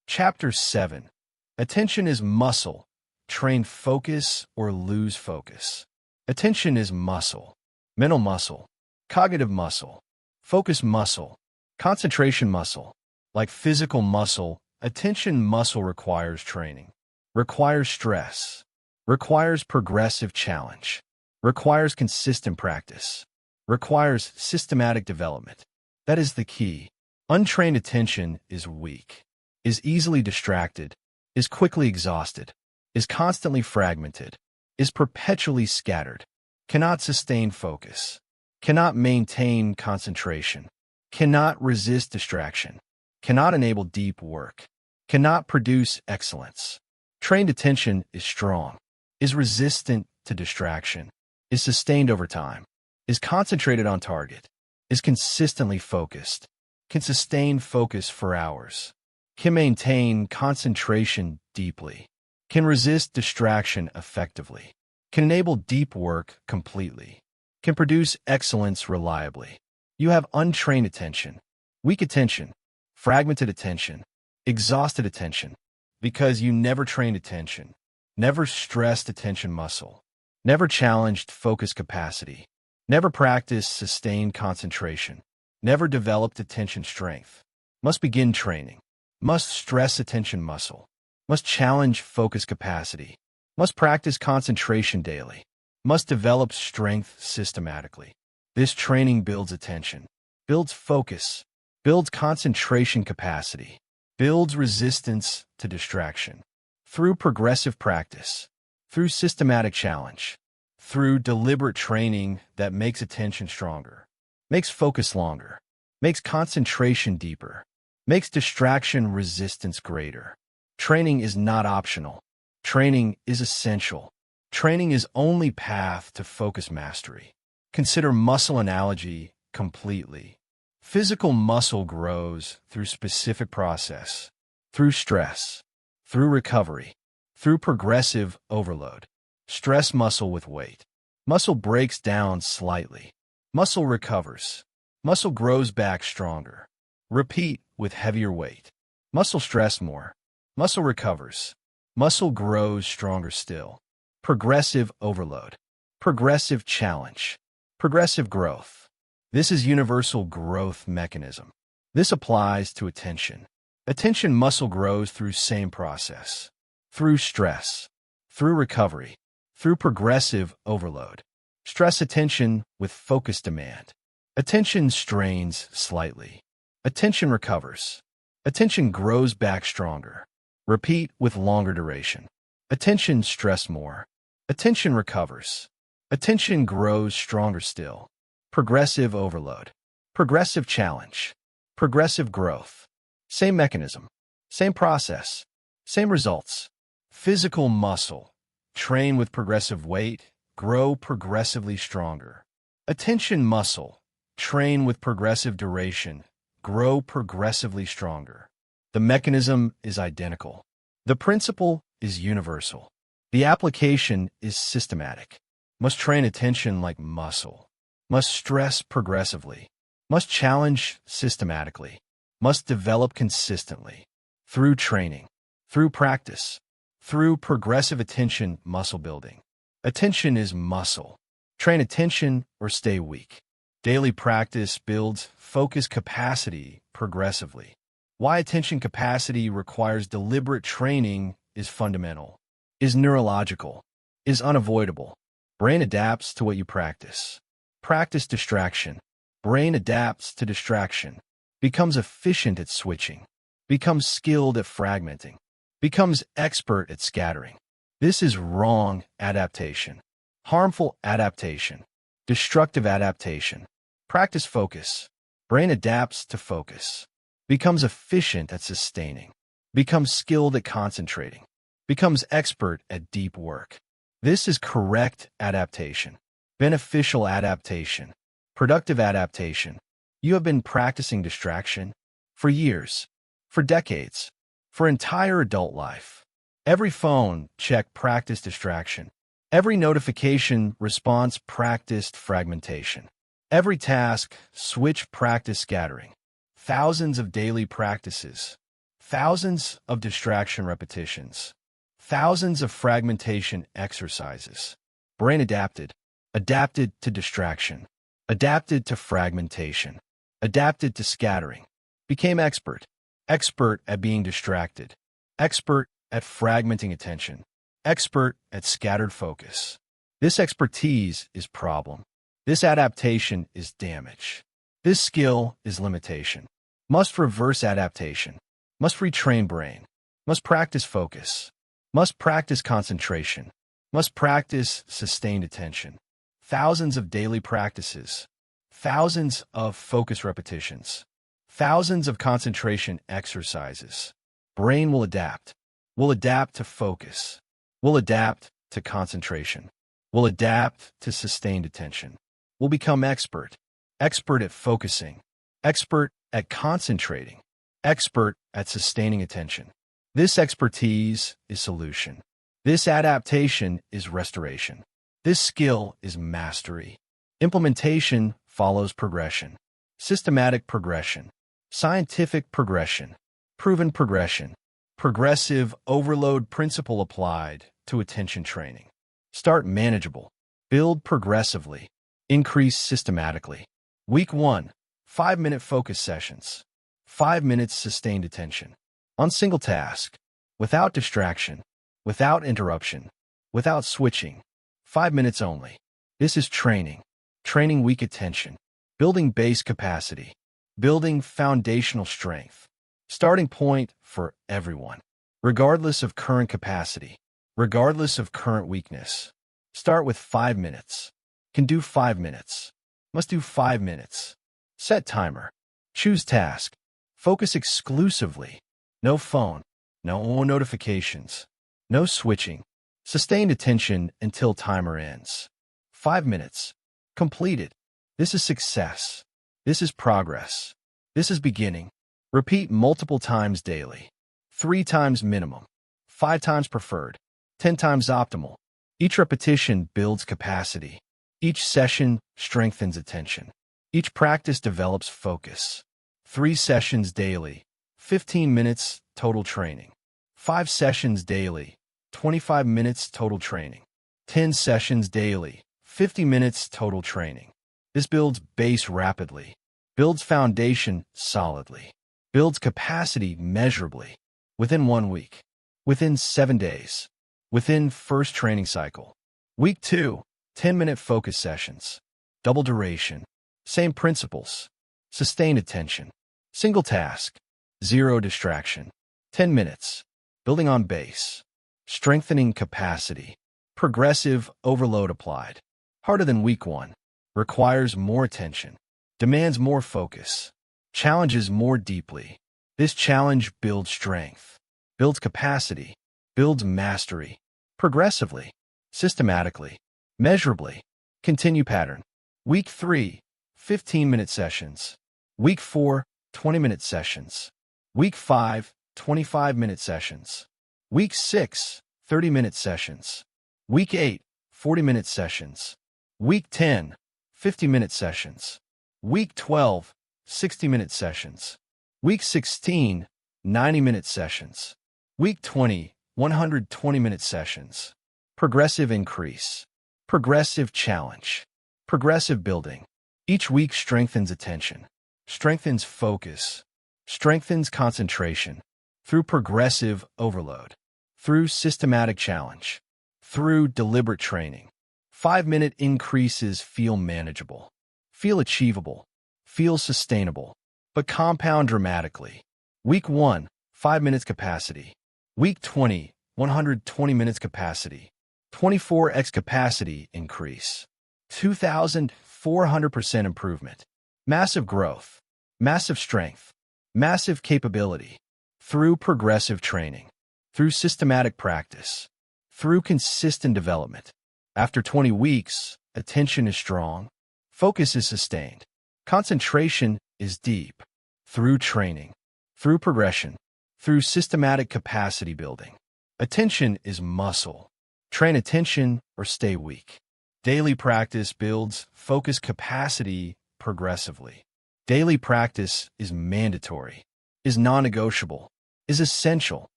Chapter 7. Attention is muscle. Train focus or lose focus. Attention is muscle. Mental muscle. Cognitive muscle. Focus muscle. Concentration muscle. Like physical muscle, attention muscle requires training. Requires stress. Requires progressive challenge. Requires consistent practice. Requires systematic development. That is the key. Untrained attention is weak. Is easily distracted. Is quickly exhausted. Is constantly fragmented. Is perpetually scattered. Cannot sustain focus. Cannot maintain concentration. Cannot resist distraction. Cannot enable deep work. Cannot produce excellence. Trained attention is strong. Is resistant to distraction. Is sustained over time. Is concentrated on target. Is consistently focused. Can sustain focus for hours. Can maintain concentration deeply. Can resist distraction effectively. Can enable deep work completely. Can produce excellence reliably. You have untrained attention, weak attention, fragmented attention, exhausted attention, because you never trained attention, never stressed attention muscle, never challenged focus capacity, never practiced sustained concentration, never developed attention strength. Must begin training. Must stress attention muscle. Must challenge focus capacity. Must practice concentration daily. Must develop strength systematically. This training builds attention, builds focus, builds concentration capacity, builds resistance to distraction. Through progressive practice, through systematic challenge, through deliberate training that makes attention stronger, makes focus longer, makes concentration deeper, makes distraction resistance greater. Training is not optional. Training is essential. Training is only path to focus mastery. Consider muscle analogy completely. Physical muscle grows through specific process, through stress, through recovery, through progressive overload. Stress muscle with weight. Muscle breaks down slightly. Muscle recovers. Muscle grows back stronger. Repeat with heavier weight. Muscle stress more. Muscle recovers. Muscle grows stronger still. Progressive overload. Progressive challenge. Progressive growth. This is universal growth mechanism. This applies to attention. Attention muscle grows through same process. Through stress. Through recovery. Through progressive overload. Stress attention with focus demand. Attention strains slightly. Attention recovers. Attention grows back stronger. Repeat with longer duration. Attention stress more. Attention recovers. Attention grows stronger still. Progressive overload. Progressive challenge. Progressive growth. Same mechanism. Same process. Same results. Physical muscle. Train with progressive weight. Grow progressively stronger. Attention muscle. Train with progressive duration. Grow progressively stronger. The mechanism is identical. The principle is universal. The application is systematic. Must train attention like muscle. Must stress progressively. Must challenge systematically. Must develop consistently. Through training. Through practice. Through progressive attention muscle building. Attention is muscle. Train attention or stay weak. Daily practice builds focus capacity progressively. Why attention capacity requires deliberate training is fundamental, is neurological, is unavoidable. Brain adapts to what you practice. Practice distraction. Brain adapts to distraction. Becomes efficient at switching. becomes skilled at fragmenting, becomes expert at scattering. This is wrong adaptation, harmful adaptation, destructive adaptation. Practice focus. Brain adapts to focus, becomes efficient at sustaining, becomes skilled at concentrating, becomes expert at deep work. This is correct adaptation, beneficial adaptation, productive adaptation. You have been practicing distraction for years, for decades, for entire adult life. Every phone check practiced distraction. Every notification response practiced fragmentation. Every task switch practice scattering. Thousands of daily practices. Thousands of distraction repetitions. Thousands of fragmentation exercises. Brain adapted. Adapted to distraction. Adapted to fragmentation. Adapted to scattering. Became expert. Expert at being distracted. Expert at fragmenting attention. Expert at scattered focus. This expertise is problem. This adaptation is damage. This skill is limitation. Must reverse adaptation. Must retrain brain. Must practice focus. Must practice concentration. Must practice sustained attention. Thousands of daily practices. Thousands of focus repetitions. Thousands of concentration exercises. Brain will adapt. Will adapt to focus. Will adapt to concentration. Will adapt to sustained attention. Will become expert. Expert at focusing. Expert at concentrating. Expert at sustaining attention. This expertise is solution. This adaptation is restoration. This skill is mastery. Implementation follows progression. Systematic progression. Scientific progression. Proven progression. Progressive overload principle applied to attention training. Start manageable. Build progressively. Increase systematically. Week 1, 5-minute focus sessions. 5 minutes sustained attention. On single task. Without distraction. Without interruption. Without switching. 5 minutes only. This is training. Training weak attention. Building base capacity. Building foundational strength. Starting point for everyone. Regardless of current capacity. Regardless of current weakness. Start with 5 minutes. Can do 5 minutes. Must do 5 minutes. Set timer. Choose task. Focus exclusively. No phone. No notifications. No switching. Sustained attention until timer ends. 5 minutes. Completed. This is success. This is progress. This is beginning. Repeat multiple times daily. 3 times minimum. 5 times preferred. 10 times optimal. Each repetition builds capacity. Each session strengthens attention. Each practice develops focus. 3 sessions daily. 15 minutes total training. 5 sessions daily. 25 minutes total training. 10 sessions daily. 50 minutes total training. This builds base rapidly. Builds foundation solidly. Builds capacity measurably. Within 1 week. Within 7 days. Within first training cycle. Week 2, 10-minute focus sessions. Double duration. Same principles. Sustained attention. Single task. 0 distraction. 10 minutes. Building on base. Strengthening capacity. Progressive overload applied. Harder than week 1. Requires more attention. Demands more focus. Challenges more deeply. This challenge builds strength. Builds capacity. Builds mastery. Progressively. Systematically. Measurably. Continue pattern. Week 3, 15-minute sessions. Week 4, 20-minute sessions. Week 5, 25-minute sessions. Week 6, 30-minute sessions. Week 8, 40-minute sessions. Week 10, 50-minute sessions. Week 12, 60-minute sessions. Week 16, 90-minute sessions. Week 20, 120-minute sessions. Progressive increase. Progressive challenge. Progressive building. Each week strengthens attention. Strengthens focus. Strengthens concentration. Through progressive overload. Through systematic challenge. Through deliberate training. 5-minute increases feel manageable. Feel achievable. Feel sustainable. But compound dramatically. Week 1, 5 minutes capacity. Week 20, 120 minutes capacity. 24x capacity increase. 2,400% improvement. Massive growth. Massive strength. Massive capability. Through progressive training. Through systematic practice. Through consistent development. After 20 weeks, attention is strong. Focus is sustained. Concentration is deep. Through training. Through progression. Through systematic capacity building. Attention is muscle. Train attention or stay weak. Daily practice builds focus capacity progressively. Daily practice is mandatory, is non-negotiable, is essential,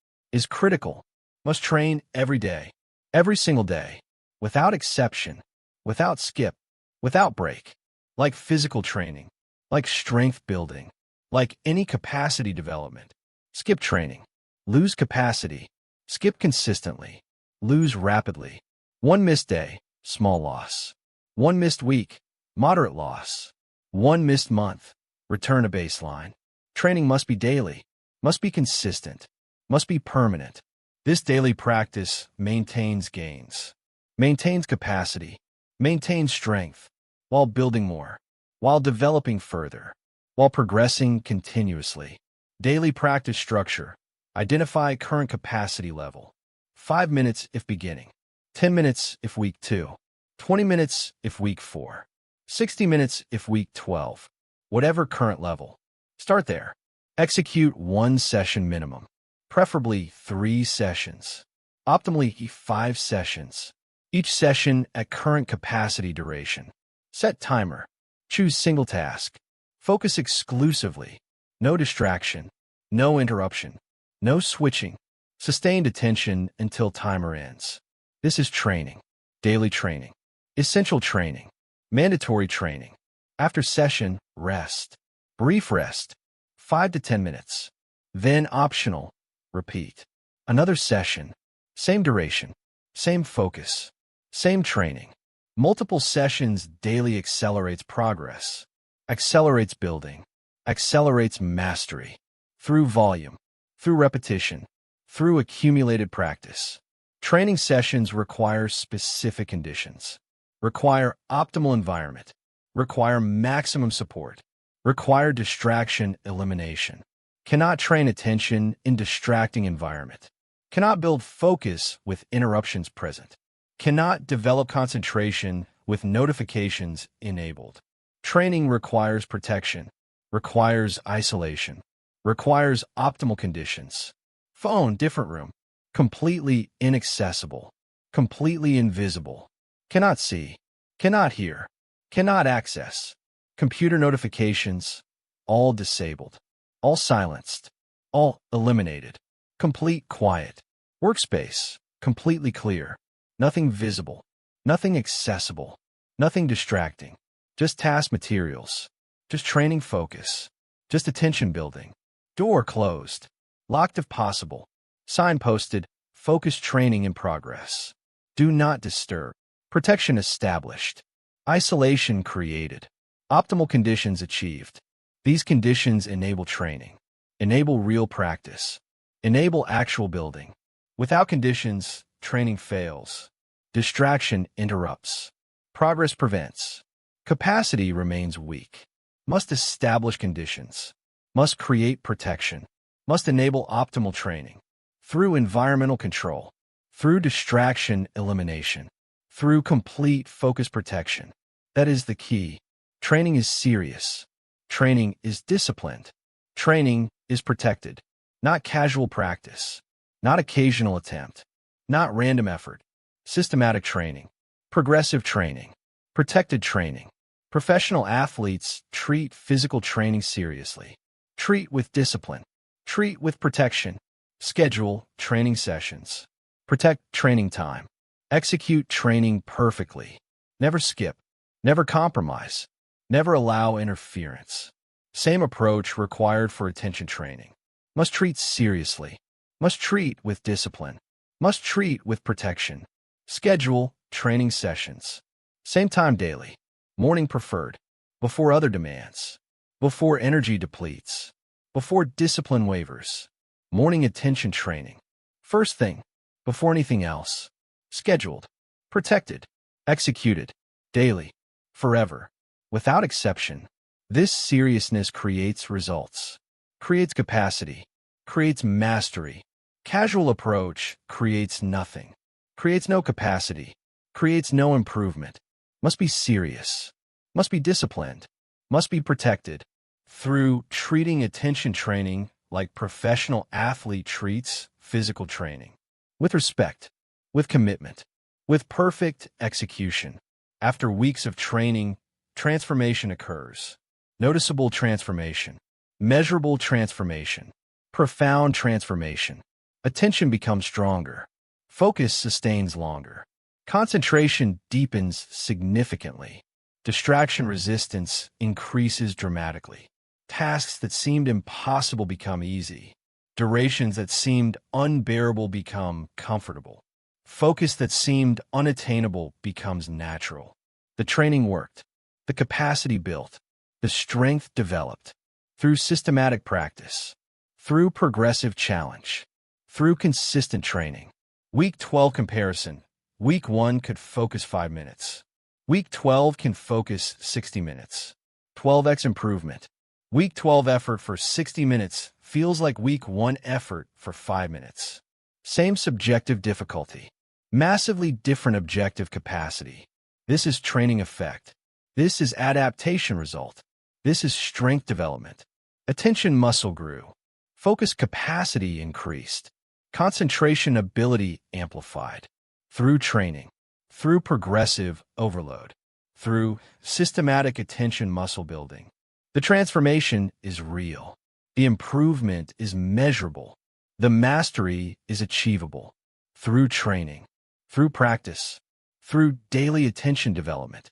is critical. Must train every day, every single day, without exception, without skip, without break. Like physical training, like strength building, like any capacity development. Skip training, lose capacity. Skip consistently, lose rapidly. One missed day, small loss. One missed week, moderate loss. One missed month, return to baseline. Training must be daily, must be consistent, must be permanent. This daily practice maintains gains, maintains capacity, maintains strength, while building more, while developing further, while progressing continuously. Daily practice structure. Identify current capacity level. 5 minutes if beginning. 10 minutes if week 2. 20 minutes if week 4. 60 minutes if week 12. Whatever current level. Start there. Execute 1 session minimum. Preferably 3 sessions. Optimally 5 sessions. Each session at current capacity duration. Set timer. Choose single task. Focus exclusively. No distraction. No interruption. No switching. Sustained attention until timer ends. This is training. Daily training. Essential training. Mandatory training. After session, rest. Brief rest. 5 to 10 minutes. Then optional. Repeat. Another session. Same duration. Same focus. Same training. Multiple sessions daily accelerates progress. Accelerates building. Accelerates mastery. Through volume. Through repetition. Through accumulated practice. Training sessions require specific conditions. Require optimal environment. Require maximum support. Require distraction elimination. Cannot train attention in distracting environment. Cannot build focus with interruptions present. Cannot develop concentration with notifications enabled. Training requires protection. Requires isolation. Requires optimal conditions. Phone, different room. Completely inaccessible. Completely invisible. Cannot see. Cannot hear. Cannot access. Computer notifications. All disabled. All silenced. All eliminated. Complete quiet. Workspace. Completely clear. Nothing visible. Nothing accessible. Nothing distracting. Just task materials. Just training focus. Just attention building. Door closed. Locked if possible. Sign posted. Focus training in progress. Do not disturb. Protection established. Isolation created. Optimal conditions achieved. These conditions enable training. Enable real practice. Enable actual building. Without conditions, training fails. Distraction interrupts. Progress prevents. Capacity remains weak. Must establish conditions. Must create protection. Must enable optimal training. Through environmental control. Through distraction elimination. Through complete focus protection. That is the key. Training is serious. Training is disciplined. Training is protected. Not casual practice. Not occasional attempt. Not random effort. Systematic training. Progressive training. Protected training. Professional athletes treat physical training seriously. Treat with discipline. Treat with protection. Schedule training sessions. Protect training time. Execute training perfectly. Never skip. Never compromise. Never allow interference. Same approach required for attention training. Must treat seriously. Must treat with discipline. Must treat with protection. Schedule training sessions. Same time daily. Morning preferred. Before other demands. Before energy depletes. Before discipline wavers. Morning attention training. First thing, before anything else. Scheduled, protected, executed, daily, forever, without exception. This seriousness creates results, creates capacity, creates mastery. Casual approach creates nothing, creates no capacity, creates no improvement. Must be serious, must be disciplined, must be protected. Through treating attention training like professional athlete treats physical training. With respect, with commitment, with perfect execution. After weeks of training, transformation occurs. Noticeable transformation, measurable transformation, profound transformation. Attention becomes stronger. Focus sustains longer. Concentration deepens significantly. Distraction resistance increases dramatically. Tasks that seemed impossible become easy. Durations that seemed unbearable become comfortable. Focus that seemed unattainable becomes natural. The training worked. The capacity built. The strength developed. Through systematic practice. Through progressive challenge. Through consistent training. Week 12 comparison. Week 1 could focus 5 minutes. Week 12 can focus 60 minutes. 12x improvement. Week 12 effort for 60 minutes feels like week 1 effort for 5 minutes. Same subjective difficulty. Massively different objective capacity. This is training effect. This is adaptation result. This is strength development. Attention muscle grew. Focus capacity increased. Concentration ability amplified. Through training. Through progressive overload. Through systematic attention muscle building. The transformation is real. The improvement is measurable. The mastery is achievable. Through training. Through practice. Through daily attention development.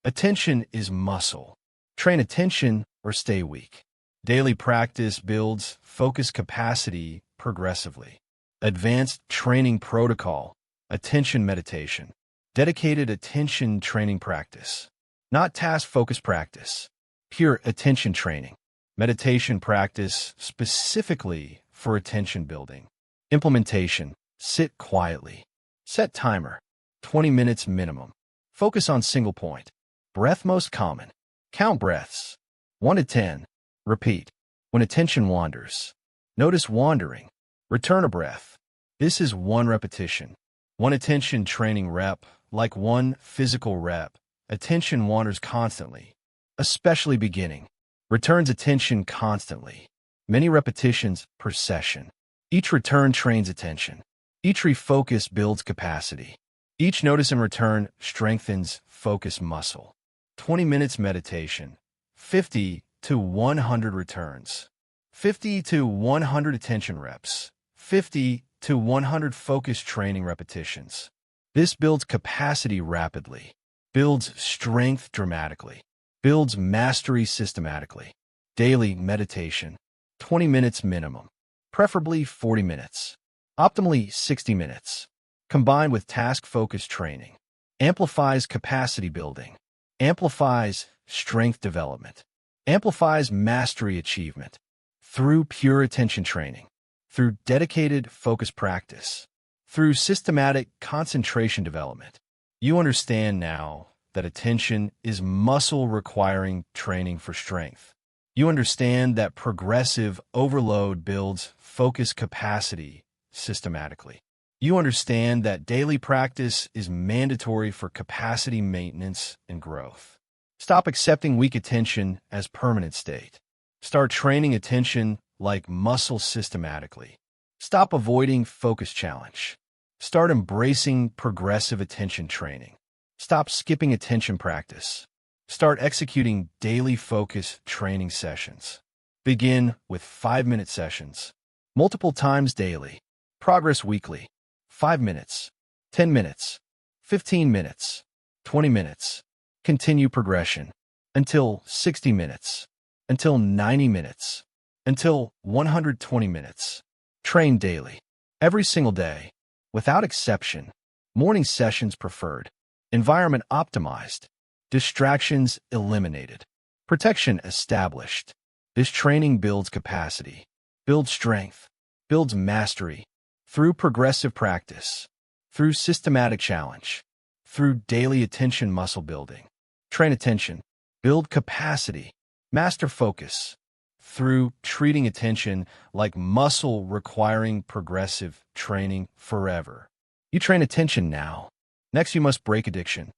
Attention is muscle. Train attention or stay weak. Daily practice builds focus capacity progressively. Advanced training protocol. Attention meditation. Dedicated attention training practice. Not task-focused practice. Pure attention training. Meditation practice specifically for attention building. Implementation. Sit quietly. Set timer. 20 minutes minimum. Focus on single point. Breath most common. Count breaths. 1 to 10. Repeat. When attention wanders. Notice wandering. Return a breath. This is 1 repetition. 1 attention training rep, like 1 physical rep. Attention wanders constantly, especially beginning. Returns attention constantly. Many repetitions per session. Each return trains attention. Each refocus builds capacity. Each notice and return strengthens focus muscle. 20 minutes meditation. 50 to 100 returns. 50 to 100 attention reps. 50 to 100 focus training repetitions. This builds capacity rapidly. Builds strength dramatically. Builds mastery systematically. Daily meditation. 20 minutes minimum. Preferably 40 minutes. Optimally 60 minutes. Combined with task-focused training. Amplifies capacity building. Amplifies strength development. Amplifies mastery achievement. Through pure attention training. Through dedicated focus practice. Through systematic concentration development. You understand now that attention is muscle requiring training for strength. You understand that progressive overload builds focus capacity systematically. You understand that daily practice is mandatory for capacity maintenance and growth. Stop accepting weak attention as permanent state. Start training attention like muscle systematically. Stop avoiding focus challenge. Start embracing progressive attention training. Stop skipping attention practice. Start executing daily focus training sessions. Begin with 5-minute sessions. Multiple times daily. Progress weekly. 5 minutes. 10 minutes. 15 minutes. 20 minutes. Continue progression. Until 60 minutes. Until 90 minutes. Until 120 minutes. Train daily. Every single day. Without exception. Morning sessions preferred. Environment optimized. Distractions eliminated. Protection established. This training builds capacity. Builds strength. builds mastery through progressive practice, through systematic challenge, through daily attention muscle building. Train attention, build capacity, master focus, through treating attention like muscle requiring progressive training forever. You train attention now. Next, you must break addiction.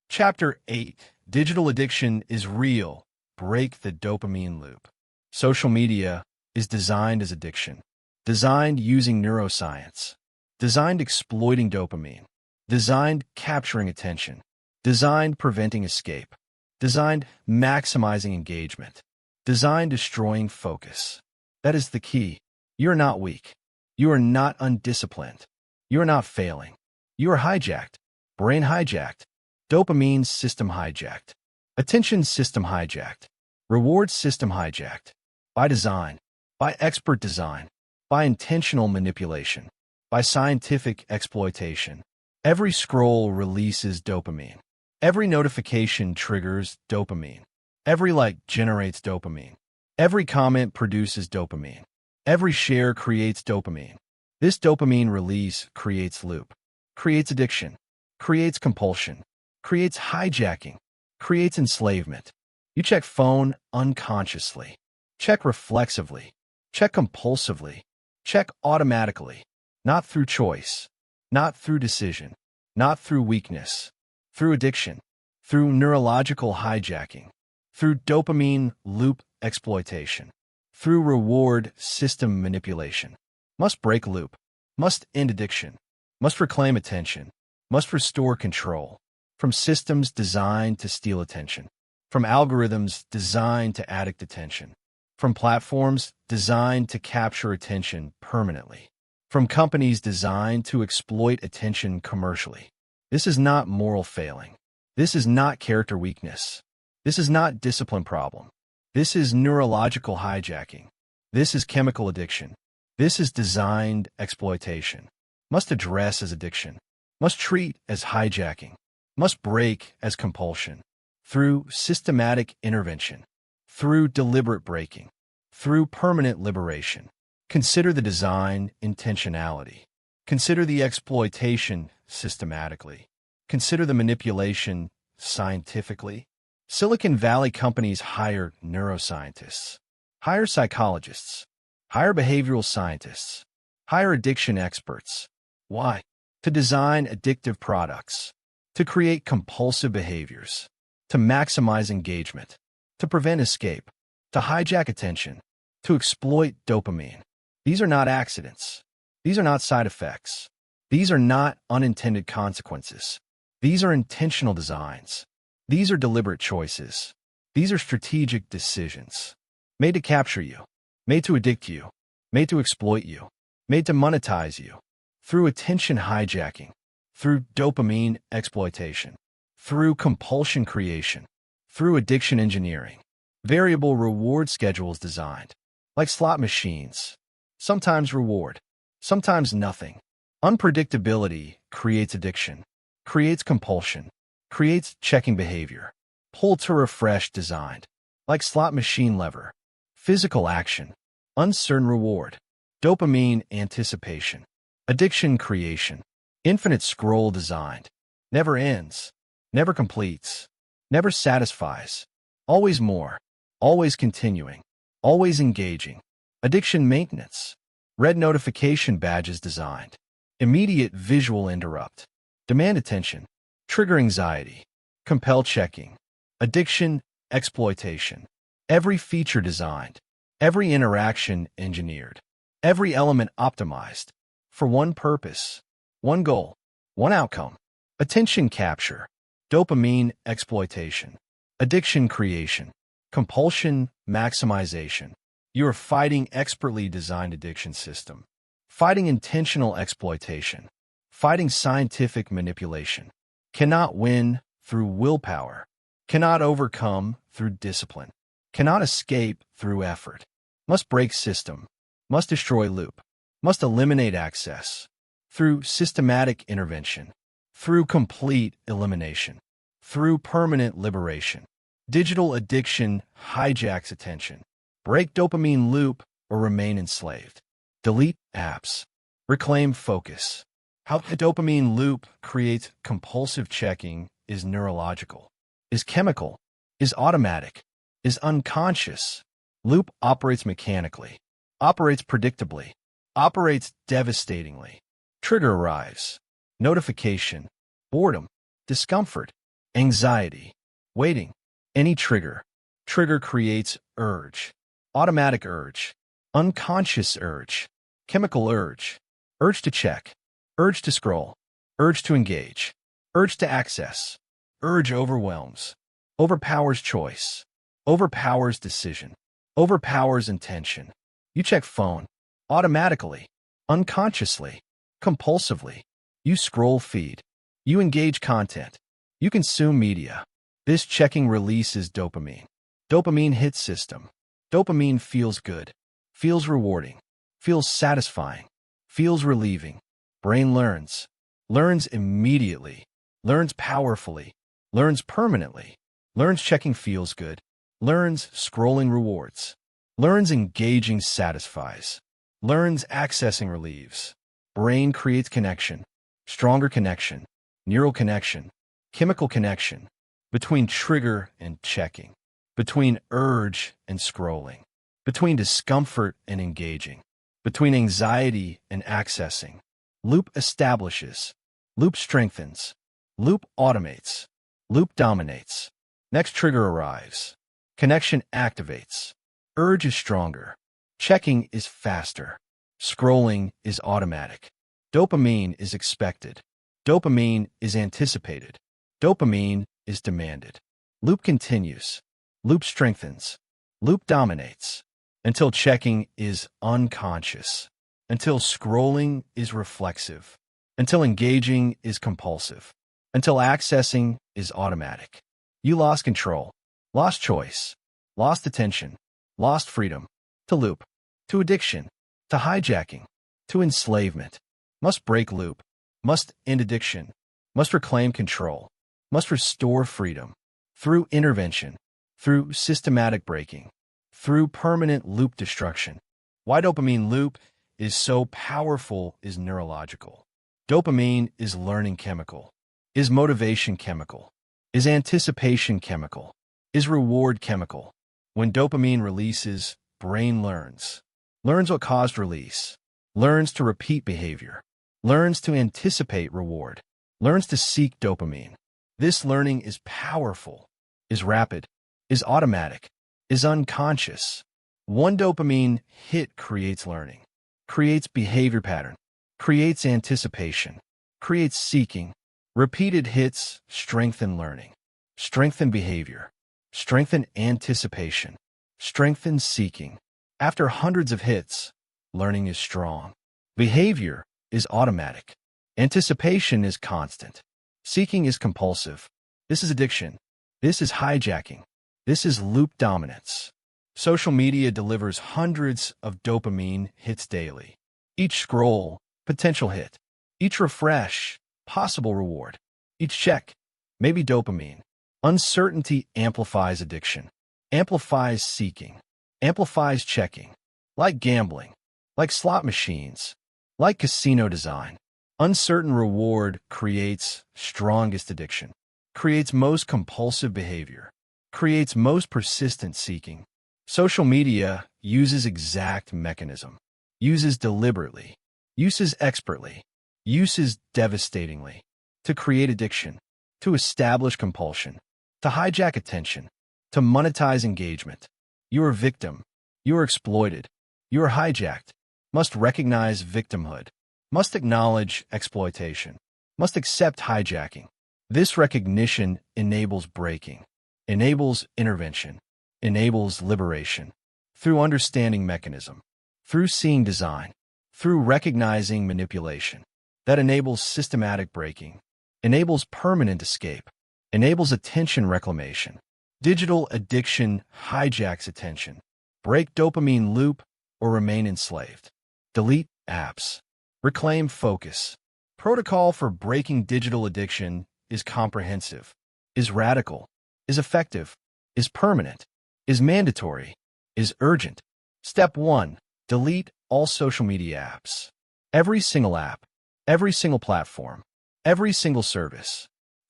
Chapter 8. Digital addiction is real. Break the dopamine loop. Social media is designed as addiction, designed using neuroscience, designed exploiting dopamine, designed capturing attention, designed preventing escape, designed maximizing engagement, designed destroying focus. That is the key. You are not weak. You are not undisciplined. You are not failing. You are hijacked. Brain hijacked. Dopamine system hijacked. Attention system hijacked. Reward system hijacked. By design. By expert design. By intentional manipulation. By scientific exploitation. Every scroll releases dopamine. Every notification triggers dopamine. Every like generates dopamine. Every comment produces dopamine. Every share creates dopamine. This dopamine release creates loop, creates addiction, creates compulsion, creates hijacking, creates enslavement. You check phone unconsciously, check reflexively, check compulsively, check automatically, not through choice, not through decision, not through weakness, through addiction, through neurological hijacking, through dopamine loop exploitation, through reward system manipulation. Must break loop, must end addiction, must reclaim attention, must restore control. From systems designed to steal attention, from algorithms designed to addict attention, from platforms designed to capture attention permanently, from companies designed to exploit attention commercially. This is not moral failing. This is not character weakness. This is not discipline problem. This is neurological hijacking. This is chemical addiction. This is designed exploitation. Must address as addiction. Must treat as hijacking. Must break as compulsion. Through systematic intervention. Through deliberate breaking. Through permanent liberation. Consider the design intentionality. Consider the exploitation systematically. Consider the manipulation scientifically. Silicon Valley companies hire neuroscientists, hire psychologists, hire behavioral scientists, hire addiction experts. Why? To design addictive products, to create compulsive behaviors, to maximize engagement, to prevent escape, to hijack attention, to exploit dopamine. These are not accidents. These are not side effects. These are not unintended consequences. These are intentional designs. These are deliberate choices. These are strategic decisions. Made to capture you, made to addict you, made to exploit you, made to monetize you. Through attention hijacking, through dopamine exploitation, through compulsion creation, through addiction engineering. Variable reward schedules designed, like slot machines. Sometimes reward, sometimes nothing. Unpredictability creates addiction, creates compulsion, creates checking behavior. Pull to refresh designed, like slot machine lever. Physical action, uncertain reward. Dopamine anticipation. Addiction creation. Infinite scroll designed. Never ends, never completes, never satisfies. Always more, always continuing, always engaging. Addiction maintenance. Red notification badges designed. Immediate visual interrupt. Demand attention. Trigger anxiety. Compel checking. Addiction exploitation. Every feature designed. Every interaction engineered. Every element optimized. For one purpose. One goal. One outcome. Attention capture. Dopamine exploitation. Addiction creation. Compulsion maximization. You are fighting expertly designed addiction system. Fighting intentional exploitation. Fighting scientific manipulation. Cannot win through willpower. Cannot overcome through discipline. Cannot escape through effort. Must break system. Must destroy loop. Must eliminate access. Through systematic intervention. Through complete elimination. Through permanent liberation. Digital addiction hijacks attention. Break dopamine loop or remain enslaved. Delete apps. Reclaim focus. How the dopamine loop creates compulsive checking is neurological, is chemical, is automatic, is unconscious. Loop operates mechanically, operates predictably, operates devastatingly. Trigger arrives. Notification, boredom, discomfort, anxiety, waiting. Any trigger. Trigger creates urge. Automatic urge. Unconscious urge. Chemical urge. Urge to check. Urge to scroll. Urge to engage. Urge to access. Urge overwhelms. Overpowers choice. Overpowers decision. Overpowers intention. You check phone. Automatically. Unconsciously. Compulsively. You scroll feed. You engage content. You consume media. This checking releases dopamine. Dopamine hit system. Dopamine feels good. Feels rewarding. Feels satisfying. Feels relieving. Brain learns. Learns immediately. Learns powerfully. Learns permanently. Learns checking feels good. Learns scrolling rewards. Learns engaging satisfies. Learns accessing relieves. Brain creates connection. Stronger connection. Neural connection. Chemical connection. Between trigger and checking. Between urge and scrolling. Between discomfort and engaging. Between anxiety and accessing. Loop establishes. Loop strengthens. Loop automates. Loop dominates. Next trigger arrives. Connection activates. Urge is stronger. Checking is faster. Scrolling is automatic. Dopamine is expected. Dopamine is anticipated. Dopamine is demanded. Loop continues. Loop strengthens. Loop dominates. Until checking is unconscious. Until scrolling is reflexive. Until engaging is compulsive. Until accessing is automatic. You lost control. Lost choice. Lost attention. Lost freedom. To loop. To addiction. To hijacking. To enslavement. Must break loop. Must end addiction. Must reclaim control. Must restore freedom. Through intervention. Through systematic breaking. Through permanent loop destruction. Why dopamine loop is so powerful is neurological. Dopamine is learning chemical. Is motivation chemical. Is anticipation chemical. Is reward chemical. When dopamine releases, brain learns. Learns what caused release. Learns to repeat behavior. Learns to anticipate reward. Learns to seek dopamine. This learning is powerful. Is rapid. Is automatic. Is unconscious. One dopamine hit creates learning. Creates behavior pattern. Creates anticipation. Creates seeking. Repeated hits strengthen learning. Strengthen behavior. Strengthen anticipation. Strengthen seeking. After hundreds of hits, learning is strong. Behavior is automatic. Anticipation is constant. Seeking is compulsive. This is addiction. This is hijacking. This is loop dominance. Social media delivers hundreds of dopamine hits daily. Each scroll, potential hit. Each refresh, possible reward. Each check, maybe dopamine. Uncertainty amplifies addiction. Amplifies seeking. Amplifies checking. Like gambling. Like slot machines. Like casino design. Uncertain reward creates strongest addiction. Creates most compulsive behavior. Creates most persistent seeking. Social media uses exact mechanism. Uses deliberately. Uses expertly. Uses devastatingly. To create addiction. To establish compulsion. To hijack attention. To monetize engagement. You are a victim. You are exploited. You are hijacked. Must recognize victimhood. Must acknowledge exploitation. Must accept hijacking. This recognition enables breaking. Enables intervention. Enables liberation. Through understanding mechanism. Through seeing design. Through recognizing manipulation. That enables systematic breaking. Enables permanent escape. Enables attention reclamation. Digital addiction hijacks attention. Break dopamine loop or remain enslaved. Delete apps. Reclaim focus. Protocol for breaking digital addiction is comprehensive. Is radical. Is effective. Is permanent. Is mandatory. Is urgent. Step 1. delete all social media apps. Every single app, every single platform, every single service.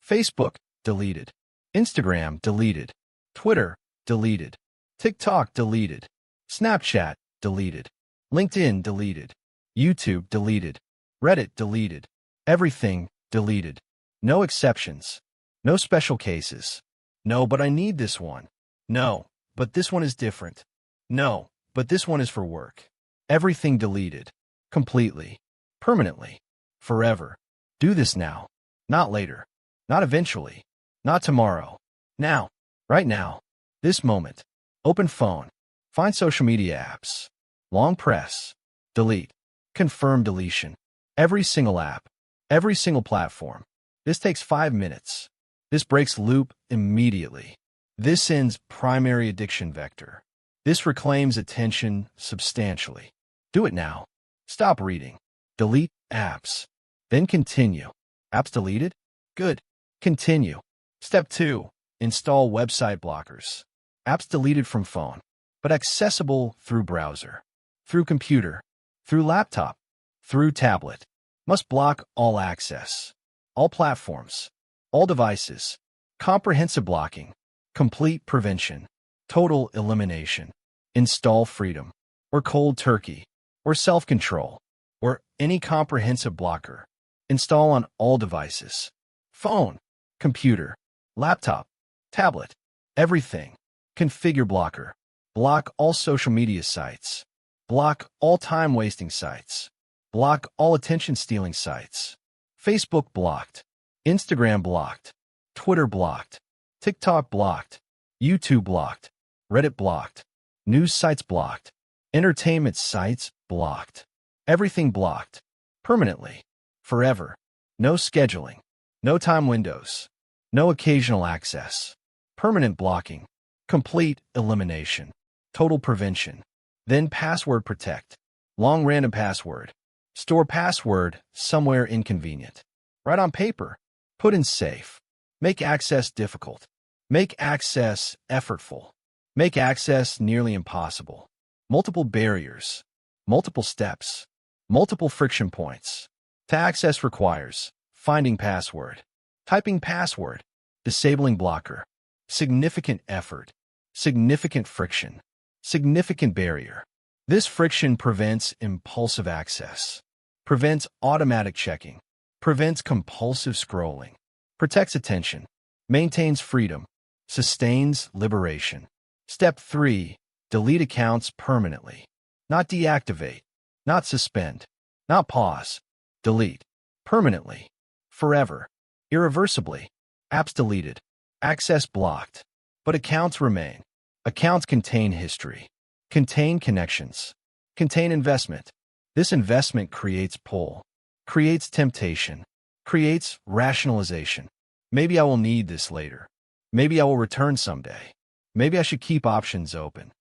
Facebook, deleted. Instagram, deleted. Twitter, deleted. TikTok, deleted. Snapchat, deleted. LinkedIn, deleted. YouTube, deleted. Reddit, deleted. Everything, deleted. No exceptions. No special cases. No, but I need this one. No, but this one is different. No, but this one is for work. Everything deleted. Completely. Permanently. Forever. Do this now. Not later. Not eventually. Not tomorrow. Now. Right now. This moment. Open phone. Find social media apps. Long press. Delete. Confirm deletion. Every single app. Every single platform. This takes 5 minutes. This breaks loop immediately. This ends primary addiction vector. This reclaims attention substantially. Do it now. Stop reading. Delete apps. Then continue. Apps deleted? Good. Continue. Step 2. Install website blockers. Apps deleted from phone, but accessible through browser, through computer, through laptop, through tablet. Must block all access. All platforms. All devices. Comprehensive blocking. Complete prevention. Total elimination. Install freedom. Or cold turkey. Or self-control. Or any comprehensive blocker. Install on all devices. Phone. Computer. Laptop. Tablet. Everything. Configure blocker. Block all social media sites. Block all time-wasting sites. Block all attention-stealing sites. Facebook blocked. Instagram blocked. Twitter blocked. TikTok blocked. YouTube blocked. Reddit blocked. News sites blocked. Entertainment sites blocked. Everything blocked. Permanently. Forever. No scheduling. No time windows. No occasional access. Permanent blocking. Complete elimination. Total prevention. Then password protect. Long random password. Store password somewhere inconvenient. Write on paper. Put in safe. Make access difficult. Make access effortful. Make access nearly impossible. Multiple barriers. Multiple steps. Multiple friction points. To access requires finding password. Typing password. Disabling blocker. Significant effort. Significant friction. Significant barrier. This friction prevents impulsive access. Prevents automatic checking. Prevents compulsive scrolling. Protects attention. Maintains freedom. Sustains liberation. Step 3. Delete accounts permanently. Not deactivate. Not suspend. Not pause. Delete. Permanently. Forever. Irreversibly. Apps deleted. Access blocked. But accounts remain. Accounts contain history. Contain connections. Contain investment. This investment creates pull. Creates temptation. Creates rationalization. Maybe I will need this later. Maybe I will return someday. Maybe I should keep options open.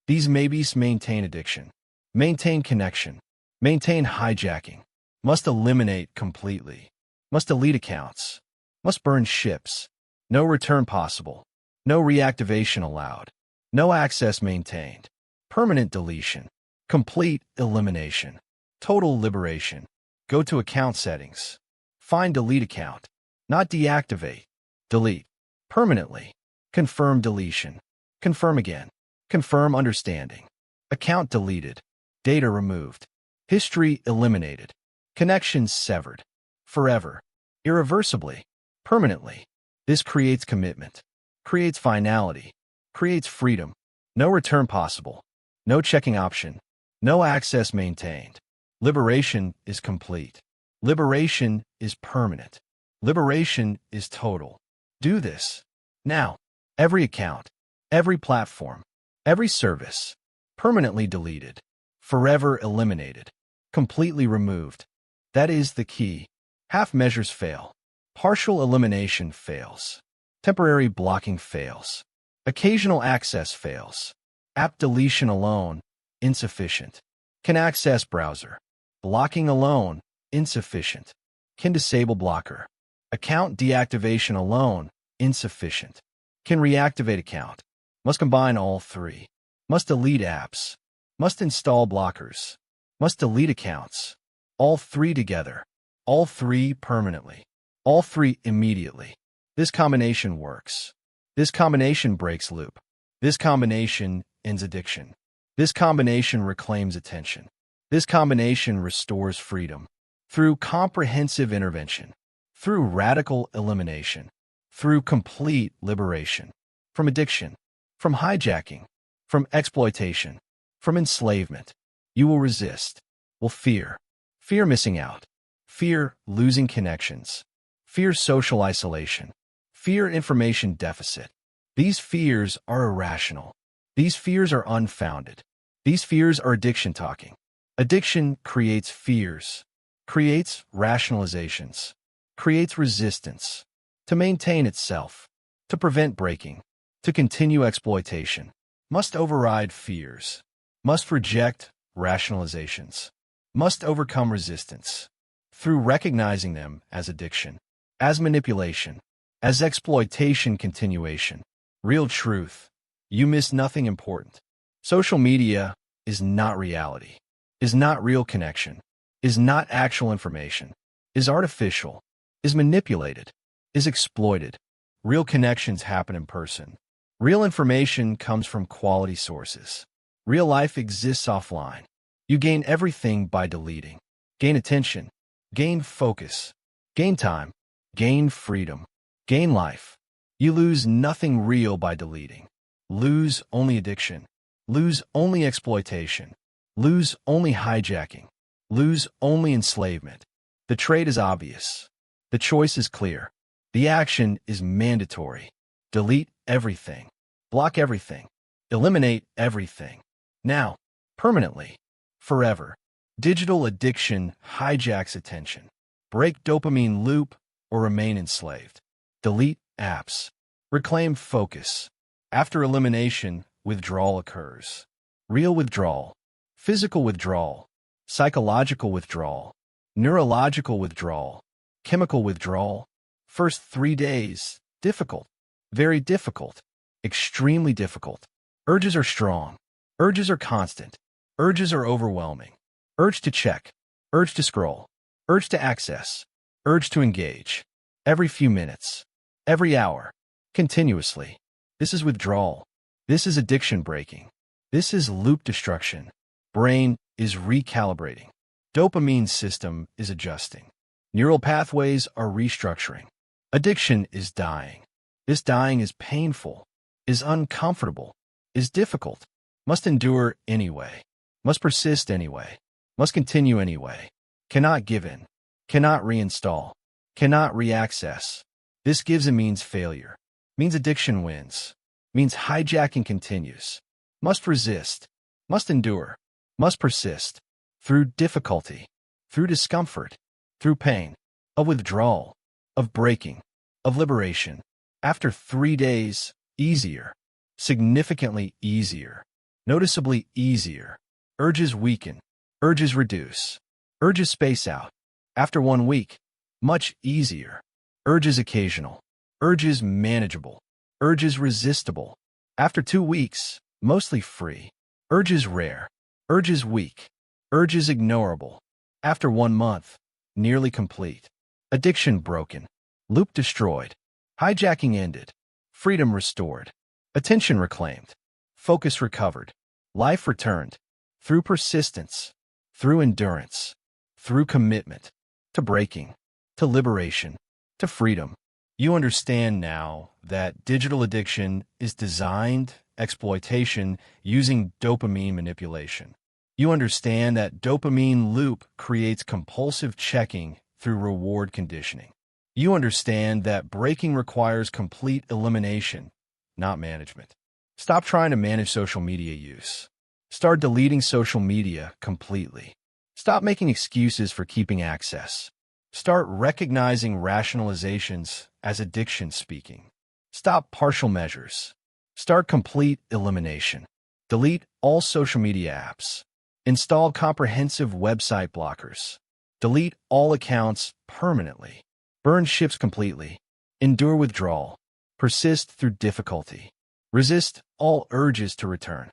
These maybes maintain addiction. Maintain connection. Maintain hijacking. Must eliminate completely. Must delete accounts. Must burn ships. No return possible. No reactivation allowed. No access maintained. Permanent deletion. Complete elimination. Total liberation. Go to account settings. Find delete account. Not deactivate. Delete. Permanently. Confirm deletion. Confirm again. Confirm understanding. Account deleted. Data removed. History eliminated. Connections severed. Forever. Irreversibly. Permanently. This creates commitment. Creates finality. Creates freedom. No return possible. No checking option. No access maintained. Liberation is complete. Liberation is permanent. Liberation is total. Do this. Now. Every account. Every platform. Every service. Permanently deleted. Forever eliminated. Completely removed. That is the key. Half measures fail. Partial elimination fails. Temporary blocking fails. Occasional access fails. App deletion alone, insufficient. Can access browser. Blocking alone, insufficient. Can disable blocker. Account deactivation alone, insufficient. Can reactivate account. Must combine all three. Must delete apps. Must install blockers. Must delete accounts. All three together. All three permanently. All three immediately. This combination works. This combination breaks loop. This combination ends addiction. This combination reclaims attention. This combination restores freedom. Through comprehensive intervention. Through radical elimination. Through complete liberation. From addiction. From hijacking. From exploitation. From enslavement. You will resist. Will fear. Fear missing out. Fear losing connections. Fear social isolation. Fear information deficit. These fears are irrational. These fears are unfounded. These fears are addiction talking. Addiction creates fears, creates rationalizations, creates resistance to maintain itself, to prevent breaking, to continue exploitation. Must override fears, must reject rationalizations, must overcome resistance through recognizing them as addiction, as manipulation, as exploitation continuation. Real truth. You miss nothing important. Social media is not reality, is not real connection, is not actual information, is artificial, is manipulated, is exploited. Real connections happen in person. Real information comes from quality sources. Real life exists offline. You gain everything by deleting. Gain attention, gain focus, gain time, gain freedom, gain life. You lose nothing real by deleting. Lose only addiction. Lose only exploitation. Lose only hijacking. Lose only enslavement. The trade is obvious. The choice is clear. The action is mandatory. Delete everything. Block everything. Eliminate everything. Now, permanently, forever. Digital addiction hijacks attention. Break dopamine loop or remain enslaved. Delete apps. Reclaim focus. After elimination, withdrawal occurs. Real withdrawal. Physical withdrawal. Psychological withdrawal. Neurological withdrawal. Chemical withdrawal. First 3 days, difficult. Very difficult. Extremely difficult. Urges are strong. Urges are constant. Urges are overwhelming. Urge to check. Urge to scroll. Urge to access. Urge to engage. Every few minutes. Every hour. Continuously. This is withdrawal. This is addiction breaking. This is loop destruction. Brain is recalibrating. Dopamine system is adjusting. Neural pathways are restructuring. Addiction is dying. This dying is painful, is uncomfortable, is difficult, must endure anyway, must persist anyway, must continue anyway, cannot give in, cannot reinstall, cannot reaccess. This gives and means failure, means addiction wins, means hijacking continues, must resist, must endure, must persist, through difficulty, through discomfort, through pain, of withdrawal, of breaking, of liberation. After 3 days, easier, significantly easier, noticeably easier. Urges weaken, urges reduce, urges space out. After 1 week, much easier. Urges occasional, urges manageable, urges resistible. After 2 weeks, mostly free. Urges rare, urges weak, urges ignorable. After 1 month, nearly complete. Addiction broken, loop destroyed, hijacking ended, freedom restored, attention reclaimed, focus recovered, life returned, through persistence, through endurance, through commitment, to breaking, to liberation, to freedom. You understand now that digital addiction is designed exploitation using dopamine manipulation. You understand that dopamine loop creates compulsive checking through reward conditioning. You understand that breaking requires complete elimination, not management. Stop trying to manage social media use. Start deleting social media completely. Stop making excuses for keeping access. Start recognizing rationalizations as addiction speaking. Stop partial measures. Start complete elimination. Delete all social media apps. Install comprehensive website blockers. Delete all accounts permanently. Burn ships completely. Endure withdrawal. Persist through difficulty. Resist all urges to return.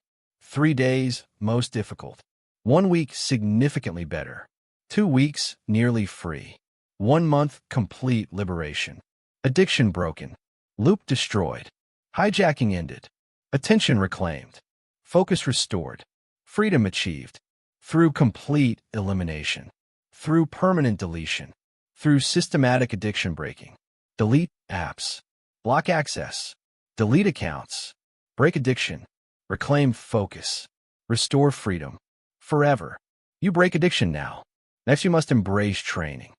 3 days, most difficult. 1 week, significantly better. 2 weeks, nearly free. 1 month, complete liberation. Addiction broken. Loop destroyed. Hijacking ended. Attention reclaimed. Focus restored. Freedom achieved. Through complete elimination. Through permanent deletion. Through systematic addiction breaking. Delete apps. Block access. Delete accounts. Break addiction. Reclaim focus. Restore freedom. Forever. You break addiction now. Next, you must embrace training.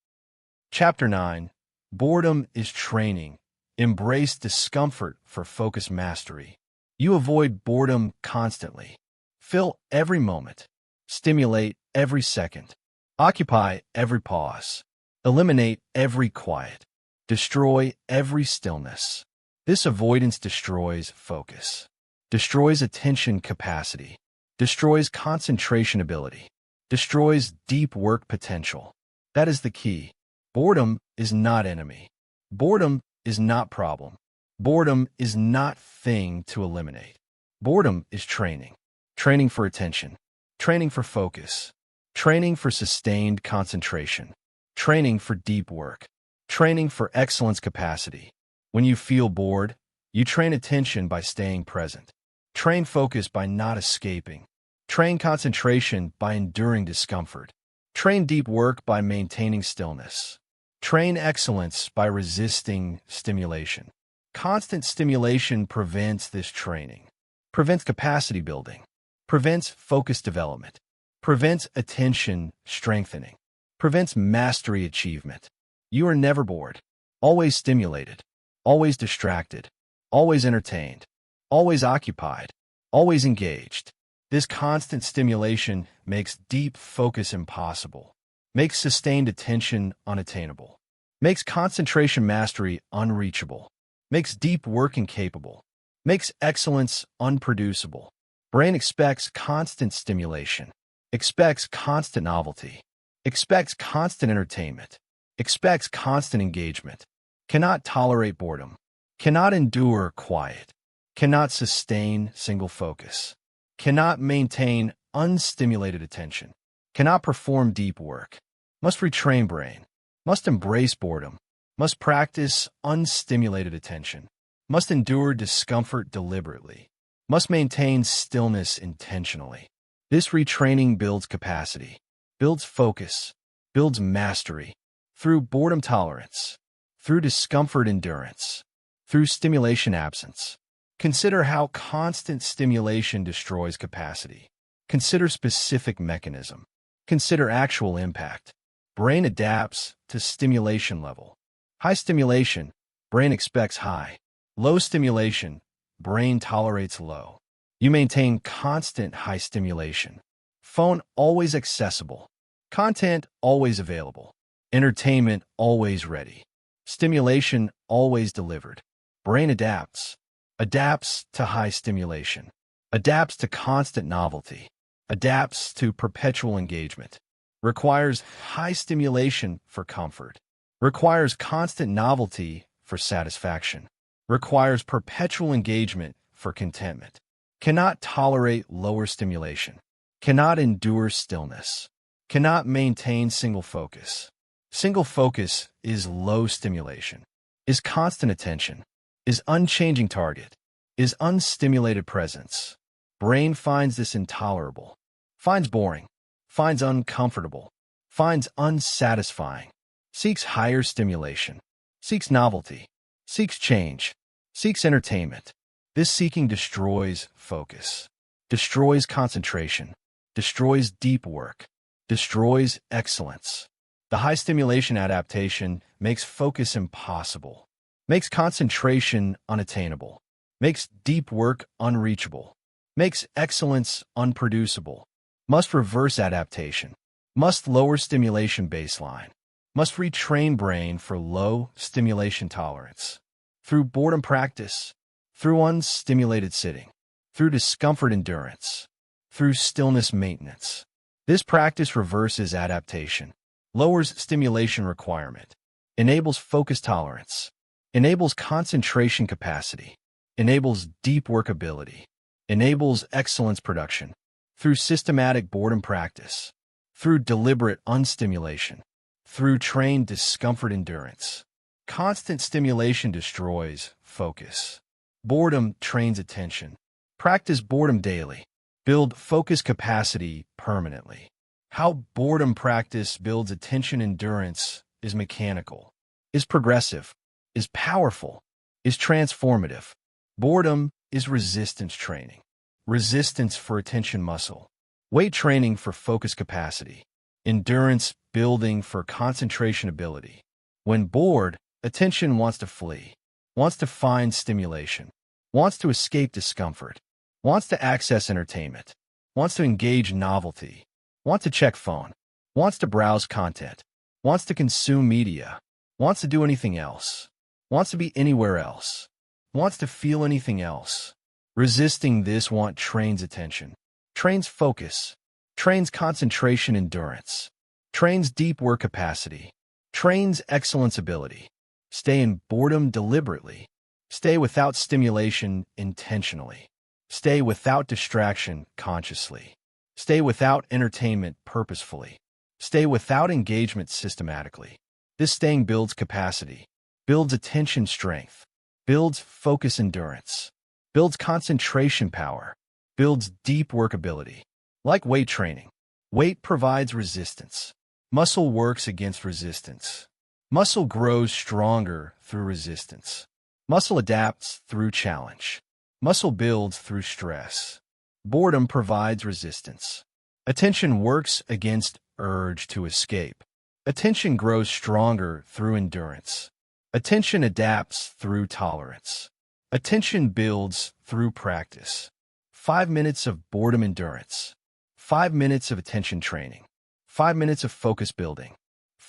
Chapter 9. Boredom is training. Embrace discomfort for focus mastery. You avoid boredom constantly. Fill every moment. Stimulate every second. Occupy every pause. Eliminate every quiet. Destroy every stillness. This avoidance destroys focus. Destroys attention capacity. Destroys concentration ability. Destroys deep work potential. That is the key. Boredom is not enemy. Boredom is not problem. Boredom is not thing to eliminate. Boredom is training. Training for attention. Training for focus. Training for sustained concentration. Training for deep work. Training for excellence capacity. When you feel bored, you train attention by staying present. Train focus by not escaping. Train concentration by enduring discomfort. Train deep work by maintaining stillness. Train excellence by resisting stimulation. Constant stimulation prevents this training. Prevents capacity building. Prevents focus development. Prevents attention strengthening. Prevents mastery achievement. You are never bored. Always stimulated. Always distracted. Always entertained. Always occupied. Always engaged. This constant stimulation makes deep focus impossible. Makes sustained attention unattainable. Makes concentration mastery unreachable. Makes deep work incapable. Makes excellence unproducible. Brain expects constant stimulation. Expects constant novelty. Expects constant entertainment. Expects constant engagement. Cannot tolerate boredom. Cannot endure quiet. Cannot sustain single focus. Cannot maintain unstimulated attention. Cannot perform deep work. Must retrain brain. Must embrace boredom. Must practice unstimulated attention. Must endure discomfort deliberately. Must maintain stillness intentionally. This retraining builds capacity, builds focus, builds mastery, through boredom tolerance, through discomfort endurance, through stimulation absence. Consider how constant stimulation destroys capacity. Consider specific mechanism. Consider actual impact. Brain adapts to stimulation level. High stimulation, brain expects high. Low stimulation, brain tolerates low. You maintain constant high stimulation. Phone always accessible. Content always available. Entertainment always ready. Stimulation always delivered. Brain adapts. Adapts to high stimulation. Adapts to constant novelty. Adapts to perpetual engagement. Requires high stimulation for comfort. Requires constant novelty for satisfaction. Requires perpetual engagement for contentment. Cannot tolerate lower stimulation. Cannot endure stillness. Cannot maintain single focus. Single focus is low stimulation. Is constant attention. Is unchanging target. Is unstimulated presence. Brain finds this intolerable. Finds boring. Finds uncomfortable. Finds unsatisfying. Seeks higher stimulation. Seeks novelty. Seeks change. Seeks entertainment. This seeking destroys focus. Destroys concentration. Destroys deep work. Destroys excellence. The high stimulation adaptation makes focus impossible. Makes concentration unattainable. Makes deep work unreachable. Makes excellence unproducible. Must reverse adaptation. Must lower stimulation baseline. Must retrain brain for low stimulation tolerance. Through boredom practice. Through unstimulated sitting. Through discomfort endurance. Through stillness maintenance. This practice reverses adaptation. Lowers stimulation requirement. Enables focus tolerance. Enables concentration capacity. Enables deep work ability. enables excellence production through systematic boredom practice, through deliberate unstimulation, through trained discomfort endurance. Constant stimulation destroys focus. Boredom trains attention. Practice boredom daily. Build focus capacity permanently. How boredom practice builds attention endurance is mechanical, is progressive, is powerful, is transformative. Boredom is resistance training. Resistance for attention muscle. Weight training for focus capacity. Endurance building for concentration ability. When bored, attention wants to flee, wants to find stimulation, wants to escape discomfort, wants to access entertainment, wants to engage novelty, wants to check phone, wants to browse content, wants to consume media, wants to do anything else, wants to be anywhere else, wants to feel anything else. Resisting this want trains attention, trains focus, trains concentration endurance, trains deep work capacity, trains excellence ability. Stay in boredom deliberately. Stay without stimulation intentionally. Stay without distraction consciously. Stay without entertainment purposefully. Stay without engagement systematically. This staying builds capacity, builds attention strength, builds focus endurance, builds concentration power, builds deep work ability. Like weight training, weight provides resistance. Muscle works against resistance. Muscle grows stronger through resistance. Muscle adapts through challenge. Muscle builds through stress. Boredom provides resistance. Attention works against urge to escape. Attention grows stronger through endurance. Attention adapts through tolerance. Attention builds through practice. 5 minutes of boredom endurance. 5 minutes of attention training. 5 minutes of focus building.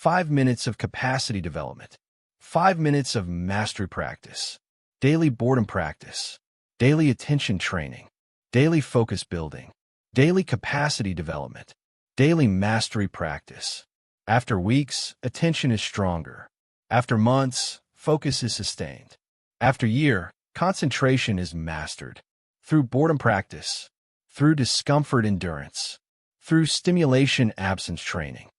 5 minutes of capacity development. 5 minutes of mastery practice. Daily boredom practice. Daily attention training. Daily focus building. Daily capacity development. Daily mastery practice. After weeks, attention is stronger. After months, focus is sustained. After year, concentration is mastered. Through boredom practice. Through discomfort endurance. Through stimulation absence training.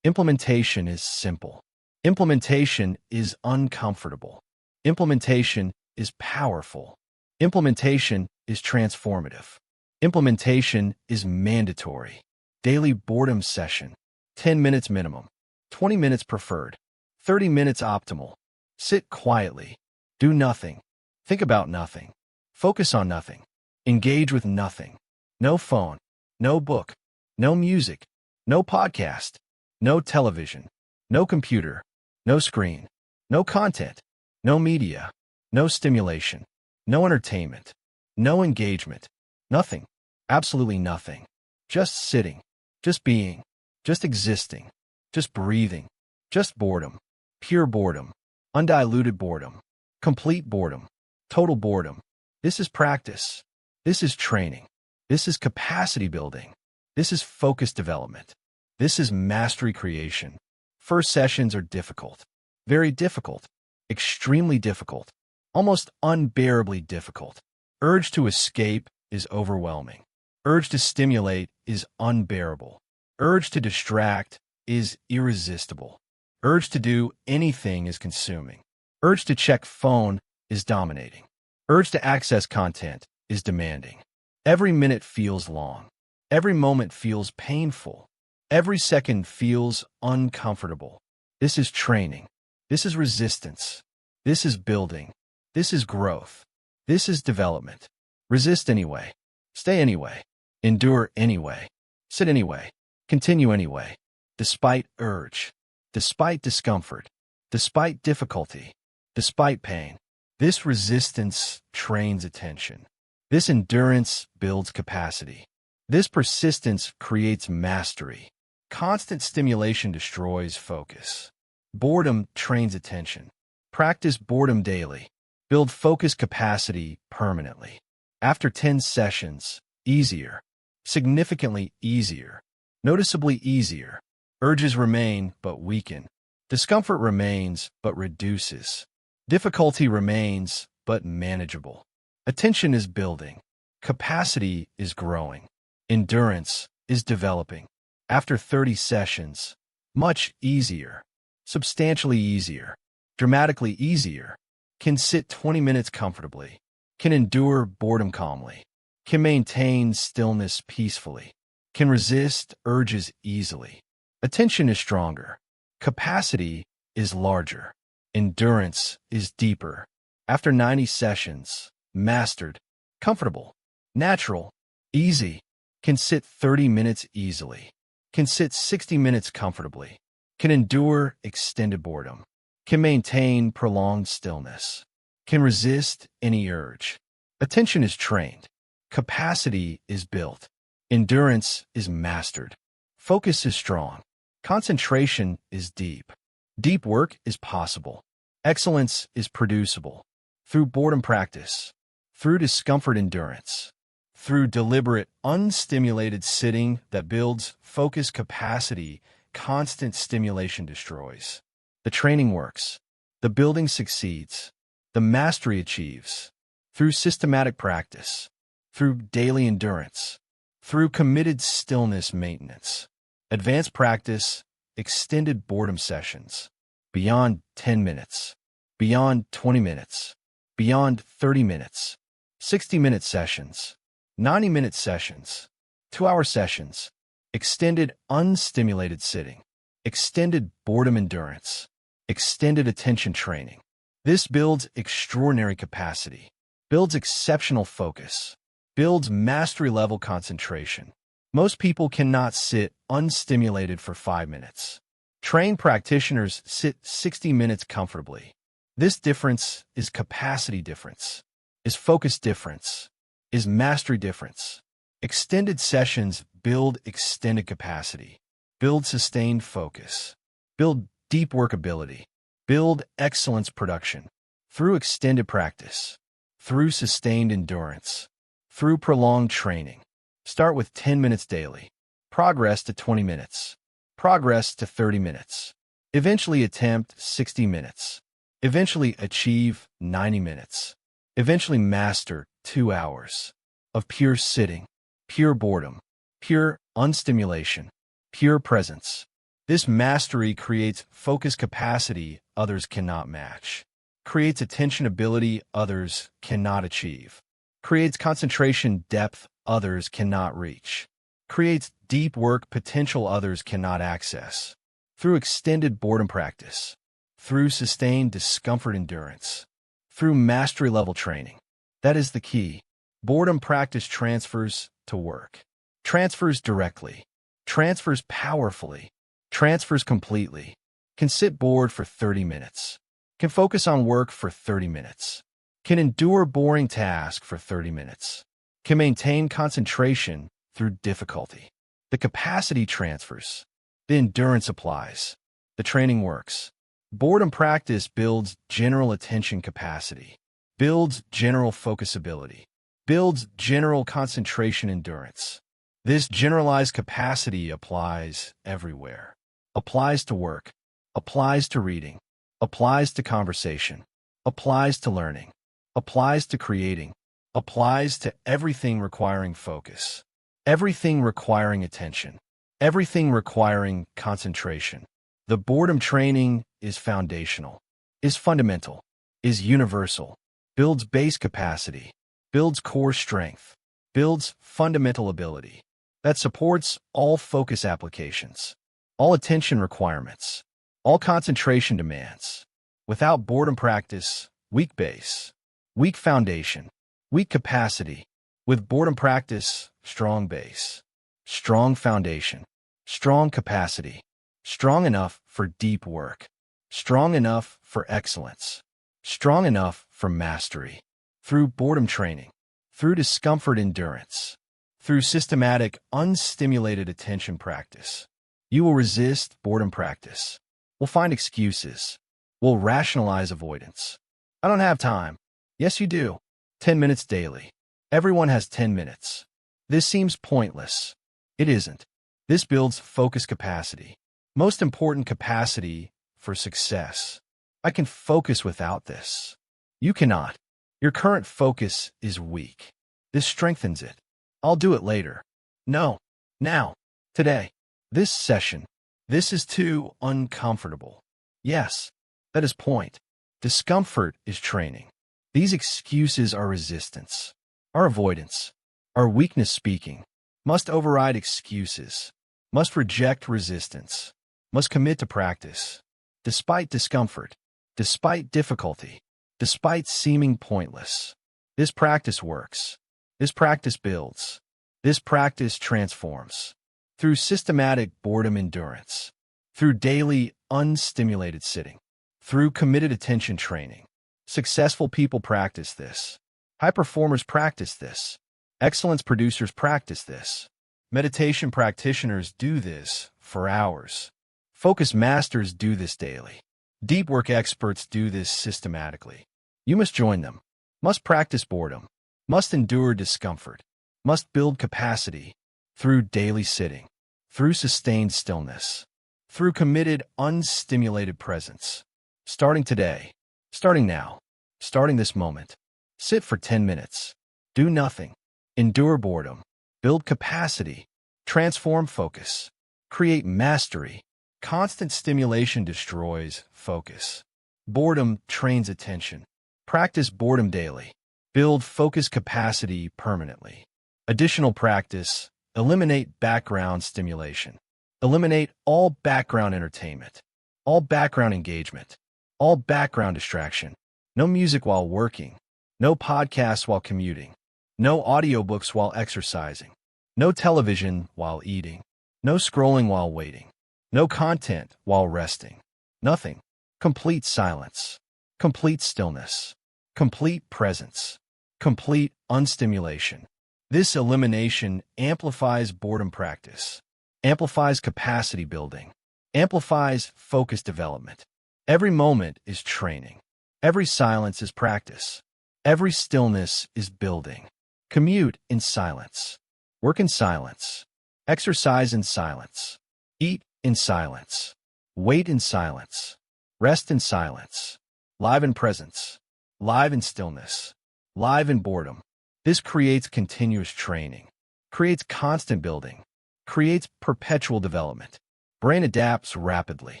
Implementation is simple. Implementation is uncomfortable. Implementation is powerful. Implementation is transformative. Implementation is mandatory. Daily boredom session. 10 minutes minimum. 20 minutes preferred. 30 minutes optimal. Sit quietly. Do nothing. Think about nothing. Focus on nothing. Engage with nothing. No phone. No book. No music. No podcast. No television, no computer, no screen, no content, no media, no stimulation, no entertainment, no engagement, nothing, absolutely nothing. Just sitting, just being, just existing, just breathing, just boredom, pure boredom, undiluted boredom, complete boredom, total boredom. This is practice. This is training. This is capacity building. This is focus development. This is mastery creation. First sessions are difficult, very difficult, extremely difficult, almost unbearably difficult. Urge to escape is overwhelming. Urge to stimulate is unbearable. Urge to distract is irresistible. Urge to do anything is consuming. Urge to check phone is dominating. Urge to access content is demanding. Every minute feels long. Every moment feels painful. Every second feels uncomfortable. This is training. This is resistance. This is building. This is growth. This is development. Resist anyway. Stay anyway. Endure anyway. Sit anyway. Continue anyway. Despite urge. Despite discomfort. Despite difficulty. Despite pain. This resistance trains attention. This endurance builds capacity. This persistence creates mastery. Constant stimulation destroys focus. Boredom trains attention. Practice boredom daily. Build focus capacity permanently. After 10 sessions, easier. Significantly easier. Noticeably easier. Urges remain but weaken. Discomfort remains but reduces. Difficulty remains but manageable. Attention is building. Capacity is growing. Endurance is developing. After 30 sessions, much easier, substantially easier, dramatically easier, can sit 20 minutes comfortably, can endure boredom calmly, can maintain stillness peacefully, can resist urges easily. Attention is stronger. Capacity is larger. Endurance is deeper. After 90 sessions, mastered, comfortable, natural, easy, can sit 30 minutes easily, can sit 60 minutes comfortably, can endure extended boredom, can maintain prolonged stillness, can resist any urge. Attention is trained. Capacity is built. Endurance is mastered. Focus is strong. Concentration is deep. Deep work is possible. Excellence is producible. Through boredom practice, through discomfort endurance, through deliberate, unstimulated sitting that builds focus capacity, constant stimulation destroys. The training works. The building succeeds. The mastery achieves. Through systematic practice, through daily endurance, through committed stillness maintenance, advanced practice, extended boredom sessions, beyond 10 minutes, beyond 20 minutes, beyond 30 minutes, 60-minute sessions, 90-minute sessions, 2-hour sessions, extended unstimulated sitting, extended boredom endurance, extended attention training. This builds extraordinary capacity, builds exceptional focus, builds mastery-level concentration. Most people cannot sit unstimulated for 5 minutes. Trained practitioners sit 60 minutes comfortably. This difference is capacity difference, is focus difference, is mastery difference. Extended sessions build extended capacity, build sustained focus, build deep workability, build excellence production. Through extended practice, through sustained endurance, through prolonged training. Start with 10 minutes daily. Progress to 20 minutes. Progress to 30 minutes. Eventually attempt 60 minutes. Eventually achieve 90 minutes. Eventually master 2 hours of pure sitting, pure boredom, pure unstimulation, pure presence. This mastery creates focus capacity others cannot match, creates attention ability others cannot achieve, creates concentration depth others cannot reach, creates deep work potential others cannot access. Through extended boredom practice, through sustained discomfort endurance, through mastery-level training. That is the key. Boredom practice transfers to work. Transfers directly. Transfers powerfully. Transfers completely. Can sit bored for 30 minutes. Can focus on work for 30 minutes. Can endure boring tasks for 30 minutes. Can maintain concentration through difficulty. The capacity transfers. The endurance applies. The training works. Boredom practice builds general attention capacity, builds general focus ability, builds general concentration endurance. This generalized capacity applies everywhere. Applies to work, applies to reading, applies to conversation, applies to learning, applies to creating, applies to everything requiring focus, everything requiring attention, everything requiring concentration. The boredom training is foundational, is fundamental, is universal, builds base capacity, builds core strength, builds fundamental ability that supports all focus applications, all attention requirements, all concentration demands. Without boredom practice, weak base, weak foundation, weak capacity. With boredom practice, strong base, strong foundation, strong capacity, strong enough for deep work, strong enough for excellence, strong enough for mastery. Through boredom training, through discomfort endurance, through systematic, unstimulated attention practice, you will resist boredom practice, will find excuses, will rationalize avoidance. I don't have time. Yes, you do. 10 minutes daily. Everyone has 10 minutes. This seems pointless. It isn't. This builds focus capacity. Most important capacity for success. I can focus without this. You cannot. Your current focus is weak. This strengthens it. I'll do it later. No. Now. Today. This session. This is too uncomfortable. Yes. That is point. Discomfort is training. These excuses are resistance. Our avoidance. Our weakness speaking. Must override excuses. Must reject resistance. Must commit to practice. Despite discomfort. Despite difficulty. Despite seeming pointless. This practice works. This practice builds. This practice transforms. Through systematic boredom endurance. Through daily, unstimulated sitting. Through committed attention training. Successful people practice this. High performers practice this. Excellence producers practice this. Meditation practitioners do this for hours. Focus masters do this daily. Deep work experts do this systematically. You must join them. Must practice boredom. Must endure discomfort. Must build capacity through daily sitting. Through sustained stillness. Through committed, unstimulated presence. Starting today. Starting now. Starting this moment. Sit for 10 minutes. Do nothing. Endure boredom. Build capacity. Transform focus. Create mastery. Constant stimulation destroys focus. Boredom trains attention. Practice boredom daily. Build focus capacity permanently. Additional practice. Eliminate background stimulation. Eliminate all background entertainment. All background engagement. All background distraction. No music while working. No podcasts while commuting. No audiobooks while exercising. No television while eating. No scrolling while waiting. No content while resting. Nothing. Complete silence. Complete stillness. Complete presence. Complete unstimulation. This elimination amplifies boredom practice. Amplifies capacity building. Amplifies focus development. Every moment is training. Every silence is practice. Every stillness is building. Commute in silence. Work in silence. Exercise in silence. Eat in silence. Wait in silence. Rest in silence. Live in presence. Live in stillness. Live in boredom. This creates continuous training. Creates constant building. Creates perpetual development. Brain adapts rapidly.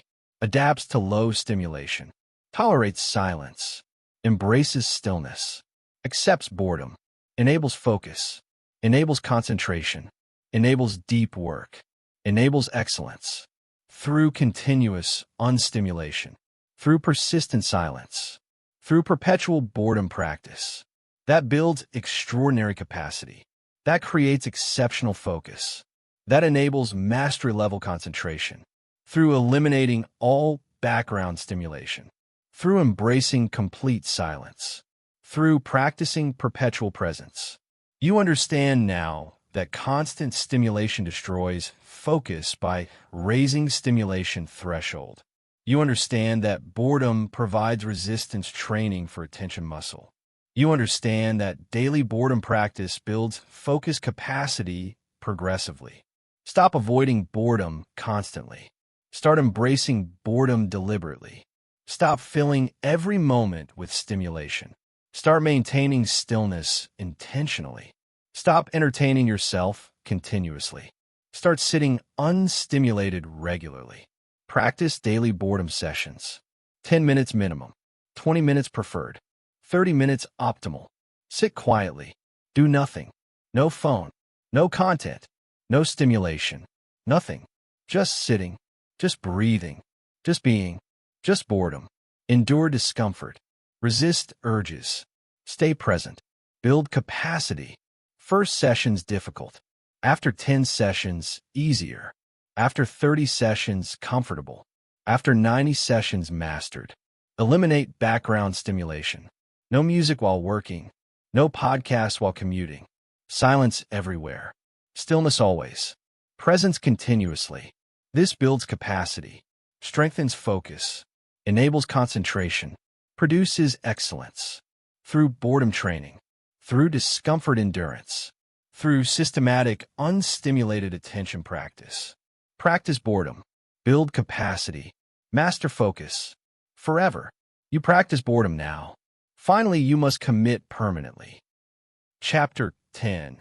Adapts to low stimulation. Tolerates silence. Embraces stillness. Accepts boredom. Enables focus. Enables concentration. Enables deep work. Enables excellence. Through continuous unstimulation. Through persistent silence. Through perpetual boredom practice. That builds extraordinary capacity. That creates exceptional focus. That enables mastery-level concentration. Through eliminating all background stimulation. Through embracing complete silence. Through practicing perpetual presence. You understand now that constant stimulation destroys focus by raising stimulation threshold. You understand that boredom provides resistance training for attention muscle. You understand that daily boredom practice builds focus capacity progressively. Stop avoiding boredom constantly. Start embracing boredom deliberately. Stop filling every moment with stimulation. Start maintaining stillness intentionally. Stop entertaining yourself continuously. Start sitting unstimulated regularly. Practice daily boredom sessions. 10 minutes minimum. 20 minutes preferred. 30 minutes optimal. Sit quietly. Do nothing. No phone. No content. No stimulation. Nothing. Just sitting. Just breathing. Just being. Just boredom. Endure discomfort. Resist urges. Stay present. Build capacity. First sessions difficult. After 10 sessions, easier. After 30 sessions, comfortable. After 90 sessions, mastered. Eliminate background stimulation. No music while working. No podcasts while commuting. Silence everywhere. Stillness always. Presence continuously. This builds capacity. Strengthens focus. Enables concentration. Produces excellence. Through boredom training. Through discomfort endurance. Through systematic, unstimulated attention practice. Practice boredom. Build capacity. Master focus. Forever. You practice boredom now. Finally, you must commit permanently. Chapter 10.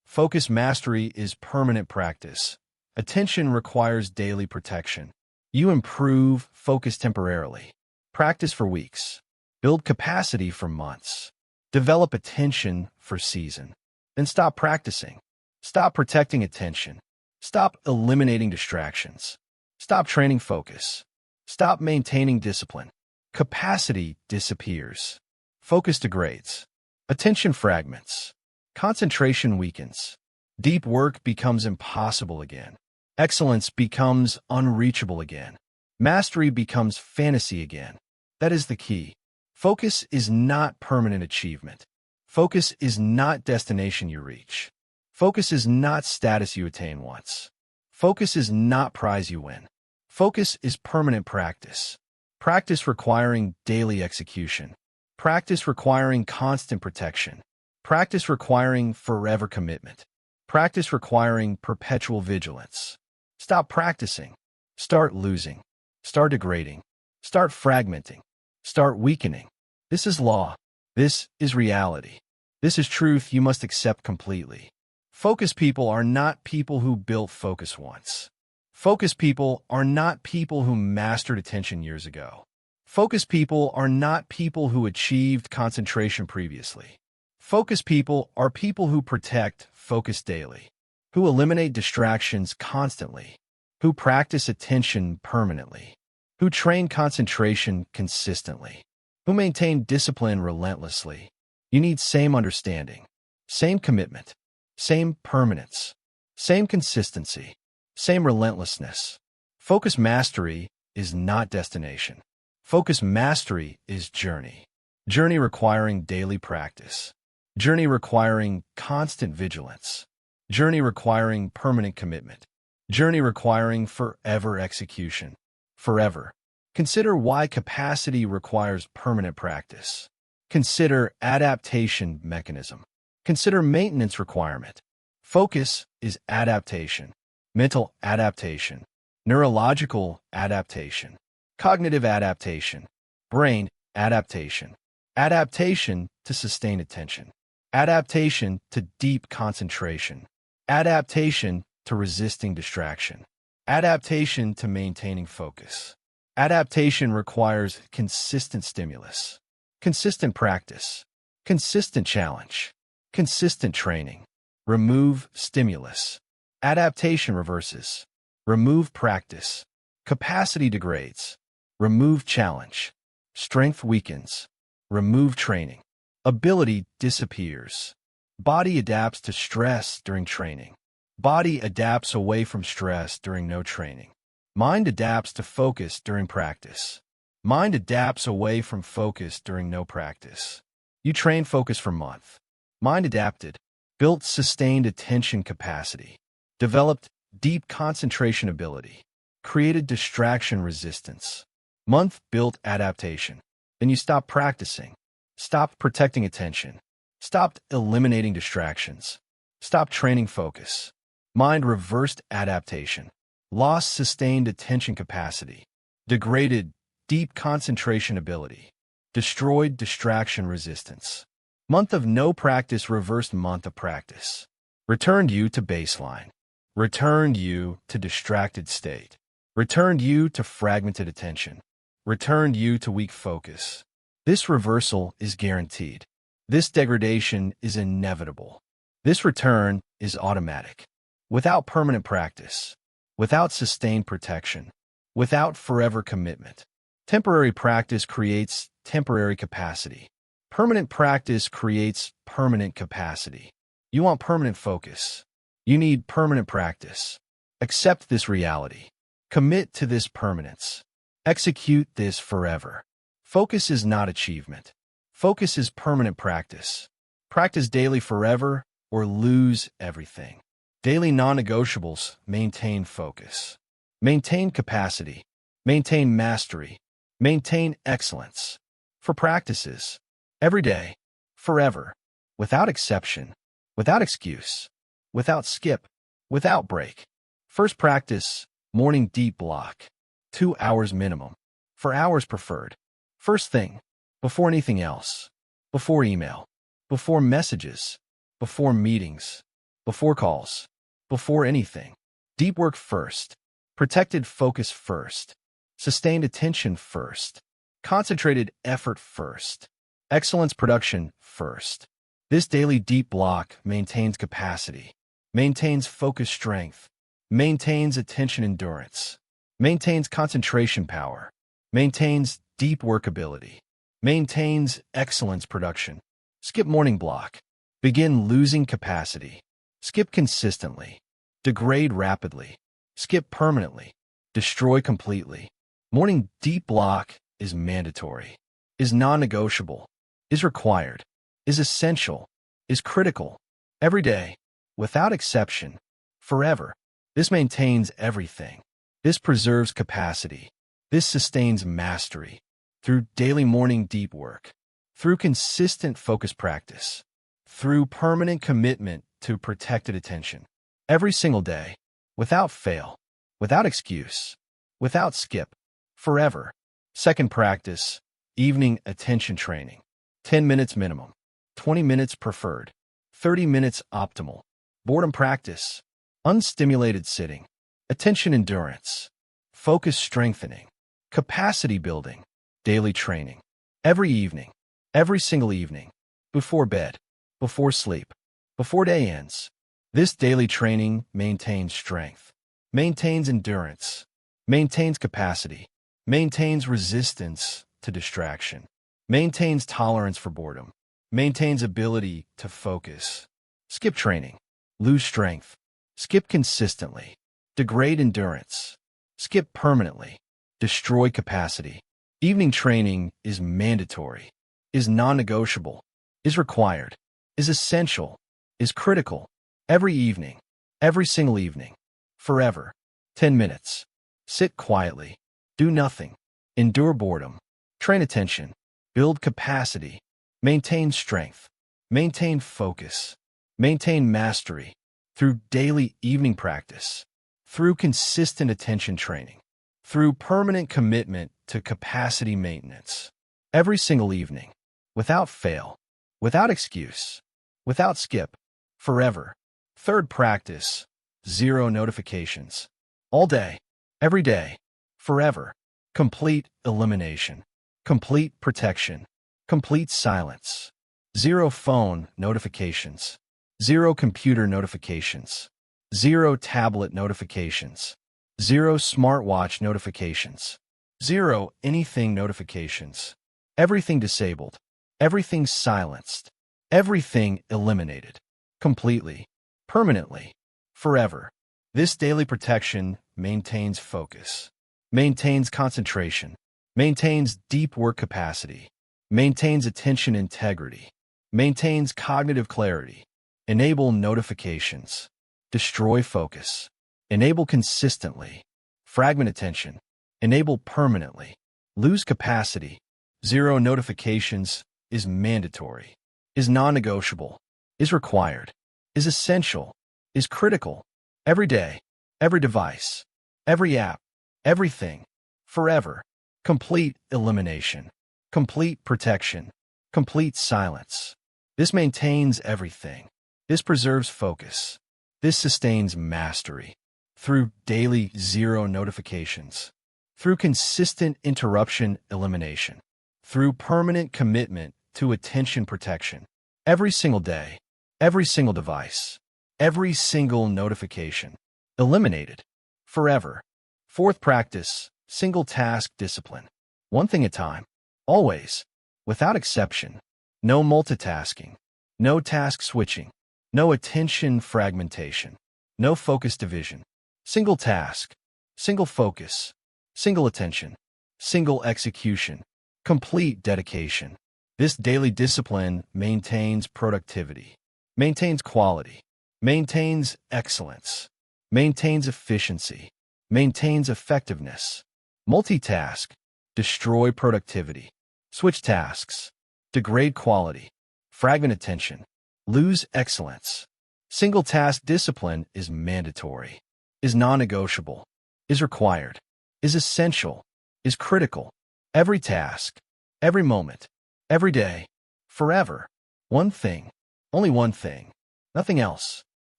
Focus mastery is permanent practice. Attention requires daily protection. You improve focus temporarily. Practice for weeks. Build capacity for months. Develop attention for season. Then stop practicing. Stop protecting attention. Stop eliminating distractions. Stop training focus. Stop maintaining discipline. Capacity disappears. Focus degrades. Attention fragments. Concentration weakens. Deep work becomes impossible again. Excellence becomes unreachable again. Mastery becomes fantasy again. That is the key. Focus is not permanent achievement. Focus is not destination you reach. Focus is not status you attain once. Focus is not prize you win. Focus is permanent practice. Practice requiring daily execution. Practice requiring constant protection. Practice requiring forever commitment. Practice requiring perpetual vigilance. Stop practicing. Start losing. Start degrading. Start fragmenting. Start weakening. This is law. This is reality. This is truth you must accept completely. Focus people are not people who built focus once. Focus people are not people who mastered attention years ago. Focus people are not people who achieved concentration previously. Focus people are people who protect focus daily, who eliminate distractions constantly, who practice attention permanently, who train concentration consistently, who maintain discipline relentlessly. You need same understanding, same commitment, same permanence, same consistency, same relentlessness. Focus mastery is not destination. Focus mastery is journey. Journey requiring daily practice. Journey requiring constant vigilance. Journey requiring permanent commitment. Journey requiring forever execution. Forever. Consider why capacity requires permanent practice. Consider adaptation mechanism. Consider maintenance requirement. Focus is adaptation. Mental adaptation. Neurological adaptation. Cognitive adaptation. Brain adaptation. Adaptation to sustained attention. Adaptation to deep concentration. Adaptation to resisting distraction. Adaptation to maintaining focus. Adaptation requires consistent stimulus, consistent practice, consistent challenge, consistent training. Remove stimulus. Adaptation reverses. Remove practice. Capacity degrades. Remove challenge. Strength weakens. Remove training. Ability disappears. Body adapts to stress during training. Body adapts away from stress during no training. Mind adapts to focus during practice. Mind adapts away from focus during no practice. You train focus for a month. Mind adapted. Built sustained attention capacity. Developed deep concentration ability. Created distraction resistance. Month built adaptation. Then you stopped practicing. Stopped protecting attention. Stopped eliminating distractions. Stopped training focus. Mind reversed adaptation. Lost sustained attention capacity. Degraded deep concentration ability. Destroyed distraction resistance. Month of no practice reversed month of practice. Returned you to baseline. Returned you to distracted state. Returned you to fragmented attention. Returned you to weak focus. This reversal is guaranteed. This degradation is inevitable. This return is automatic. Without permanent practice, without sustained protection, without forever commitment. Temporary practice creates temporary capacity. Permanent practice creates permanent capacity. You want permanent focus. You need permanent practice. Accept this reality. Commit to this permanence. Execute this forever. Focus is not achievement. Focus is permanent practice. Practice daily forever or lose everything. Daily non-negotiables: maintain focus. Maintain capacity. Maintain mastery. Maintain excellence. For practices. Every day. Forever. Without exception. Without excuse. Without skip. Without break. First practice: morning deep block. 2 hours minimum. 4 hours preferred. First thing. Before anything else. Before email. Before messages. before meetings, before calls, before anything. Deep work first, protected focus first, sustained attention first, concentrated effort first, excellence production first. This daily deep block maintains capacity, maintains focus strength, maintains attention endurance, maintains concentration power, maintains deep workability, maintains excellence production. Skip morning block. Begin losing capacity. Skip consistently. Degrade rapidly. Skip permanently. Destroy completely. Morning deep block is mandatory, is non-negotiable, is required, is essential, is critical. Every day, without exception, forever. This maintains everything. This preserves capacity. This sustains mastery. Through daily morning deep work. Through consistent focus practice. Through permanent commitment to protected attention. Every single day, without fail, without excuse, without skip, forever. Second practice, evening attention training. 10 minutes minimum, 20 minutes preferred, 30 minutes optimal. Boredom practice, unstimulated sitting, attention endurance, focus strengthening, capacity building, daily training. Every evening, every single evening, before bed, before sleep, before day ends. This daily training maintains strength, maintains endurance, maintains capacity, maintains resistance to distraction, maintains tolerance for boredom, maintains ability to focus. Skip training, lose strength, skip consistently, degrade endurance, skip permanently, destroy capacity. Evening training is mandatory, is non-negotiable, is required, is essential, is critical. Every evening, every single evening, forever. 10 minutes. Sit quietly. Do nothing. Endure boredom. Train attention. Build capacity. Maintain strength. Maintain focus. Maintain mastery. Through daily evening practice. Through consistent attention training. Through permanent commitment to capacity maintenance. Every single evening. Without fail. Without excuse. Without skip. Forever. Third practice, zero notifications. All day, every day, forever. Complete elimination, complete protection, complete silence. Zero phone notifications, zero computer notifications, zero tablet notifications, zero smartwatch notifications, zero anything notifications. Everything disabled, everything silenced, everything eliminated, completely. Permanently, forever. This daily protection maintains focus, maintains concentration, maintains deep work capacity, maintains attention integrity, maintains cognitive clarity, enable notifications, destroy focus, enable consistently, fragment attention, enable permanently, lose capacity. Zero notifications is mandatory, is non-negotiable, is required, is essential, is critical. Every day, every device, every app, everything, forever. Complete elimination, complete protection, complete silence. This maintains everything. This preserves focus. This sustains mastery. Through daily zero notifications. Through consistent interruption elimination. Through permanent commitment to attention protection. Every single day. Every single device, every single notification, eliminated, forever. Fourth practice, single task discipline. One thing at a time, always, without exception. No multitasking, no task switching, no attention fragmentation, no focus division. Single task, single focus, single attention, single execution, complete dedication. This daily discipline maintains productivity. Maintains quality, maintains excellence, maintains efficiency, maintains effectiveness. Multitask, destroy productivity, switch tasks, degrade quality, fragment attention, lose excellence. Single task discipline is mandatory, is non-negotiable, is required, is essential, is critical. Every task, every moment, every day, forever. One thing. Only one thing. Nothing else.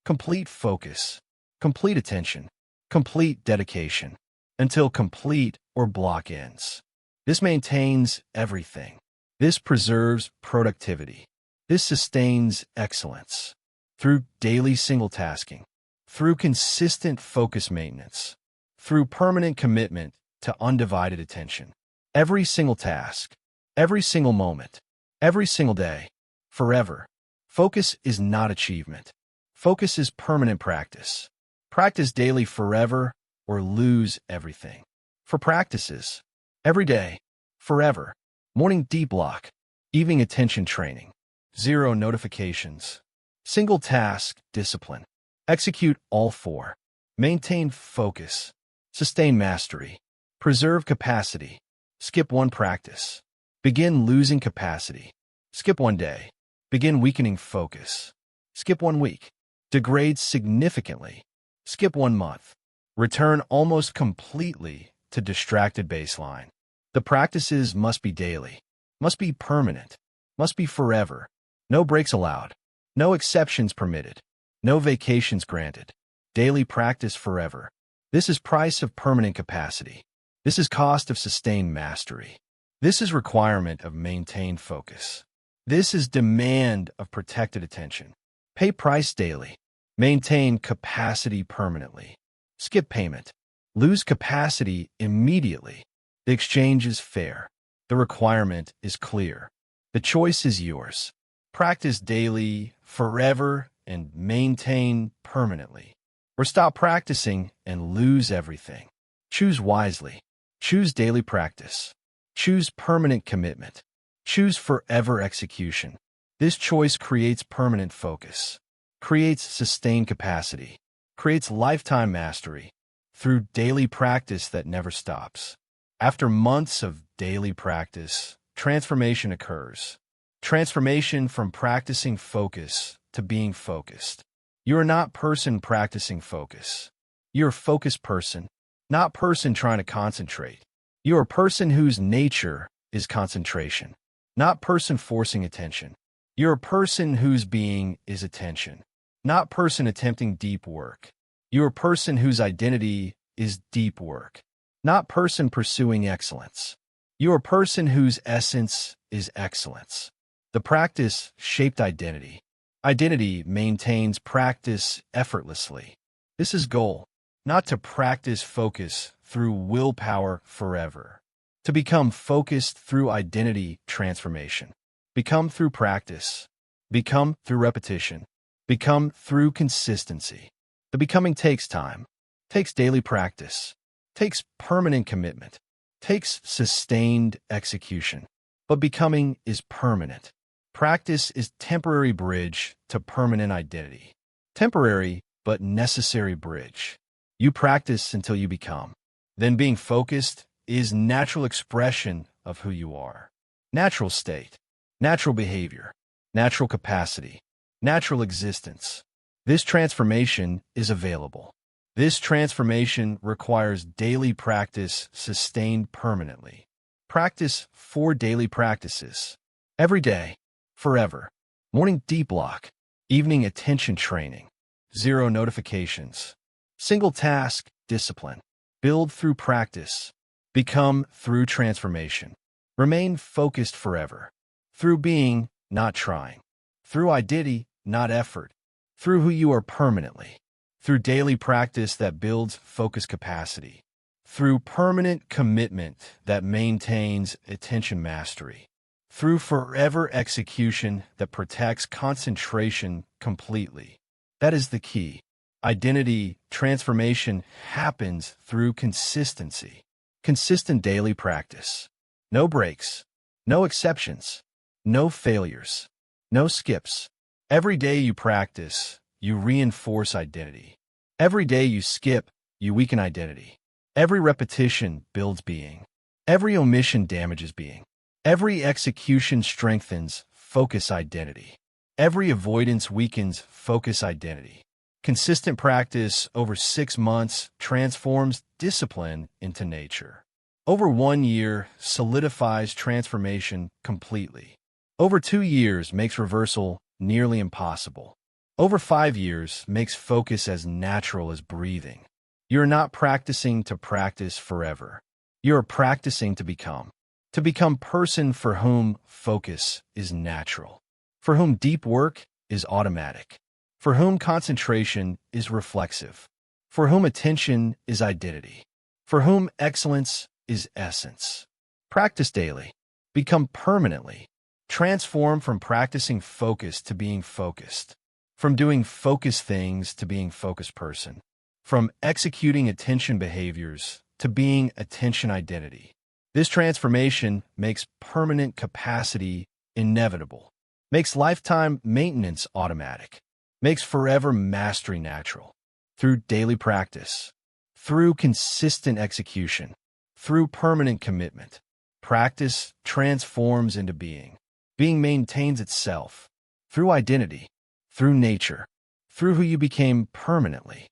Complete focus, complete attention, complete dedication, until complete or block ends. This maintains everything. This preserves productivity. This sustains excellence. Through daily single tasking, through consistent focus maintenance, through permanent commitment to undivided attention. Every single task, every single moment, every single day, forever. Focus is not achievement. Focus is permanent practice. Practice daily forever or lose everything. For practices, every day, forever. Morning deep block, evening attention training, 0 notifications. Single task discipline. Execute all 4. Maintain focus. Sustain mastery. Preserve capacity. Skip 1 practice. Begin losing capacity. Skip 1 day. Begin weakening focus. Skip 1 week. Degrade significantly. Skip 1 month. Return almost completely to distracted baseline. The practices must be daily, must be permanent, must be forever. No breaks allowed. No exceptions permitted. No vacations granted. Daily practice forever. This is price of permanent capacity. This is cost of sustained mastery. This is requirement of maintained focus. This is demand of protected attention. Pay price daily. Maintain capacity permanently. Skip payment. Lose capacity immediately. The exchange is fair. The requirement is clear. The choice is yours. Practice daily, forever, and maintain permanently. Or stop practicing and lose everything. Choose wisely. Choose daily practice. Choose permanent commitment. Choose forever execution. This choice creates permanent focus, creates sustained capacity, creates lifetime mastery through daily practice that never stops. After months of daily practice, transformation occurs. Transformation from practicing focus to being focused. You are not person practicing focus. You're a focused person, not person trying to concentrate. You're a person whose nature is concentration, not person forcing attention. You're a person whose being is attention, not person attempting deep work. You're a person whose identity is deep work, not person pursuing excellence. You're a person whose essence is excellence. The practice shaped identity. Identity maintains practice effortlessly. This is goal, not to practice focus through willpower forever. To become focused through identity transformation. Become through practice. Become through repetition. Become through consistency. The becoming takes time, takes daily practice, takes permanent commitment, takes sustained execution. But becoming is permanent. Practice is temporary bridge to permanent identity. Temporary but necessary bridge. You practice until you become. Then being focused is natural expression of who you are. Natural state, natural behavior, natural capacity, natural existence. This transformation is available. This transformation requires daily practice sustained permanently. Practice 4 daily practices. Every day, forever. Morning deep block, evening attention training, 0 notifications. Single task discipline. Build through practice. Become through transformation. Remain focused forever. Through being, not trying. Through identity, not effort. Through who you are permanently. Through daily practice that builds focus capacity. Through permanent commitment that maintains attention mastery. Through forever execution that protects concentration completely. That is the key. Identity transformation happens through consistency. Consistent daily practice. No breaks. No exceptions. No failures. No skips. Every day you practice, you reinforce identity. Every day you skip, you weaken identity. Every repetition builds being. Every omission damages being. Every execution strengthens focus identity. Every avoidance weakens focus identity. Consistent practice over 6 months transforms discipline into nature. Over 1 year solidifies transformation completely. Over 2 years makes reversal nearly impossible. Over 5 years makes focus as natural as breathing. You're not practicing to practice forever. You're practicing to become. To become person for whom focus is natural. For whom deep work is automatic. For whom concentration is reflexive. For whom attention is identity. For whom excellence is essence. Practice daily. Become permanently. Transform from practicing focus to being focused. From doing focused things to being focused person. From executing attention behaviors to being attention identity. This transformation makes permanent capacity inevitable. Makes lifetime maintenance automatic. Makes forever mastery natural. Through daily practice. Through consistent execution. Through permanent commitment. Practice transforms into being. Being maintains itself. Through identity. Through nature. Through who you became permanently.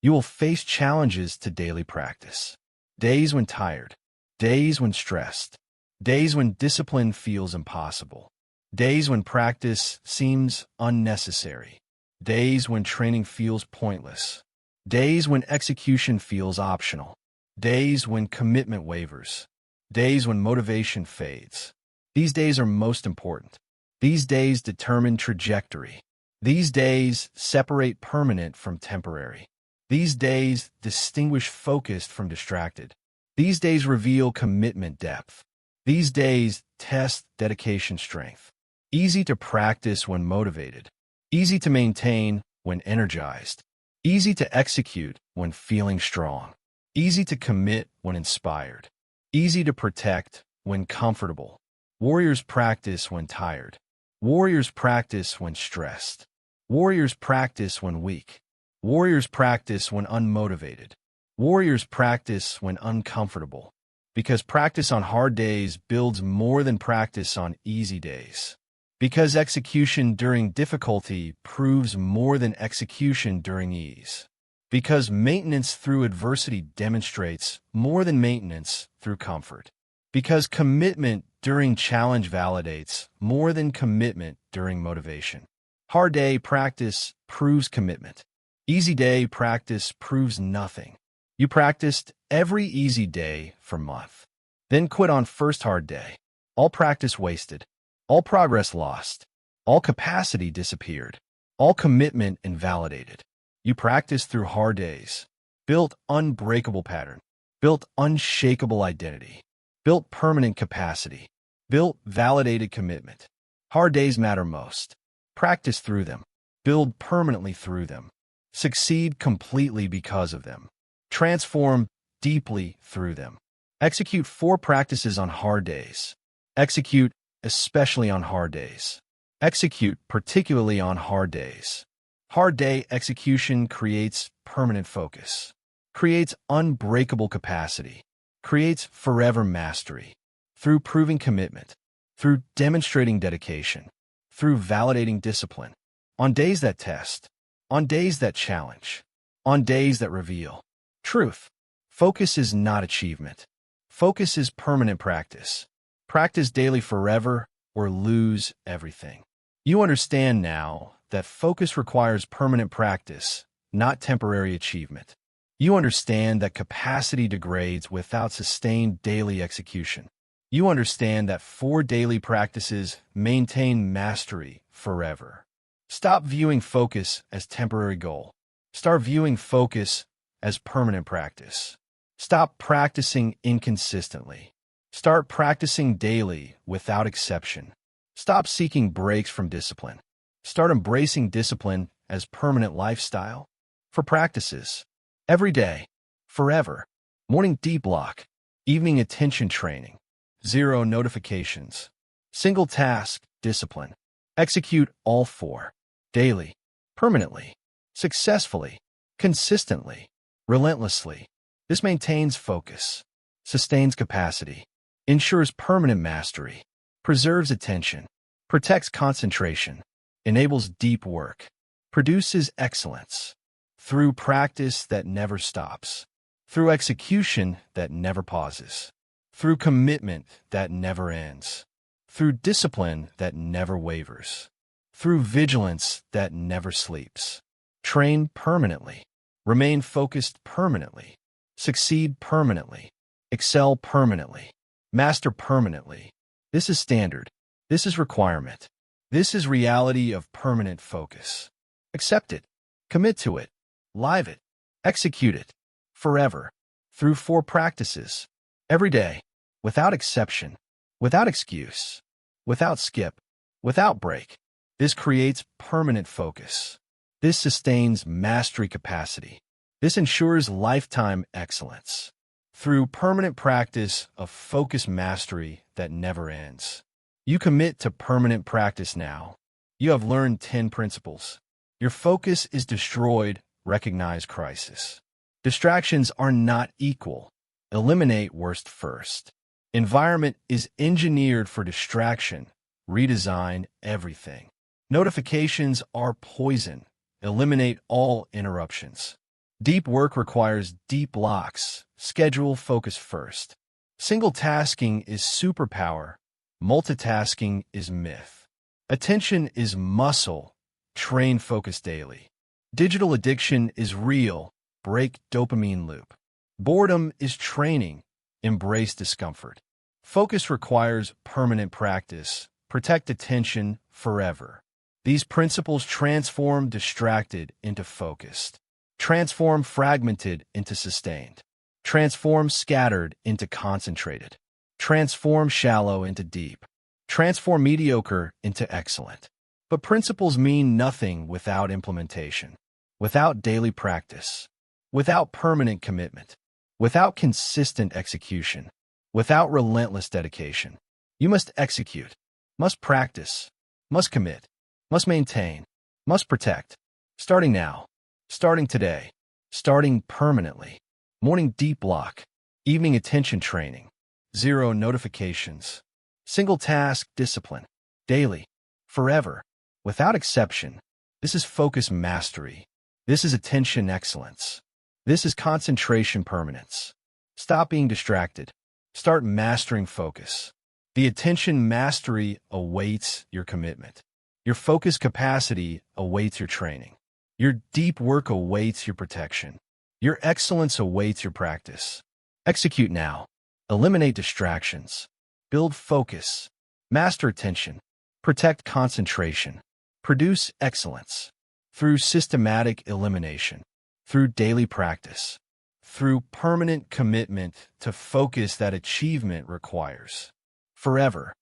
You will face challenges to daily practice. Days when tired. Days when stressed. Days when discipline feels impossible. Days when practice seems unnecessary. Days when training feels pointless. Days when execution feels optional. Days when commitment wavers. Days when motivation fades. These days are most important. These days determine trajectory. These days separate permanent from temporary. These days distinguish focused from distracted. These days reveal commitment depth. These days test dedication strength. Easy to practice when motivated. Easy to maintain when energized. Easy to execute when feeling strong. Easy to commit when inspired. Easy to protect when comfortable. Warriors practice when tired. Warriors practice when stressed. Warriors practice when weak. Warriors practice when unmotivated. Warriors practice when uncomfortable. Because practice on hard days builds more than practice on easy days. Because execution during difficulty proves more than execution during ease. Because maintenance through adversity demonstrates more than maintenance through comfort. Because commitment during challenge validates more than commitment during motivation. Hard day practice proves commitment. Easy day practice proves nothing. You practiced every easy day for a month. Then quit on first hard day. All practice wasted. All progress lost. All capacity disappeared. All commitment invalidated. You practiced through hard days. Built unbreakable pattern. Built unshakable identity. Built permanent capacity. Built validated commitment. Hard days matter most. Practice through them. Build permanently through them. Succeed completely because of them. Transform deeply through them. Execute 4 practices on hard days. Execute especially on hard days. Execute particularly on hard days. Hard day execution creates permanent focus. Creates unbreakable capacity. Creates forever mastery. Through proving commitment. Through demonstrating dedication. Through validating discipline. On days that test. On days that challenge. On days that reveal. Truth. Focus is not achievement. Focus is permanent practice. Practice daily forever or lose everything. You understand now that focus requires permanent practice, not temporary achievement. You understand that capacity degrades without sustained daily execution. You understand that 4 daily practices maintain mastery forever. Stop viewing focus as temporary goal. Start viewing focus as permanent practice. Stop practicing inconsistently. Start practicing daily without exception. Stop seeking breaks from discipline. Start embracing discipline as permanent lifestyle. For practices. Every day. Forever. Morning deep block. Evening attention training. 0 notifications. Single task discipline. Execute all 4. Daily. Permanently. Successfully. Consistently. Relentlessly. This maintains focus. Sustains capacity. Ensures permanent mastery. Preserves attention. Protects concentration. Enables deep work. Produces excellence. Through practice that never stops. Through execution that never pauses. Through commitment that never ends. Through discipline that never wavers. through vigilance that never sleeps. Train permanently. Remain focused permanently. Succeed permanently. Excel permanently. Master permanently. This is standard. This is requirement. This is reality of permanent focus. Accept it. Commit to it. Live it. Execute it. Forever. Through 4 practices. Every day. Without exception. Without excuse. Without skip. Without break. This creates permanent focus. This sustains mastery capacity. This ensures lifetime excellence. Through permanent practice of focus mastery that never ends. You commit to permanent practice now. You have learned 10 principles. Your focus is destroyed. Recognize crisis. Distractions are not equal. Eliminate worst first. Environment is engineered for distraction. Redesign everything. Notifications are poison. Eliminate all interruptions. Deep work requires deep blocks. Schedule focus first. Single tasking is superpower. Multitasking is myth. Attention is muscle. Train focus daily. Digital addiction is real. Break dopamine loop. Boredom is training. Embrace discomfort. Focus requires permanent practice. Protect attention forever. These principles transform distracted into focused. Transform fragmented into sustained. Transform scattered into concentrated. Transform shallow into deep. Transform mediocre into excellent. But principles mean nothing without implementation, without daily practice, without permanent commitment, without consistent execution, without relentless dedication. You must execute, must practice, must commit, must maintain, must protect. Starting now, starting today, starting permanently. Morning deep block, evening attention training, 0 notifications, single task discipline, daily, forever, without exception. This is focus mastery. This is attention excellence. This is concentration permanence. Stop being distracted. Start mastering focus. The attention mastery awaits your commitment. Your focus capacity awaits your training. Your deep work awaits your protection. Your excellence awaits your practice. Execute now. Eliminate distractions. Build focus. Master attention. Protect concentration. Produce excellence. Through systematic elimination. Through daily practice. Through permanent commitment to focus that achievement requires. Forever.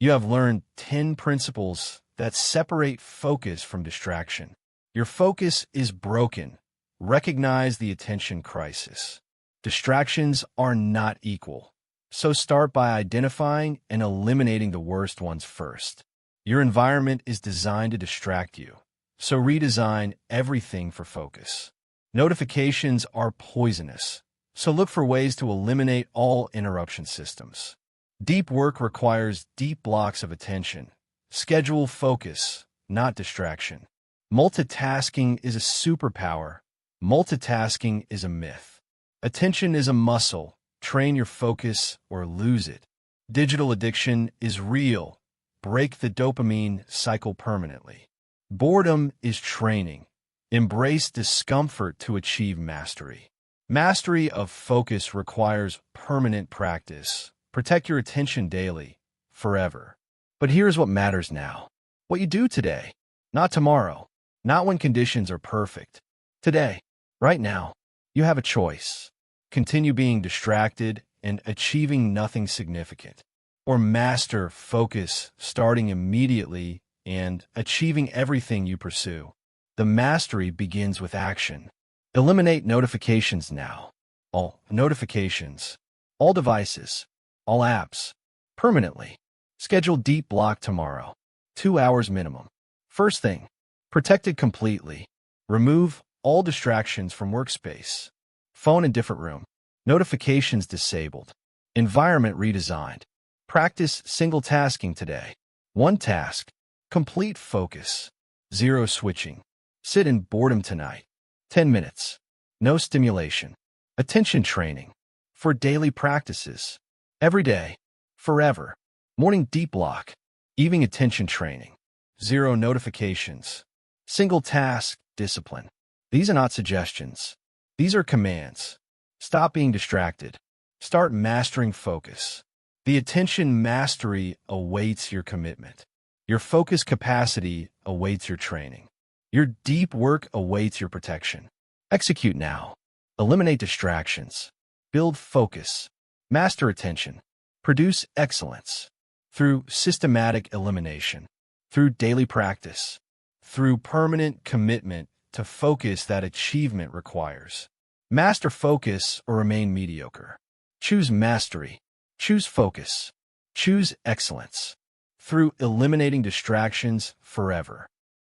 You have learned 10 principles that separate focus from distraction. Your focus is broken. Recognize the attention crisis. Distractions are not equal. So start by identifying and eliminating the worst ones first. Your environment is designed to distract you. So redesign everything for focus. Notifications are poisonous. So look for ways to eliminate all interruption systems. Deep work requires deep blocks of attention. Schedule focus, not distraction. Multitasking is a superpower. Multitasking is a myth. Attention is a muscle. Train your focus or lose it. Digital addiction is real. Break the dopamine cycle permanently. Boredom is training. Embrace discomfort to achieve mastery. Mastery of focus requires permanent practice. Protect your attention daily, forever. But here's what matters now. What you do today, not tomorrow, not when conditions are perfect. Today, right now, you have a choice. Continue being distracted and achieving nothing significant. Or master focus, starting immediately and achieving everything you pursue. The mastery begins with action. Eliminate notifications now. All notifications, all devices, all apps, permanently. Schedule deep block tomorrow. 2 hours minimum. First thing, protect it completely. Remove all distractions from workspace. Phone in different room. Notifications disabled. Environment redesigned. Practice single tasking today. 1 task. Complete focus. 0 switching. Sit in boredom tonight. 10 minutes. No stimulation. Attention training. For daily practices. Every day. Forever. Morning deep block. Evening attention training. Zero notifications. Single task discipline. These are not suggestions. These are commands. Stop being distracted. Start mastering focus. The attention mastery awaits your commitment. Your focus capacity awaits your training. Your deep work awaits your protection. Execute now. Eliminate distractions. Build focus. Master attention. Produce excellence. Through systematic elimination. Through daily practice. Through permanent commitment to focus that achievement requires. Master focus or remain mediocre. Choose mastery. Choose focus. Choose excellence. Through eliminating distractions forever.